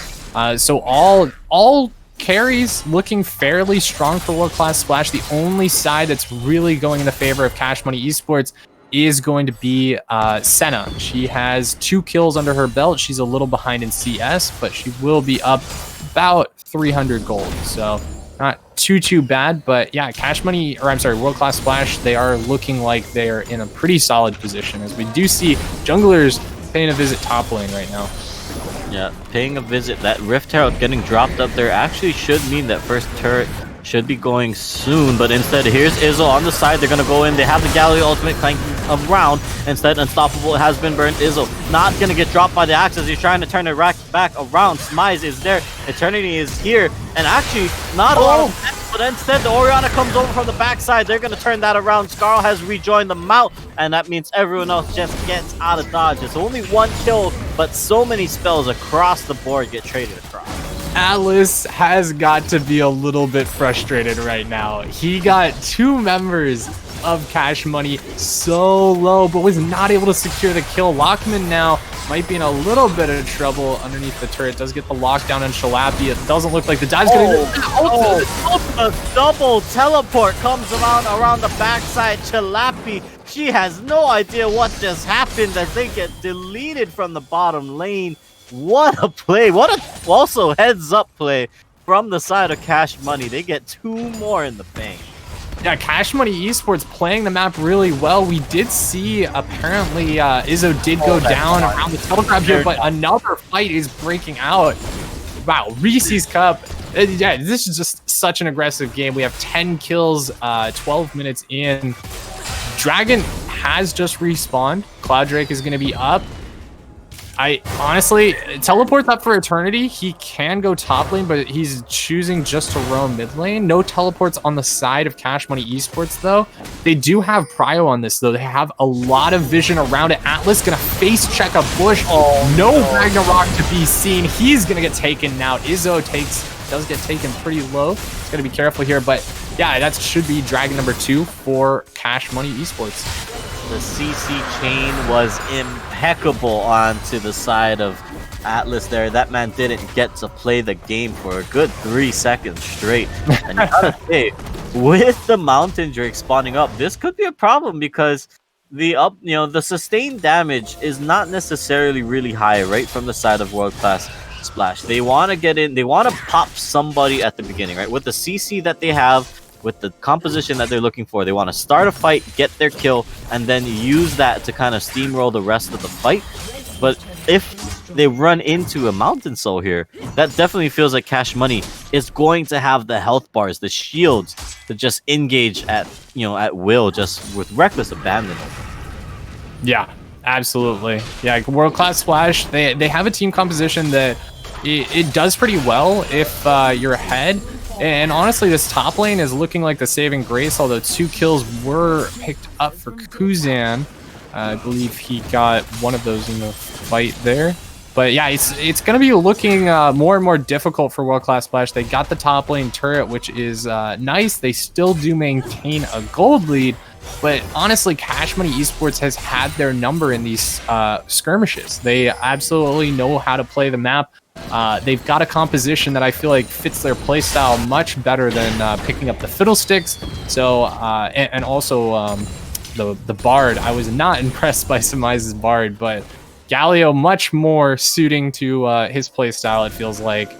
So all carries looking fairly strong for World Class Splash. The only side that's really going in the favor of Cash Money Esports is going to be Senna. She has 2 kills under her belt. She's a little behind in CS, but she will be up about 300 gold. So not too bad, but yeah, World Class Splash, they are looking like they're in a pretty solid position, as we do see junglers paying a visit top lane right now. Yeah, paying a visit. That Rift Herald getting dropped up there actually should mean that first turret should be going soon, but instead here's Izzo on the side. They're gonna go in. They have the Gallery ultimate clanking around. Instead, Unstoppable has been burned. Izzo not gonna get dropped by the axe as he's trying to turn it back around. Smize is there. Eternity is here, and actually not a lot of damage, but instead the Orianna comes over from the backside. They're gonna turn that around. Scarl has rejoined the mount, and that means everyone else just gets out of dodge. It's only 1 kill, but so many spells across the board get traded across. Atlas has got to be a little bit frustrated right now. He got 2 members of Cash Money so low, but was not able to secure the kill. Lockman now might be in a little bit of trouble underneath the turret. Does get the lockdown on Chalapi. It doesn't look like the dive's gonna a double teleport comes around the backside. Chalapi, she has no idea what just happened as they get deleted from the bottom lane. What a play. What a also heads up play from the side of Cash Money. They get 2 more in the bank. Yeah, Cash Money Esports playing the map really well. We did see, apparently, Izzo did go down around the tunnel grab here, but another fight is breaking out. Wow, Reese's Cup. Yeah, this is just such an aggressive game. We have 10 kills, 12 minutes in. Dragon has just respawned. Cloud Drake is going to be up. I honestly, teleport's up for Eternity. He can go top lane, but he's choosing just to roam mid lane. No teleports on the side of Cash Money Esports, though. They do have prio on this, though. They have a lot of vision around it. Atlas gonna face check a bush. No Ragnarok to be seen. He's gonna get taken now. Izzo does get taken pretty low. He's gonna be careful here, but yeah, that should be Dragon number 2 for Cash Money Esports. The CC chain was impeccable onto the side of Atlas there. That man didn't get to play the game for a good 3 seconds straight. And you gotta say, with the Mountain Drake spawning up, this could be a problem because the sustained damage is not necessarily really high right from the side of World Class Splash. They want to get in, they want to pop somebody at the beginning, right? With the CC that they have, with the composition that they're looking for, they want to start a fight, get their kill, and then use that to kind of steamroll the rest of the fight. But if they run into a Mountain Soul here, that definitely feels like Cash Money is going to have the health bars, the shields to just engage at will, just with reckless abandon. Yeah, absolutely. Yeah, World Class Splash, they have a team composition that it does pretty well if you're ahead. And honestly, this top lane is looking like the saving grace, although 2 kills were picked up for Kuzan. I believe he got one of those in the fight there. But yeah, it's going to be looking more and more difficult for World Class Splash. They got the top lane turret, which is nice. They still do maintain a gold lead. But honestly, Cash Money Esports has had their number in these skirmishes. They absolutely know how to play the map. They've got a composition that I feel like fits their playstyle much better than picking up the fiddlesticks. So and also the Bard. I was not impressed by Samize's Bard, but Galio much more suiting to his playstyle, it feels like.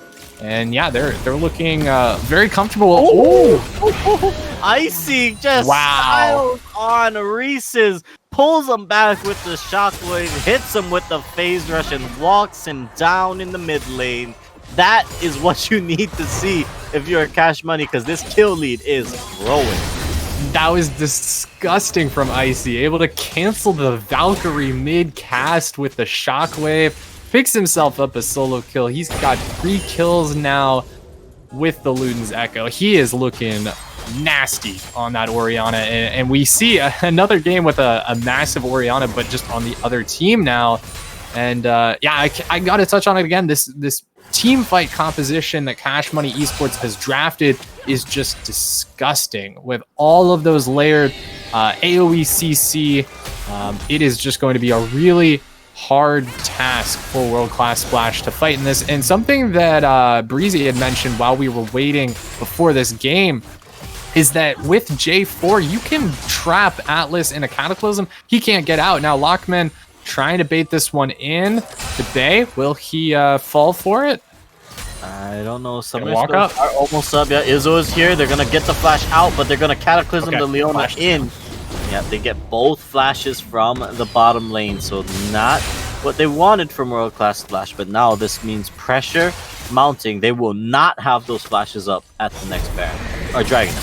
And yeah, they're looking very comfortable. Oh, Icy just styles on Reese's, pulls him back with the shockwave, hits him with the phase rush, and walks him down in the mid lane. That is what you need to see if you're a Cash Money, because this kill lead is growing. That was disgusting from Icy, able to cancel the Valkyrie mid cast with the shockwave. Picks himself up a solo kill. He's got 3 kills now with the Luden's Echo. He is looking nasty on that Orianna, and we see another game with a massive Orianna, but just on the other team now. And yeah, I gotta touch on it again. This team fight composition that Cash Money Esports has drafted is just disgusting. With all of those layered AoE CC, it is just going to be a really hard task for World Class Splash to fight in this. And something that Breezy had mentioned while we were waiting before this game is that with J4, you can trap Atlas in a Cataclysm. He can't get out. Now, Lockman trying to bait this one in to Bay. Will he fall for it? I don't know. Some walk up. Are almost up. Yeah, Izzo is here. They're going to get the flash out, but they're going to Cataclysm the Leona in. Yeah, they get both flashes from the bottom lane, so not what they wanted from World Class Splash, but now this means pressure mounting. They will not have those flashes up at the next Baron, or Dragon.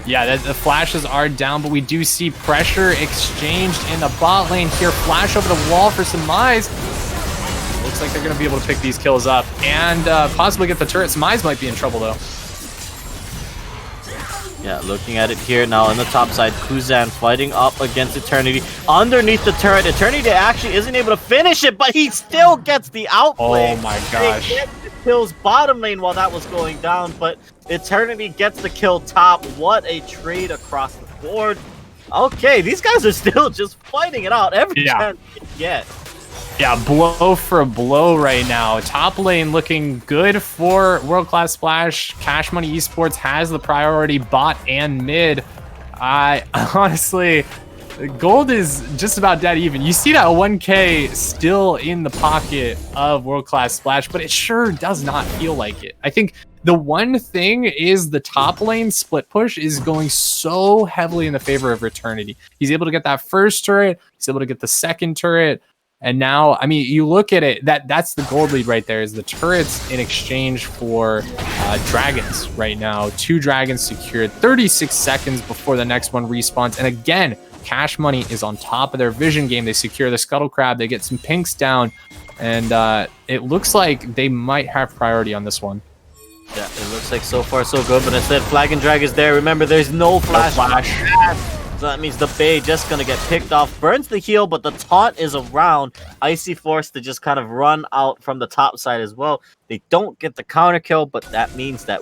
Yeah, the flashes are down, but we do see pressure exchanged in the bot lane here. Flash over the wall for Samize. Looks like they're going to be able to pick these kills up and possibly get the turret. Samize might be in trouble, though. Yeah, looking at it here now on the top side, Kuzan fighting up against Eternity. Underneath the turret, Eternity actually isn't able to finish it, but he still gets the outplay. Oh my gosh. They get the kills bottom lane while that was going down, but Eternity gets the kill top. What a trade across the board. Okay, these guys are still just fighting it out every chance they get. Yeah, blow for blow right now. Top lane looking good for World Class Splash. Cash Money Esports has the priority bot and mid. I honestly, gold is just about dead even. You see that 1K still in the pocket of World Class Splash, but it sure does not feel like it. I think the one thing is the top lane split push is going so heavily in the favor of Eternity. He's able to get that first turret. He's able to get the second turret. And now, I mean, you look at it, that's the gold lead right there, is the turrets in exchange for dragons right now. 2 dragons secured, 36 seconds before the next one respawns. And again, Cash Money is on top of their vision game. They secure the Scuttle Crab, they get some pinks down, and it looks like they might have priority on this one. Yeah, it looks like so far so good, but instead Flag and Drag is there. Remember, there's no flash. So that means the Bay just gonna get picked off. Burns the heal, but the taunt is around. Icy forced to just kind of run out from the top side as well. They don't get the counter kill, but that means that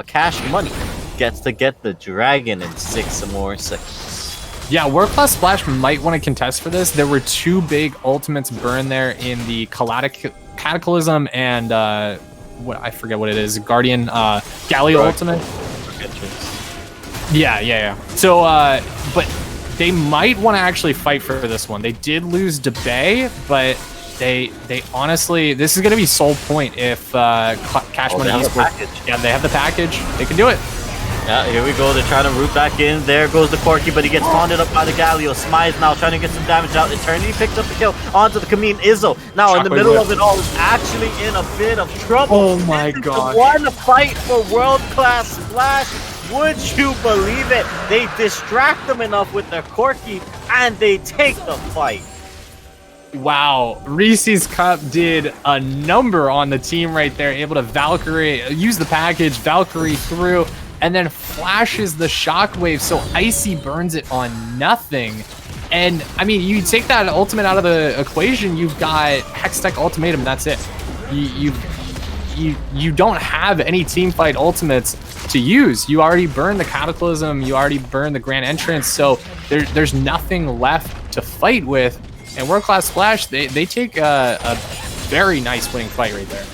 Cash Money gets to get the dragon in 6 more seconds. Yeah, World Class Splash might want to contest for this. There were 2 big ultimates burn there in the Cataclysm and what I forget what it is, Guardian Galio ultimate. Yeah. So, but they might want to actually fight for this one. They did lose Debay, but they honestly, this is going to be sole point if Cash Money Esports. Yeah, they have the package. They can do it. Yeah, here we go. They're trying to root back in. There goes the Corki, but he gets bonded up by the Galio. Smythe now trying to get some damage out. Eternity picks up the kill onto the Kameen Izzo. Now in the middle of it all, is actually in a bit of trouble. Oh my god. One fight for World Class Splash. Would you believe it? They distract them enough with their Corki, and they take the fight. Wow, Reese's Cup did a number on the team right there, able to Valkyrie, use the package, Valkyrie through, and then flashes the shockwave, so Icy burns it on nothing. And I mean, you take that ultimate out of the equation, you've got Hextech Ultimatum, that's it. You don't have any team fight ultimates to use. You already burned the Cataclysm, you already burned the Grand Entrance, so there's nothing left to fight with. And World Class Splash, they take a very nice winning fight right there.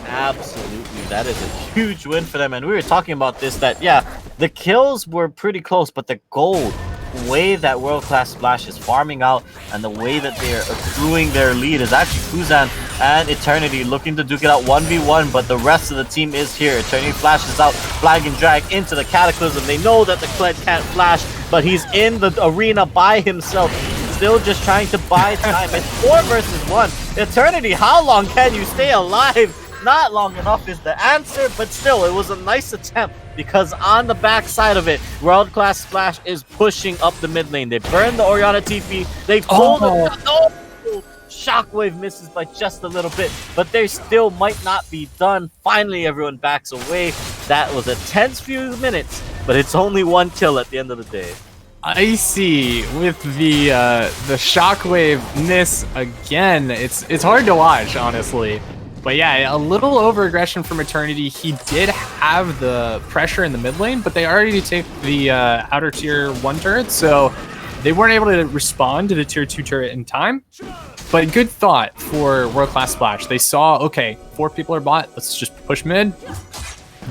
Absolutely, that is a huge win for them. And we were talking about this, that yeah, the kills were pretty close, but the gold, the way that World Class Splash is farming out and the way that they're accruing their lead is actually Kuzan and Eternity looking to duke it out 1v1, but the rest of the team is here. Eternity flashes out, flag and drag into the Cataclysm. They know that the Kled can't flash, but he's in the arena by himself. Still just trying to buy time. It's 4 versus 1. Eternity, how long can you stay alive? Not long enough is the answer, but still, it was a nice attempt because on the backside of it, World Class Splash is pushing up the mid lane. They burn the Orianna TP. They pull the Shockwave misses by just a little bit, but they still might not be done. Finally, everyone backs away. That was a tense few minutes, but it's only 1 kill at the end of the day. Icy with the Shockwave miss again. It's hard to watch, honestly. But yeah, a little over-aggression from Eternity. He did have the pressure in the mid lane, but they already take the outer tier 1 turret, so they weren't able to respond to the tier 2 turret in time. But good thought for World Class Splash. They saw, okay, 4 people are bot, let's just push mid,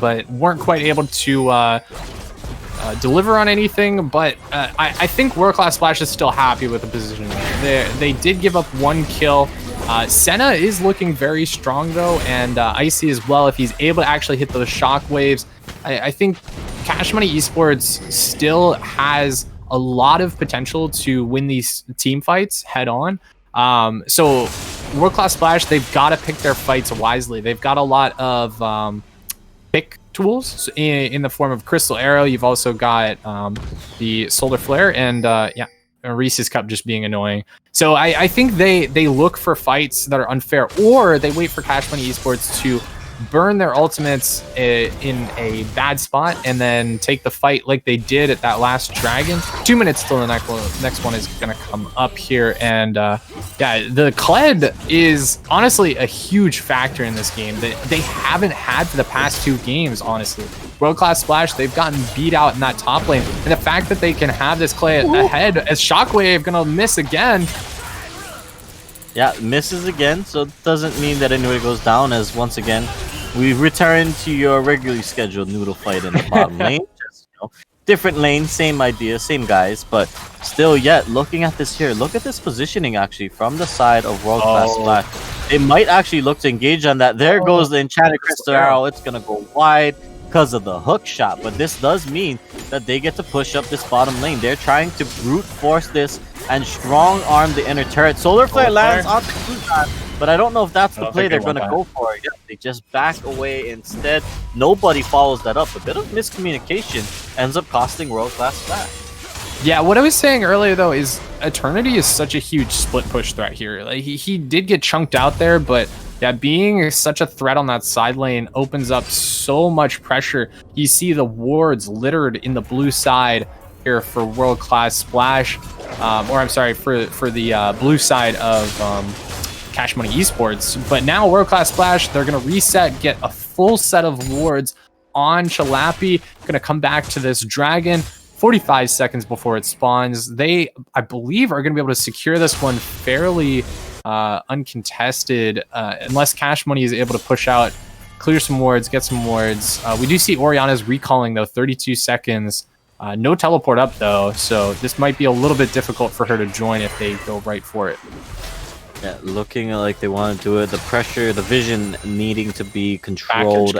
but weren't quite able to deliver on anything. But I think World Class Splash is still happy with the position there. They did give up 1 kill. Senna is looking very strong though, and Icy as well. If he's able to actually hit those shockwaves, I think Cash Money Esports still has a lot of potential to win these team fights head on. So World Class Splash, they've got to pick their fights wisely. They've got a lot of pick tools in the form of Crystal Arrow. You've also got the Solar Flare, and yeah, Reese's Cup just being annoying. So I think they look for fights that are unfair, or they wait for Cash Money Esports to burn their ultimates in a bad spot and then take the fight like they did at that last dragon. 2 minutes till the next one is going to come up here. And yeah, the Kled is honestly a huge factor in this game that they haven't had for the past 2 games, honestly. World Class Splash, they've gotten beat out in that top lane, and the fact that they can have this Kled ahead as Shockwave gonna miss again. Yeah, misses again, so it doesn't mean that anybody goes down, as once again we've returned to your regularly scheduled noodle fight in the bottom lane. Just, you know, different lane, same idea, same guys, but still yet looking at this here, look at this positioning actually from the side of World Class Splash. They might actually look to engage on that. There goes the enchanted Crystal Arrow. It's gonna go wide because of the hook shot, but this does mean that they get to push up this bottom lane. They're trying to brute force this and strong arm the inner turret. Solar Flare lands onto Kuzan, but I don't know if that's the play they're going to go for. Yeah, they just back away instead. Nobody follows that up. A bit of miscommunication ends up costing World Class Splash. Yeah, what I was saying earlier though is Eternity is such a huge split push threat here. Like he did get chunked out there, but yeah, being such a threat on that side lane opens up so much pressure. You see the wards littered in the blue side here for World Class Splash, or I'm sorry, for the blue side of Cash Money Esports. But now World Class Splash, they're gonna reset, get a full set of wards on Chalapi. Gonna come back to this Dragon 45 seconds before it spawns. They, I believe, are gonna be able to secure this one fairly uncontested, unless Cash Money is able to push out, clear some wards, get some wards. We do see Oriana's recalling though, 32 seconds. No teleport up though, so this might be a little bit difficult for her to join if they go right for it. Yeah, looking like they want to do it. The pressure, the vision needing to be controlled.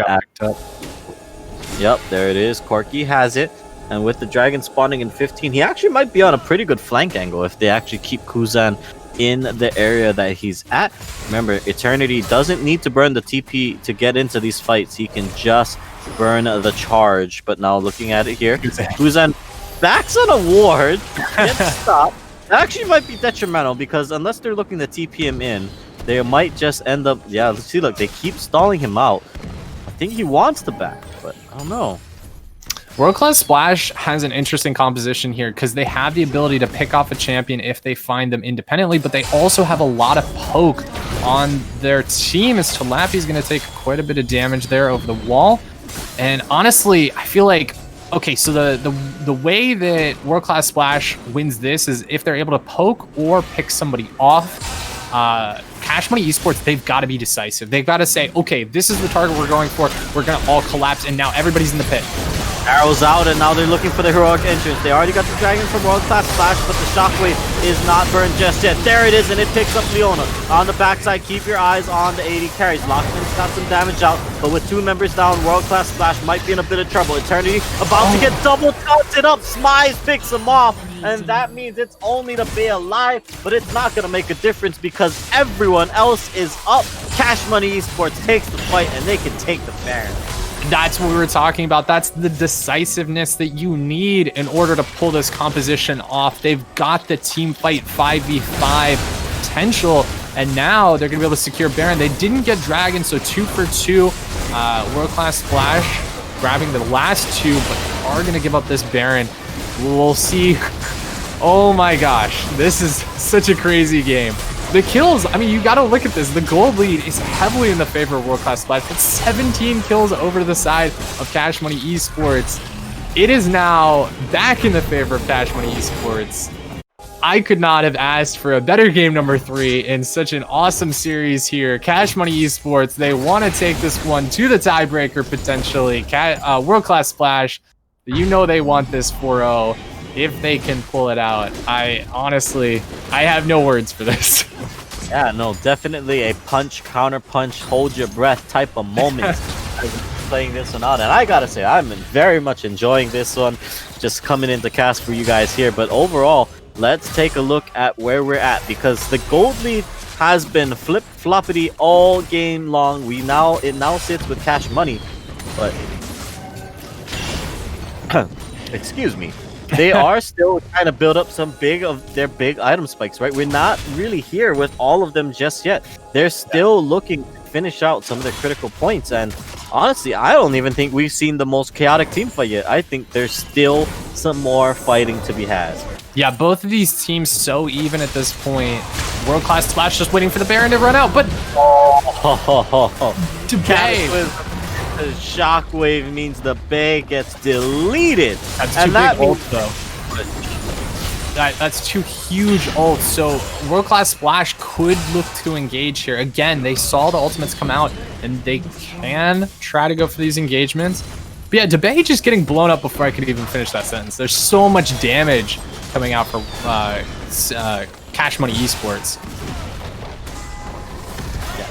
Yep, there it is. Corki has it. And with the Dragon spawning in 15, he actually might be on a pretty good flank angle if they actually keep Kuzan in the area that he's at. Remember, Eternity doesn't need to burn the TP to get into these fights. He can just burn the charge. But now looking at it here, Kuzan backs on a ward, gets stopped. That actually might be detrimental because unless they're looking to TP him in, they might just end up... Yeah, let's see, look, they keep stalling him out. I think he wants to back, but I don't know. World Class Splash has an interesting composition here because they have the ability to pick off a champion if they find them independently, but they also have a lot of poke on their team as Chalapi is going to take quite a bit of damage there over the wall. And honestly, I feel like, okay, so the way that World Class Splash wins this is if they're able to poke or pick somebody off. Cash Money Esports, they've got to be decisive. They've got to say, okay, this is the target we're going for. We're going to all collapse, and now everybody's in the pit. Arrows out, and now they're looking for the heroic entrance. They already got the Dragon from World Class Splash, but the Shockwave is not burned just yet. There it is, and it picks up Leona. On the backside, keep your eyes on the 80 carries. Lockman's got some damage out, but with 2 members down, World Class Splash might be in a bit of trouble. Eternity about to get double taunted up. Smize picks him off, and that means it's only to be alive, but it's not going to make a difference because everyone else is up. Cash Money Esports takes the fight, and they can take the Baron. That's what we were talking about. That's the decisiveness that you need in order to pull this composition off. They've got the team fight 5v5 potential, and now they're going to be able to secure Baron. They didn't get Dragon, so 2 for 2. World Class Splash grabbing the last 2, but are going to give up this Baron. We'll see. Oh my gosh, this is such a crazy game. The kills, I mean, you got to look at this. The gold lead is heavily in the favor of World Class Splash, but 17 kills over to the side of Cash Money Esports. It is now back in the favor of Cash Money Esports. I could not have asked for a better game number 3 in such an awesome series here. Cash Money Esports, they want to take this one to the tiebreaker potentially. World Class Splash, you know they want this 4-0. If they can pull it out, I have no words for this. Yeah, no, definitely a punch, counter punch, hold your breath type of moment playing this one out. And I gotta say, I'm very much enjoying this one, just coming into cast for you guys here. But overall, let's take a look at where we're at because the gold lead has been flip-floppity all game long. It now sits with Cash Money, but excuse me. They are still trying to build up some of their big item spikes, right? We're not really here with all of them just yet. They're still looking to finish out some of their critical points. And honestly, I don't even think we've seen the most chaotic team fight yet. I think there's still some more fighting to be had. Yeah, both of these teams so even at this point. World Class Splash just waiting for the Baron to run out, but the Shockwave means the Bay gets deleted. That's two big ults, though. That's 2 huge ults. So World Class Splash could look to engage here. Again, they saw the ultimates come out, and they can try to go for these engagements. But yeah, Debay just getting blown up before I could even finish that sentence. There's so much damage coming out for Cash Money Esports.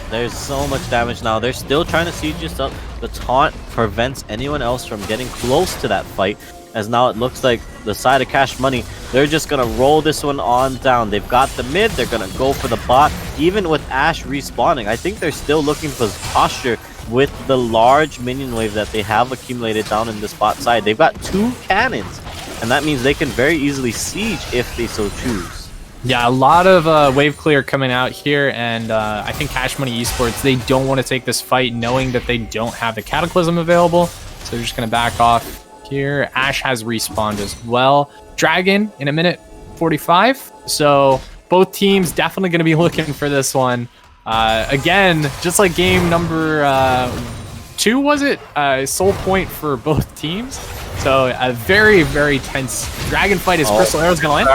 There's so much damage now. They're still trying to siege this up. The taunt prevents anyone else from getting close to that fight. As now it looks like the side of Cash Money, they're just going to roll this one on down. They've got the mid. They're going to go for the bot. Even with Ashe respawning, I think they're still looking for posture with the large minion wave that they have accumulated down in this bot side. They've got 2 cannons, and that means they can very easily siege if they so choose. Yeah, a lot of wave clear coming out here, and I think Cash Money Esports, they don't want to take this fight knowing that they don't have the Cataclysm available, so they're just going to back off here. Ashe has respawned as well. Dragon in a minute 45, so both teams definitely going to be looking for this one. Again, just like game number 2, 2, was it? Soul point for both teams. So a very, very tense dragon fight as Crystal Arrow's gonna land.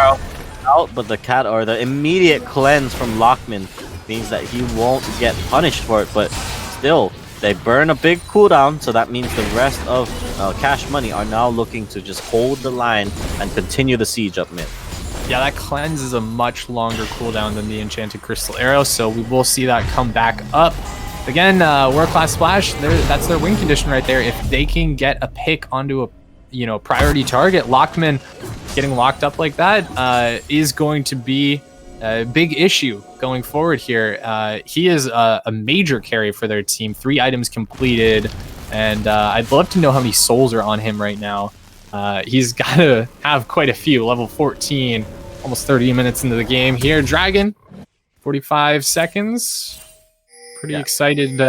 Out, but the immediate cleanse from Lockman means that he won't get punished for it, but still, they burn a big cooldown, so that means the rest of Cash Money are now looking to just hold the line and continue the siege up mid. Yeah, that cleanse is a much longer cooldown than the Enchanted Crystal Arrow, so we will see that come back up. Again, World Class Splash, that's their win condition right there. If they can get a pick onto a priority target, Lockman getting locked up like that is going to be a big issue going forward here. He is a major carry for their team. 3 items completed, and I'd love to know how many souls are on him right now. He's got to have quite a few. Level 14, almost 30 minutes into the game here. Dragon, 45 seconds. Pretty excited.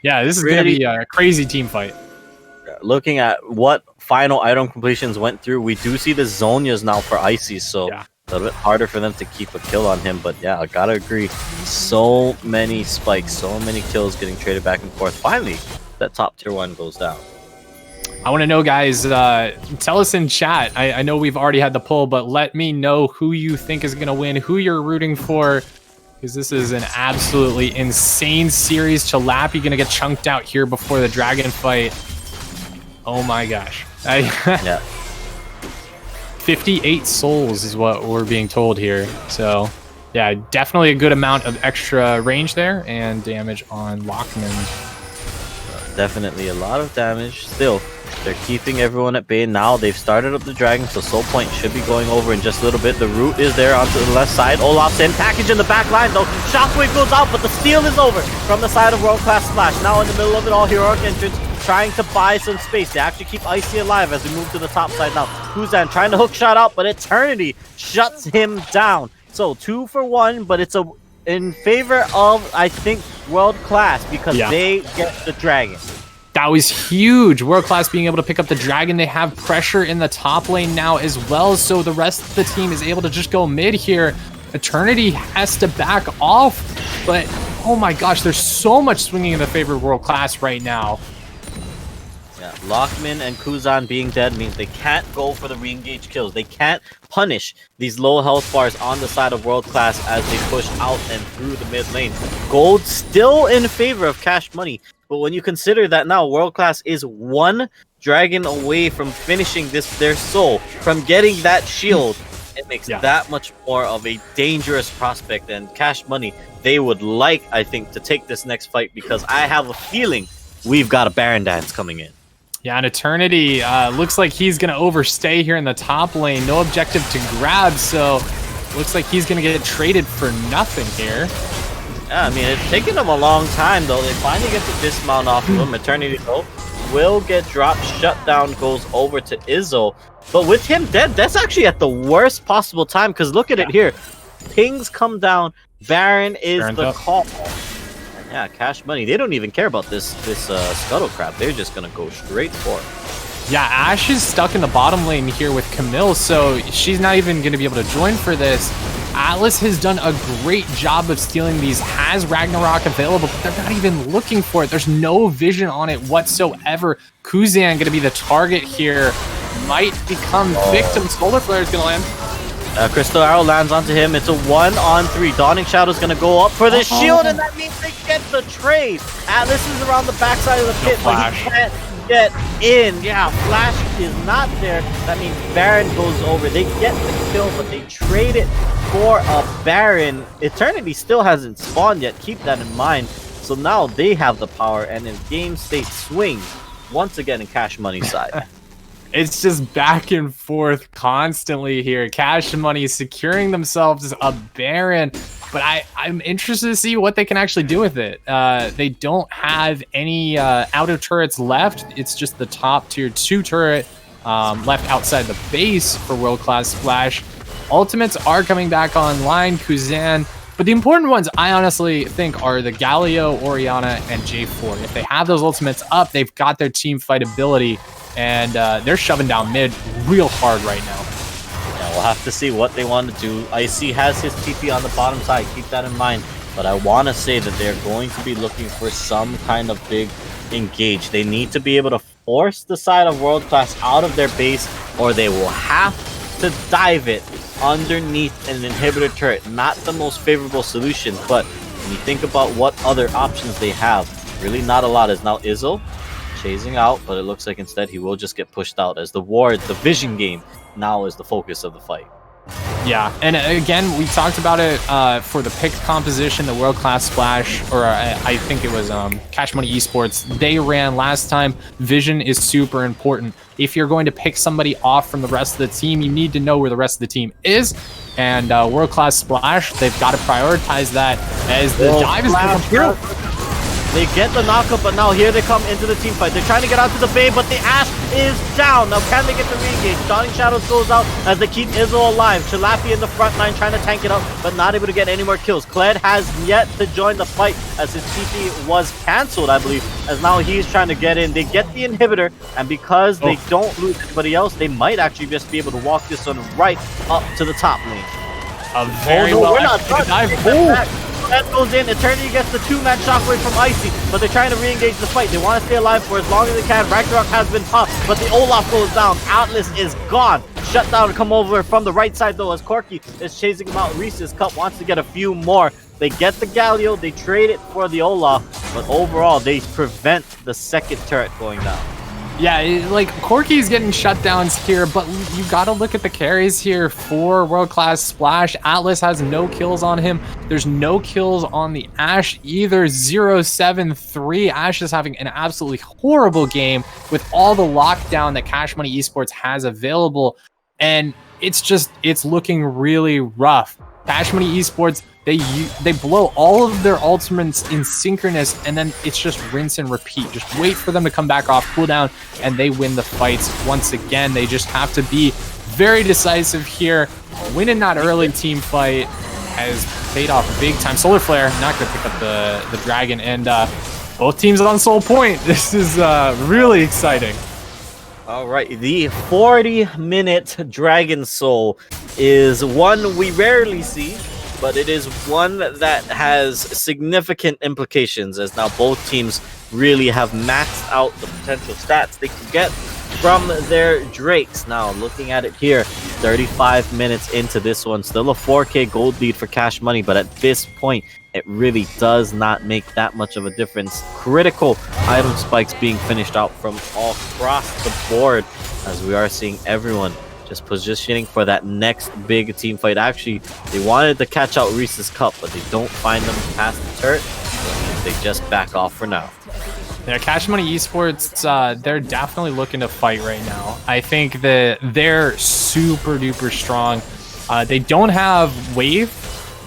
Yeah, this is going to be a crazy team fight. Looking at what final item completions went through, we do see the Zonias now for Icy, so a little bit harder for them to keep a kill on him. But yeah, I gotta agree. So many spikes, so many kills getting traded back and forth. Finally, that top tier 1 goes down. I want to know, guys, tell us in chat. I know we've already had the poll, but let me know who you think is going to win, who you're rooting for, because this is an absolutely insane series. Chalapi going to get chunked out here before the dragon fight. Oh my gosh. 58 souls is what we're being told here. So, yeah, definitely a good amount of extra range there and damage on Lockman. Definitely a lot of damage. Still, they're keeping everyone at bay. Now they've started up the dragon, so Soul Point should be going over in just a little bit. The root is there onto the left side. Olaf's in, package in the back line though. Shockwave goes out, but the steal is over from the side of World Class Splash. Now in the middle of it all, Heroic Entrance trying to buy some space. They actually keep Icy alive as we move to the top side now. Kuzan trying to hook shot out, but Eternity shuts him down. So 2 for 1, but it's in favor of, I think, World Class because they get the dragon. That was huge. World Class being able to pick up the dragon. They have pressure in the top lane now as well, so the rest of the team is able to just go mid here. Eternity has to back off, but oh my gosh, there's so much swinging in the favor of World Class right now. Yeah, Lockman and Kuzan being dead means they can't go for the re-engage kills. They can't punish these low health bars on the side of World Class as they push out and through the mid lane. Gold still in favor of Cash Money, but when you consider that now World Class is 1 dragon away from finishing their soul, from getting that shield, it makes that much more of a dangerous prospect. And Cash Money, they would like, I think, to take this next fight because I have a feeling we've got a Baron Dance coming in. Yeah, and Eternity looks like he's going to overstay here in the top lane. No objective to grab, so looks like he's going to get traded for nothing here. Yeah, I mean, it's taken them a long time, though. They finally get the dismount off of him. Eternity, though, will get dropped. Shutdown goes over to Izzo. But with him dead, that's actually at the worst possible time, because look at it here. Pings come down. Baron is the call. Yeah, Cash Money. They don't even care about this Scuttle Crab. They're just going to go straight for it. Yeah, Ashe is stuck in the bottom lane here with Camille, so she's not even going to be able to join for this. Atlas has done a great job of stealing these, has Ragnarok available, but they're not even looking for it. There's no vision on it whatsoever. Kuzan going to be the target here. Might become victim. Solar Flare is going to land. Crystal Arrow lands onto him. It's a 1-on-3. Dawning Shadow is going to go up for the shield, and that means they get the trade. Atlas is around the backside of the pit, but he can't get in. Yeah, Flash is not there. That means Baron goes over. They get the kill, but they trade it for a Baron. Eternity still hasn't spawned yet. Keep that in mind. So now they have the power, and in game state swings once again in Cash Money's side. It's just back and forth constantly here. Cash Money securing themselves a Baron, but I'm interested to see what they can actually do with it. They don't have any outer turrets left. It's just the top tier 2 turret left outside the base for World Class Splash. Ultimates are coming back online, Kuzan, but the important ones I honestly think are the Galio, Orianna, and J4. If they have those ultimates up, they've got their team fight ability, and they're shoving down mid real hard right now. Yeah, we'll have to see what they want to do. Icy has his TP on the bottom side, keep that in mind. But I want to say that they're going to be looking for some kind of big engage. They need to be able to force the side of World Class out of their base, or they will have to dive it underneath an inhibitor turret. Not the most favorable solution, but when you think about what other options they have, really not a lot. Is now Izzo chasing out, but it looks like instead he will just get pushed out as the ward, the vision game, now is the focus of the fight. Yeah, and again, we talked about it for the pick composition, the World Class Splash, or I think it was Cash Money Esports. They ran last time. Vision is super important. If you're going to pick somebody off from the rest of the team, you need to know where the rest of the team is. And World Class Splash, they've got to prioritize that as the dive is going to come through. They get the knockup, but now here they come into the team fight. They're trying to get out to the Bay, but the Ashe is down. Now can they get the re-engage? Dawning Shadows goes out as they keep Izzo alive. Chilapi in the front line trying to tank it up, but not able to get any more kills. Kled has yet to join the fight as his TP was cancelled, I believe, as now he's trying to get in. They get the inhibitor, and because they don't lose anybody else, they might actually just be able to walk this one right up to the top lane. A very well we're not done. That goes in. Eternity gets the 2-man shockwave from Icy, but they're trying to re-engage the fight. They want to stay alive for as long as they can. Ragnarok has been popped, but the Olaf goes down. Atlas is gone. Shut down to come over from the right side though as Corki is chasing him out. Reese's Cup wants to get a few more. They get the Galio, they trade it for the Olaf, but overall they prevent the second turret going down. Yeah, like Corki's getting shutdowns here, but you got to look at the carries here for World Class Splash. Atlas has no kills on him. There's no kills on the Ashe either. 0-7-3. Ashe is having an absolutely horrible game with all the lockdown that Cash Money Esports has available, and it's looking really rough. Cash Money Esports, they blow all of their ultimates in synchronous, and then it's just rinse and repeat. Just wait for them to come back off cooldown, and they win the fights once again. They just have to be very decisive here. Winning that early team fight has paid off big time. Solar Flare not going to pick up the dragon, and both teams on Soul Point. This is really exciting. All right, the 40-minute Dragon Soul is one we rarely see, but it is one that has significant implications, as now both teams really have maxed out the potential stats they can get from their Drakes. Now, looking at it here, 35 minutes into this one, still a 4K gold lead for Cash Money, but at this point, it really does not make that much of a difference. Critical item spikes being finished out from all across the board, as we are seeing everyone just positioning for that next big team fight. Actually, they wanted to catch out Reese's Cup, but they don't find them past the turret. They just back off for now. Yeah, Cash Money Esports, they're definitely looking to fight right now. I think that they're super duper strong. They don't have wave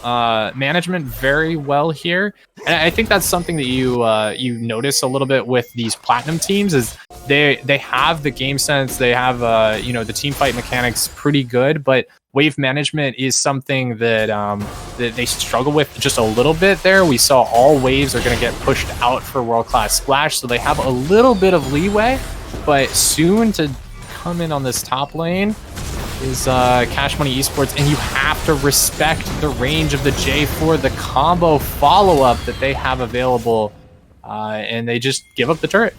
management very well here, and I think that's something that you notice a little bit with these platinum teams is they have the game sense, they have the team fight mechanics pretty good, but wave management is something that that they struggle with just a little bit there. We saw all waves are going to get pushed out for World Class Splash, so they have a little bit of leeway, but soon to come in on this top lane is Cash Money Esports, and you have to respect the range of the J4, the combo follow-up that they have available, and they just give up the turret.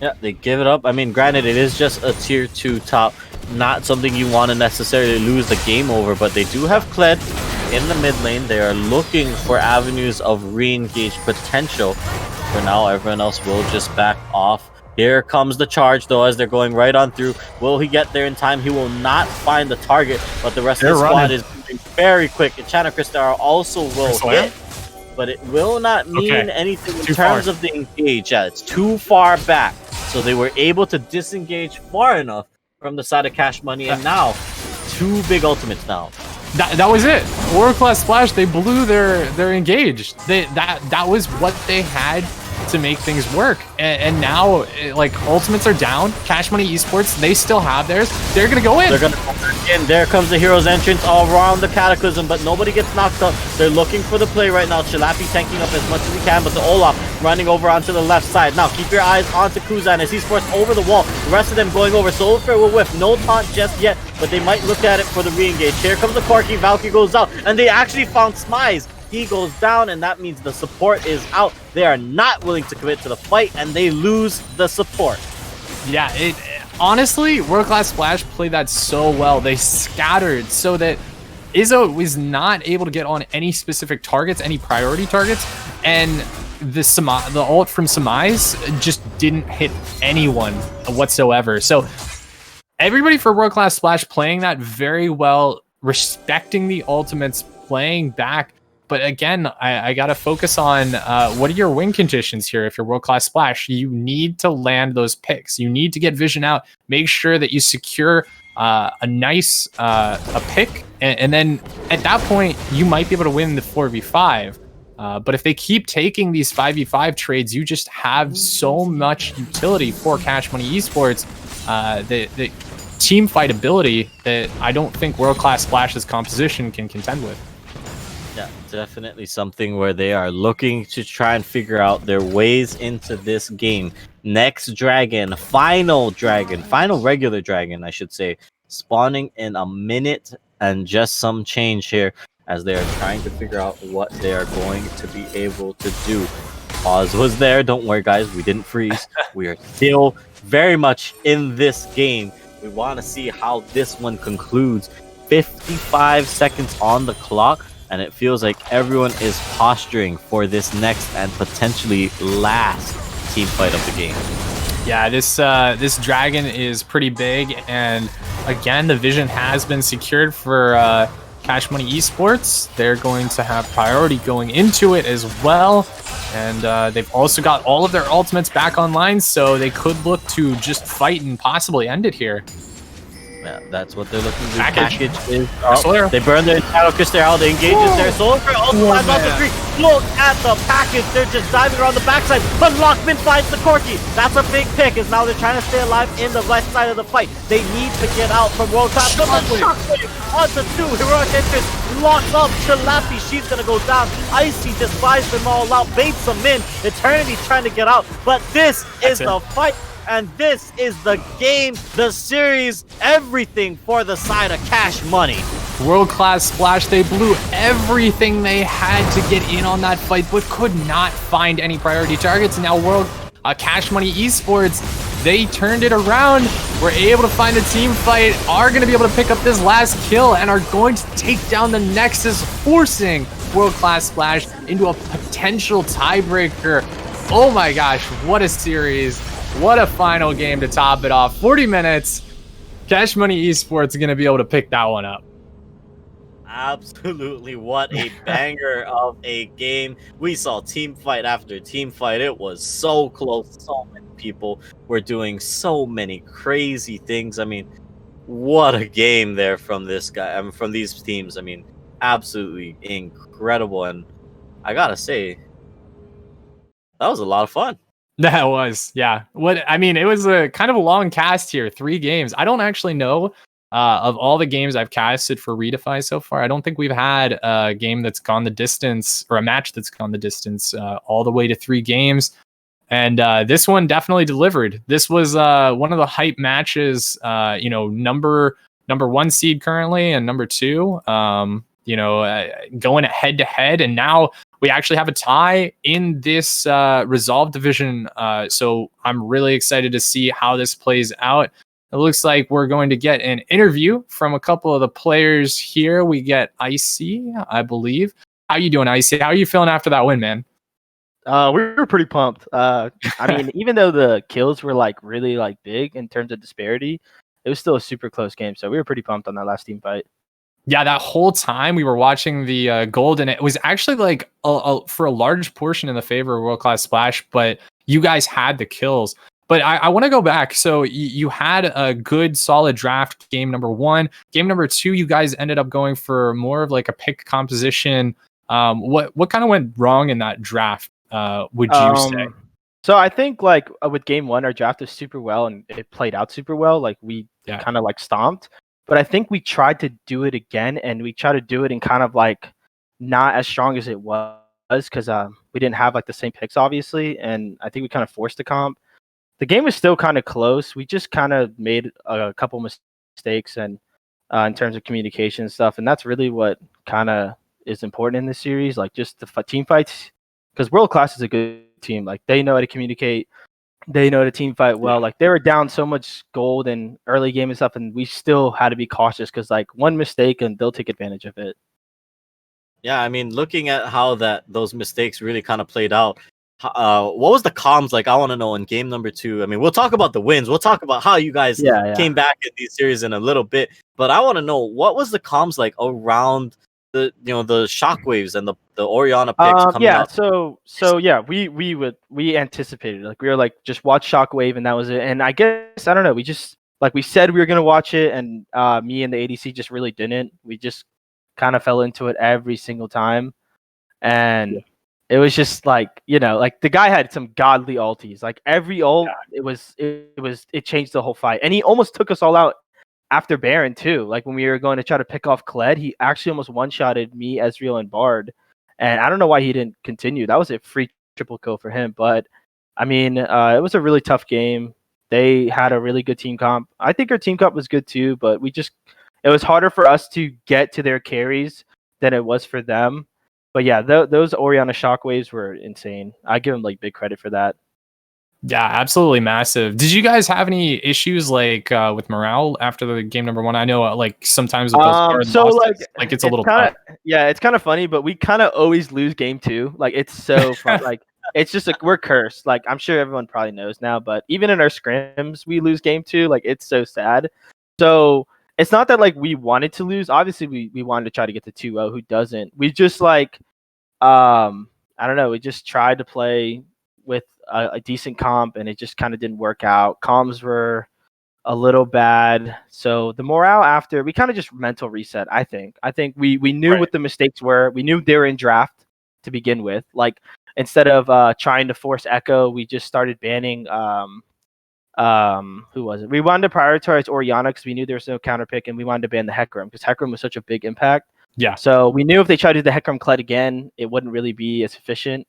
Yeah, they give it up. I mean, granted, it is just a tier 2 top, not something you want to necessarily lose the game over, but they do have Kled in the mid lane. They are looking for avenues of re-engage potential. For now, everyone else will just back off. Here comes the charge, though, as they're going right on through. Will he get there in time? He will not find the target, but the rest of the squad is moving very quick. And Chana Cristara also will hit, but it will not mean anything in terms of the engage. Yeah, it's too far back. So they were able to disengage far enough from the side of Cash Money, and now 2 big ultimates now. That was it. World Class Splash, they blew their engage. That was what they had to make things work, and now like ultimates are down. Cash Money Esports, they still have theirs. They're gonna go in. They're gonna go back in. There comes the hero's entrance all around the Cataclysm, but nobody gets knocked up. They're looking for the play right now. Chilapi tanking up as much as he can, but the Olaf running over onto the left side. Now keep your eyes onto Kuzan as he's forced over the wall. The rest of them going over. Soulfair will whiff. No taunt just yet, but they might look at it for the re-engage. Here comes the Corki. Valkyrie goes out, and they actually found Smize He goes down, and that means the support is out. They are not willing to commit to the fight, and they lose the support. Yeah, honestly, World Class Splash played that so well. They scattered so that Izzo was not able to get on any specific targets, any priority targets, and the ult from Samize just didn't hit anyone whatsoever. So everybody for World Class Splash playing that very well, respecting the ultimates, playing back. But again, I got to focus on what are your win conditions here. If you're World Class Splash, you need to land those picks. You need to get vision out. Make sure that you secure a nice a pick. And then at that point, you might be able to win the 4v5. But if they keep taking these 5v5 trades, you just have so much utility for Cash Money Esports. The team fight ability that I don't think World Class Splash's composition can contend with. Yeah, definitely something where they are looking to try and figure out their ways into this game. Next dragon, final regular dragon, I should say, spawning in a minute and just some change here as they are trying to figure out what they are going to be able to do. Pause was there. Don't worry, guys. We didn't freeze. We are still very much in this game. We want to see how this one concludes. 55 seconds on the clock, and it feels like everyone is posturing for this next and potentially last team fight of the game. Yeah, this dragon is pretty big, and again, the vision has been secured for Cash Money Esports. They're going to have priority going into it as well, and they've also got all of their ultimates back online, so they could look to just fight and possibly end it here. Yeah, that's what they're looking to do. Package is they burn their shadow crystal, they engage their Soldier, also finds off the tree. Look at the package, they're just diving around the backside, but Lockman finds the Corki. That's a big pick, as now they're trying to stay alive in the left side of the fight. They need to get out from World Class. Onto two, heroic entrance, locks up Chalapi, she's gonna go down. Icy just buys them all out, baits them in. Eternity's trying to get out, but this is the fight. And this is the game, the series, everything for the side of Cash Money. World Class Splash, they blew everything they had to get in on that fight, but could not find any priority targets. And now Cash Money Esports, they turned it around, were able to find a team fight, are going to be able to pick up this last kill, and are going to take down the Nexus, forcing World Class Splash into a potential tiebreaker. Oh my gosh, what a series. What a final game to top it off. 40 minutes. Cash Money Esports are going to be able to pick that one up. Absolutely. What a banger of a game. We saw team fight after team fight. It was so close. So many people were doing so many crazy things. I mean, what a game there from this guy. I mean, from these teams. I mean, absolutely incredible. And I got to say, that was a lot of fun. That was, yeah. It was a kind of a long cast here, 3 games. I don't actually know of all the games I've casted for ReDefy so far. I don't think we've had a game that's gone the distance, or a match that's gone the distance, all the way to 3 games. And this one definitely delivered. This was one of the hype matches. Number 1 seed currently, and number 2. Going head to head, and now we actually have a tie in this Resolve division. So I'm really excited to see how this plays out. It looks like we're going to get an interview from a couple of the players here. We get Icy, I believe. How you doing, Icy? How are you feeling after that win, man? We were pretty pumped. Even though the kills were really big in terms of disparity, it was still a super close game. So we were pretty pumped on that last team fight. Yeah, that whole time we were watching the gold, and it was actually for a large portion in the favor of World Class Splash, but you guys had the kills. But I want to go back. So you had a good, solid draft game number 1. Game number 2, you guys ended up going for more of a pick composition. What kind of went wrong in that draft, would you say? So I think with game 1, our draft was super well, and it played out super well. We kind of stomped. But I think we tried to do it again, and we tried to do it in kind of not as strong as it was, because we didn't have the same picks, obviously, and I think we kind of forced the comp. The game was still kind of close. We just kind of made a couple mistakes and in terms of communication and stuff, and that's really what kind of is important in this series. Like just the team fights, because World Class is a good team. Like they know how to communicate. They know how to team fight well. Like they were down so much gold in early game and stuff, and we still had to be cautious because like one mistake and they'll take advantage of it. Yeah, I mean, looking at how those mistakes really kind of played out, what was the comms like? I want to know in game number 2. I mean, we'll talk about the wins. We'll talk about how you guys came back in these series in a little bit. But I want to know, what was the comms like around the shockwaves and the Orianna picks coming out? We anticipated, like we were like, just watch Shockwave and that was it. And I guess I don't know, we just, like we said we were gonna watch it, and me and the ADC just really didn't. We just kind of fell into it every single time, and it was just like, like the guy had some godly ulties. Like every ult, it changed the whole fight, and he almost took us all out after Baron too. Like when we were going to try to pick off Kled, he actually almost one-shotted me, Ezreal, and Bard. And I don't know why he didn't continue. That was a free triple kill for him. But I mean, it was a really tough game. They had a really good team comp. I think our team comp was good too, but it was harder for us to get to their carries than it was for them. But yeah, those Orianna shockwaves were insane. I give them like big credit for that. Yeah, absolutely massive. Did you guys have any issues like with morale after the game number 1? I know like sometimes with those hard losses, like it's a little tough. Yeah, it's kind of funny, but we kind of always lose game 2. Like it's so fun. Like it's just like we're cursed. Like I'm sure everyone probably knows now, but even in our scrims, we lose game 2. Like it's so sad. So it's not that like we wanted to lose. Obviously, we wanted to try to get to 2-0. Who doesn't? We just like I don't know. We just tried to play with a decent comp, and it just kind of didn't work out. Comms were a little bad, so the morale after, we kind of just mental reset. I think we knew what the mistakes were. We knew they were in draft to begin with. Like instead of trying to force Echo, we just started banning who was it? We wanted to prioritize Orianna because we knew there was no counter pick, and we wanted to ban the Hecarim because Hecarim was such a big impact. Yeah. So we knew if they tried to do the Hecarim Kled again, it wouldn't really be as efficient.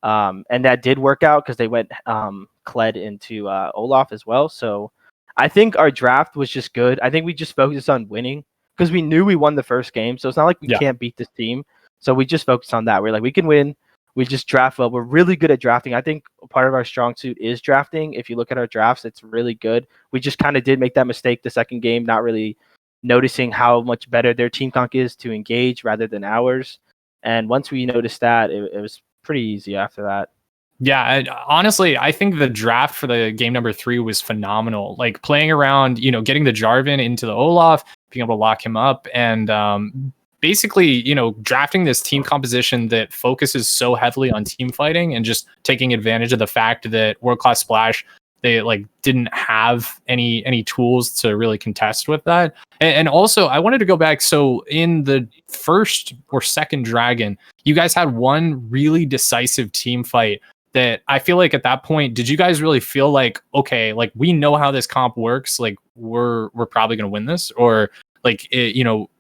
And that did work out because they went Kled into Olaf as well. So I think our draft was just good. I think we just focused on winning because we knew we won the first game. So it's not like we can't beat this team. So we just focused on that. We're like, we can win. We just draft well. We're really good at drafting. I think part of our strong suit is drafting. If you look at our drafts, it's really good. We just kind of did make that mistake the second game, not really noticing how much better their team conk is to engage rather than ours. And once we noticed that, it was pretty easy after that. Yeah, honestly, I think the draft for the game number 3 was phenomenal. Like playing around, getting the Jarvan into the Olaf, being able to lock him up, and basically, drafting this team composition that focuses so heavily on team fighting and just taking advantage of the fact that World Class Splash, they like didn't have any tools to really contest with that. And also, I wanted to go back. So in the first or second Dragon, you guys had one really decisive team fight that I feel like at that point, did you guys really feel like, okay, like we know how this comp works, like we're probably going to win this? Or like,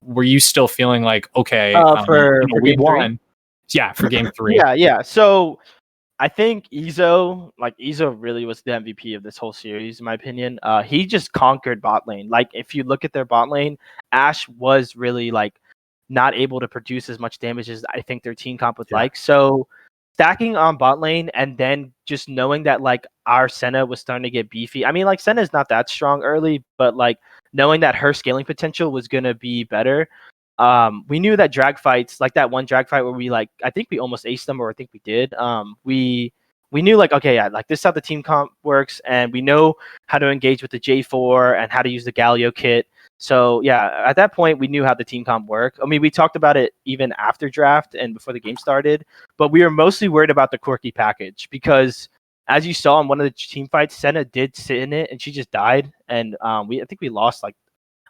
were you still feeling like, okay, for we game won? 3? Yeah, for game 3. Yeah. So I think Izo really was the MVP of this whole series, in my opinion. He just conquered bot lane. Like, if you look at their bot lane, Ashe was really like not able to produce as much damage as I think their team comp would like. So stacking on bot lane and then just knowing that like our Senna was starting to get beefy. I mean, like Senna's not that strong early, but like knowing that her scaling potential was gonna be better. We knew that drag fights, like that one drag fight where we like, I think we almost aced them, or I think we did. We knew like, okay, yeah, like this is how the team comp works, and we know how to engage with the J4 and how to use the Galio kit. So yeah, at that point we knew how the team comp worked. I mean, we talked about it even after draft and before the game started, but we were mostly worried about the quirky package because, as you saw in one of the team fights, Senna did sit in it and she just died, and I think we lost like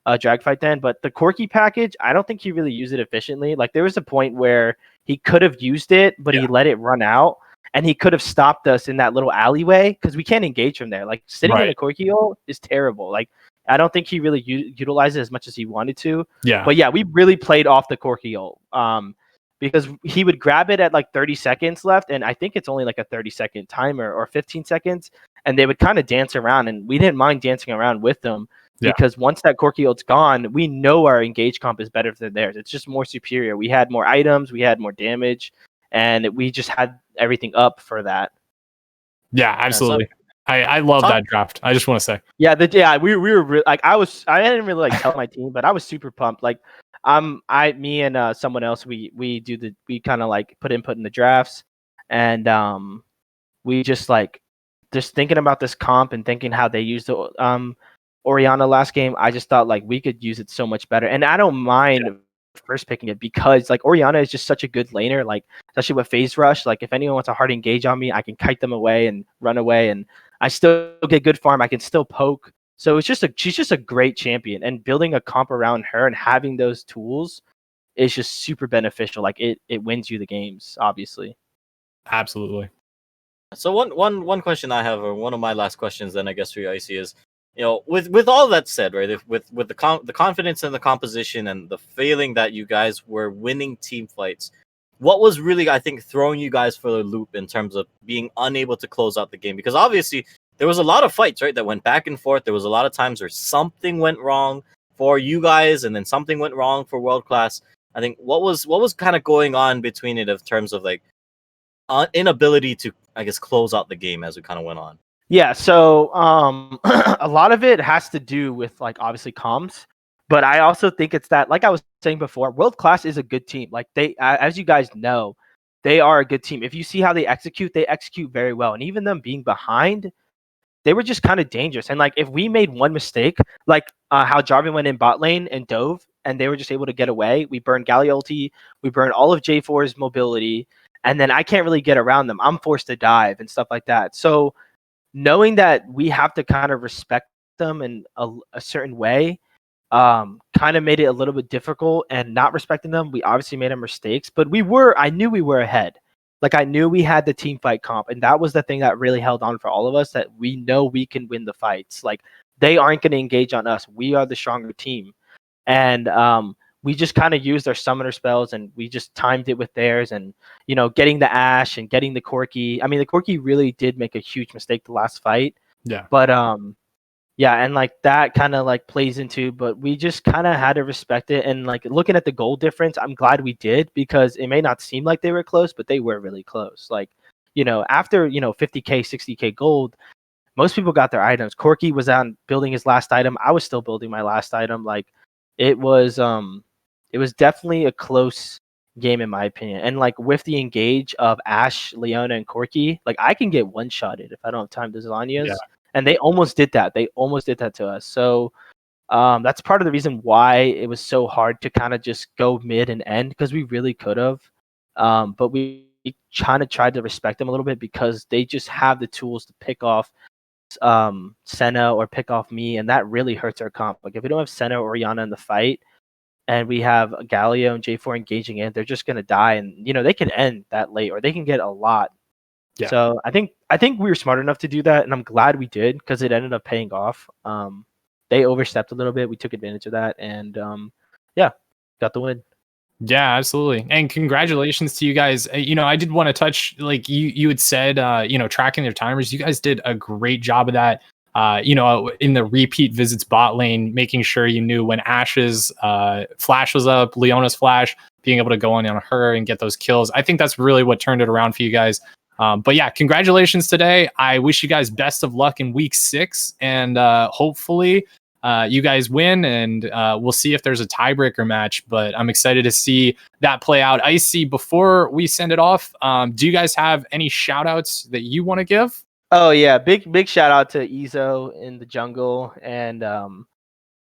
a drag fight then. But the quirky package, I don't think he really used it efficiently. Like there was a point where he could have used it, but he let it run out, and he could have stopped us in that little alleyway because we can't engage from there. Like sitting in a quirky ult is terrible. Like I don't think he really utilized it as much as he wanted to. Yeah. But yeah, we really played off the quirky ult. Because he would grab it at like 30 seconds left, and I think it's only like a 30-second timer or 15 seconds, and they would kind of dance around, and we didn't mind dancing around with them. because once that Corki ult's gone, we know our engage comp is better than theirs. It's just more superior. We had more items, we had more damage, and we just had everything up for that. Yeah, absolutely. I love that draft. I just want to say. Yeah, we were like I didn't really like tell my team, but I was super pumped. Like me and someone else we kind of like put input in the drafts, and we just thinking about this comp and thinking how they used the Orianna last game. I just thought like we could use it so much better, and I don't mind first picking it because like Orianna is just such a good laner, like especially with phase rush. Like if anyone wants a hard engage on me, I can kite them away and run away, and I still get good farm. I can still poke. So she's just a great champion, and building a comp around her and having those tools is just super beneficial. Like it wins you the games, obviously. Absolutely. So one question I have, or one of my last questions, then I guess for you, Icy, is, with all that said, right? With the confidence in the composition and the feeling that you guys were winning team fights, what was really, I think, throwing you guys for the loop in terms of being unable to close out the game? Because obviously there was a lot of fights, right, that went back and forth. There was a lot of times where something went wrong for you guys, and then something went wrong for World Class. I think what was kind of going on between it in terms of like inability to, I guess, close out the game as we kind of went on. Yeah, so a lot of it has to do with like obviously comms, but I also think it's that, like I was saying before, World Class is a good team. Like they, as you guys know, they are a good team. If you see how they execute very well, and even them being behind, they were just kind of dangerous. And like if we made one mistake, like how Jarvan went in bot lane and dove, and they were just able to get away, we burned Galio ulti, we burned all of J4's mobility, and then I can't really get around them. I'm forced to dive and stuff like that. So knowing that we have to kind of respect them in a certain way kind of made it a little bit difficult. And not respecting them, we obviously made mistakes, but I knew we were ahead. Like I knew we had the team fight comp, and that was the thing that really held on for all of us, that we know we can win the fights. Like they aren't going to engage on us. We are the stronger team. And we just kind of used our summoner spells, and we just timed it with theirs, and getting the Ashe and getting the Corki. I mean, the Corki really did make a huge mistake the last fight. Yeah. But yeah, and like that kind of like plays into, but we just kind of had to respect it. And like looking at the goal difference, I'm glad we did, because it may not seem like they were close, but they were really close. Like, after 50k, 60k gold, most people got their items. Corki was on building his last item. I was still building my last item. Like it was definitely a close game in my opinion. And like with the engage of Ashe, Leona, and Corki, like I can get one shotted if I don't have time to Zilania's. Yeah. And they almost did that. They almost did that to us. So that's part of the reason why it was so hard to kind of just go mid and end, because we really could have. But we kind of tried to respect them a little bit, because they just have the tools to pick off Senna or pick off me, and that really hurts our comp. Like if we don't have Senna or Orianna in the fight, and we have Galio and J4 engaging in, they're just gonna die, and they can end that late, or they can get a lot. Yeah. So I think we were smart enough to do that, and I'm glad we did, because it ended up paying off. They overstepped a little bit. We took advantage of that, and yeah, got the win. Yeah, absolutely. And congratulations to you guys. I did want to touch, like you had said, tracking their timers. You guys did a great job of that. In the repeat visits bot lane, making sure you knew when Ashe's flash was up, Leona's flash, being able to go on her and get those kills. I think that's really what turned it around for you guys. But yeah, congratulations today. I wish you guys best of luck in week 6, and hopefully you guys win, and we'll see if there's a tiebreaker match. But I'm excited to see that play out. Icy, before we send it off, do you guys have any shout outs that you want to give? Oh yeah, big shout out to Ezo in the jungle, and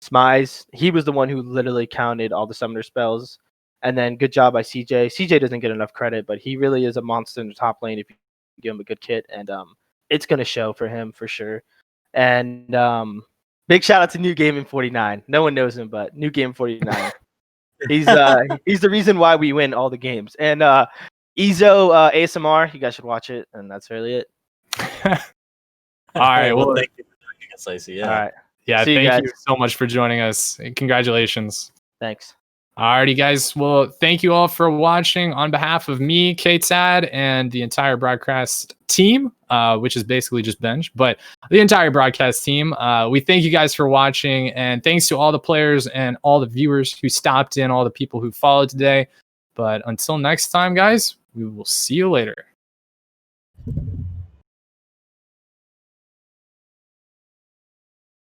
Smize. He was the one who literally counted all the summoner spells. And then good job by CJ. CJ doesn't get enough credit, but he really is a monster in the top lane if you give him a good kit, and it's gonna show for him for sure. And big shout out to New Game in 49. No one knows him, but New Game 49. he's the reason why we win all the games. And Ezo ASMR, you guys should watch it, and that's really it. All right. Well, thank you for joining us, Icy. Yeah. All right. Yeah. Thank you so much for joining us. Congratulations. Thanks. Alrighty, guys. Well, thank you all for watching on behalf of me, KTAD, and the entire broadcast team, which is basically just Benj, but the entire broadcast team. We thank you guys for watching, and thanks to all the players and all the viewers who stopped in, all the people who followed today. But until next time, guys, we will see you later.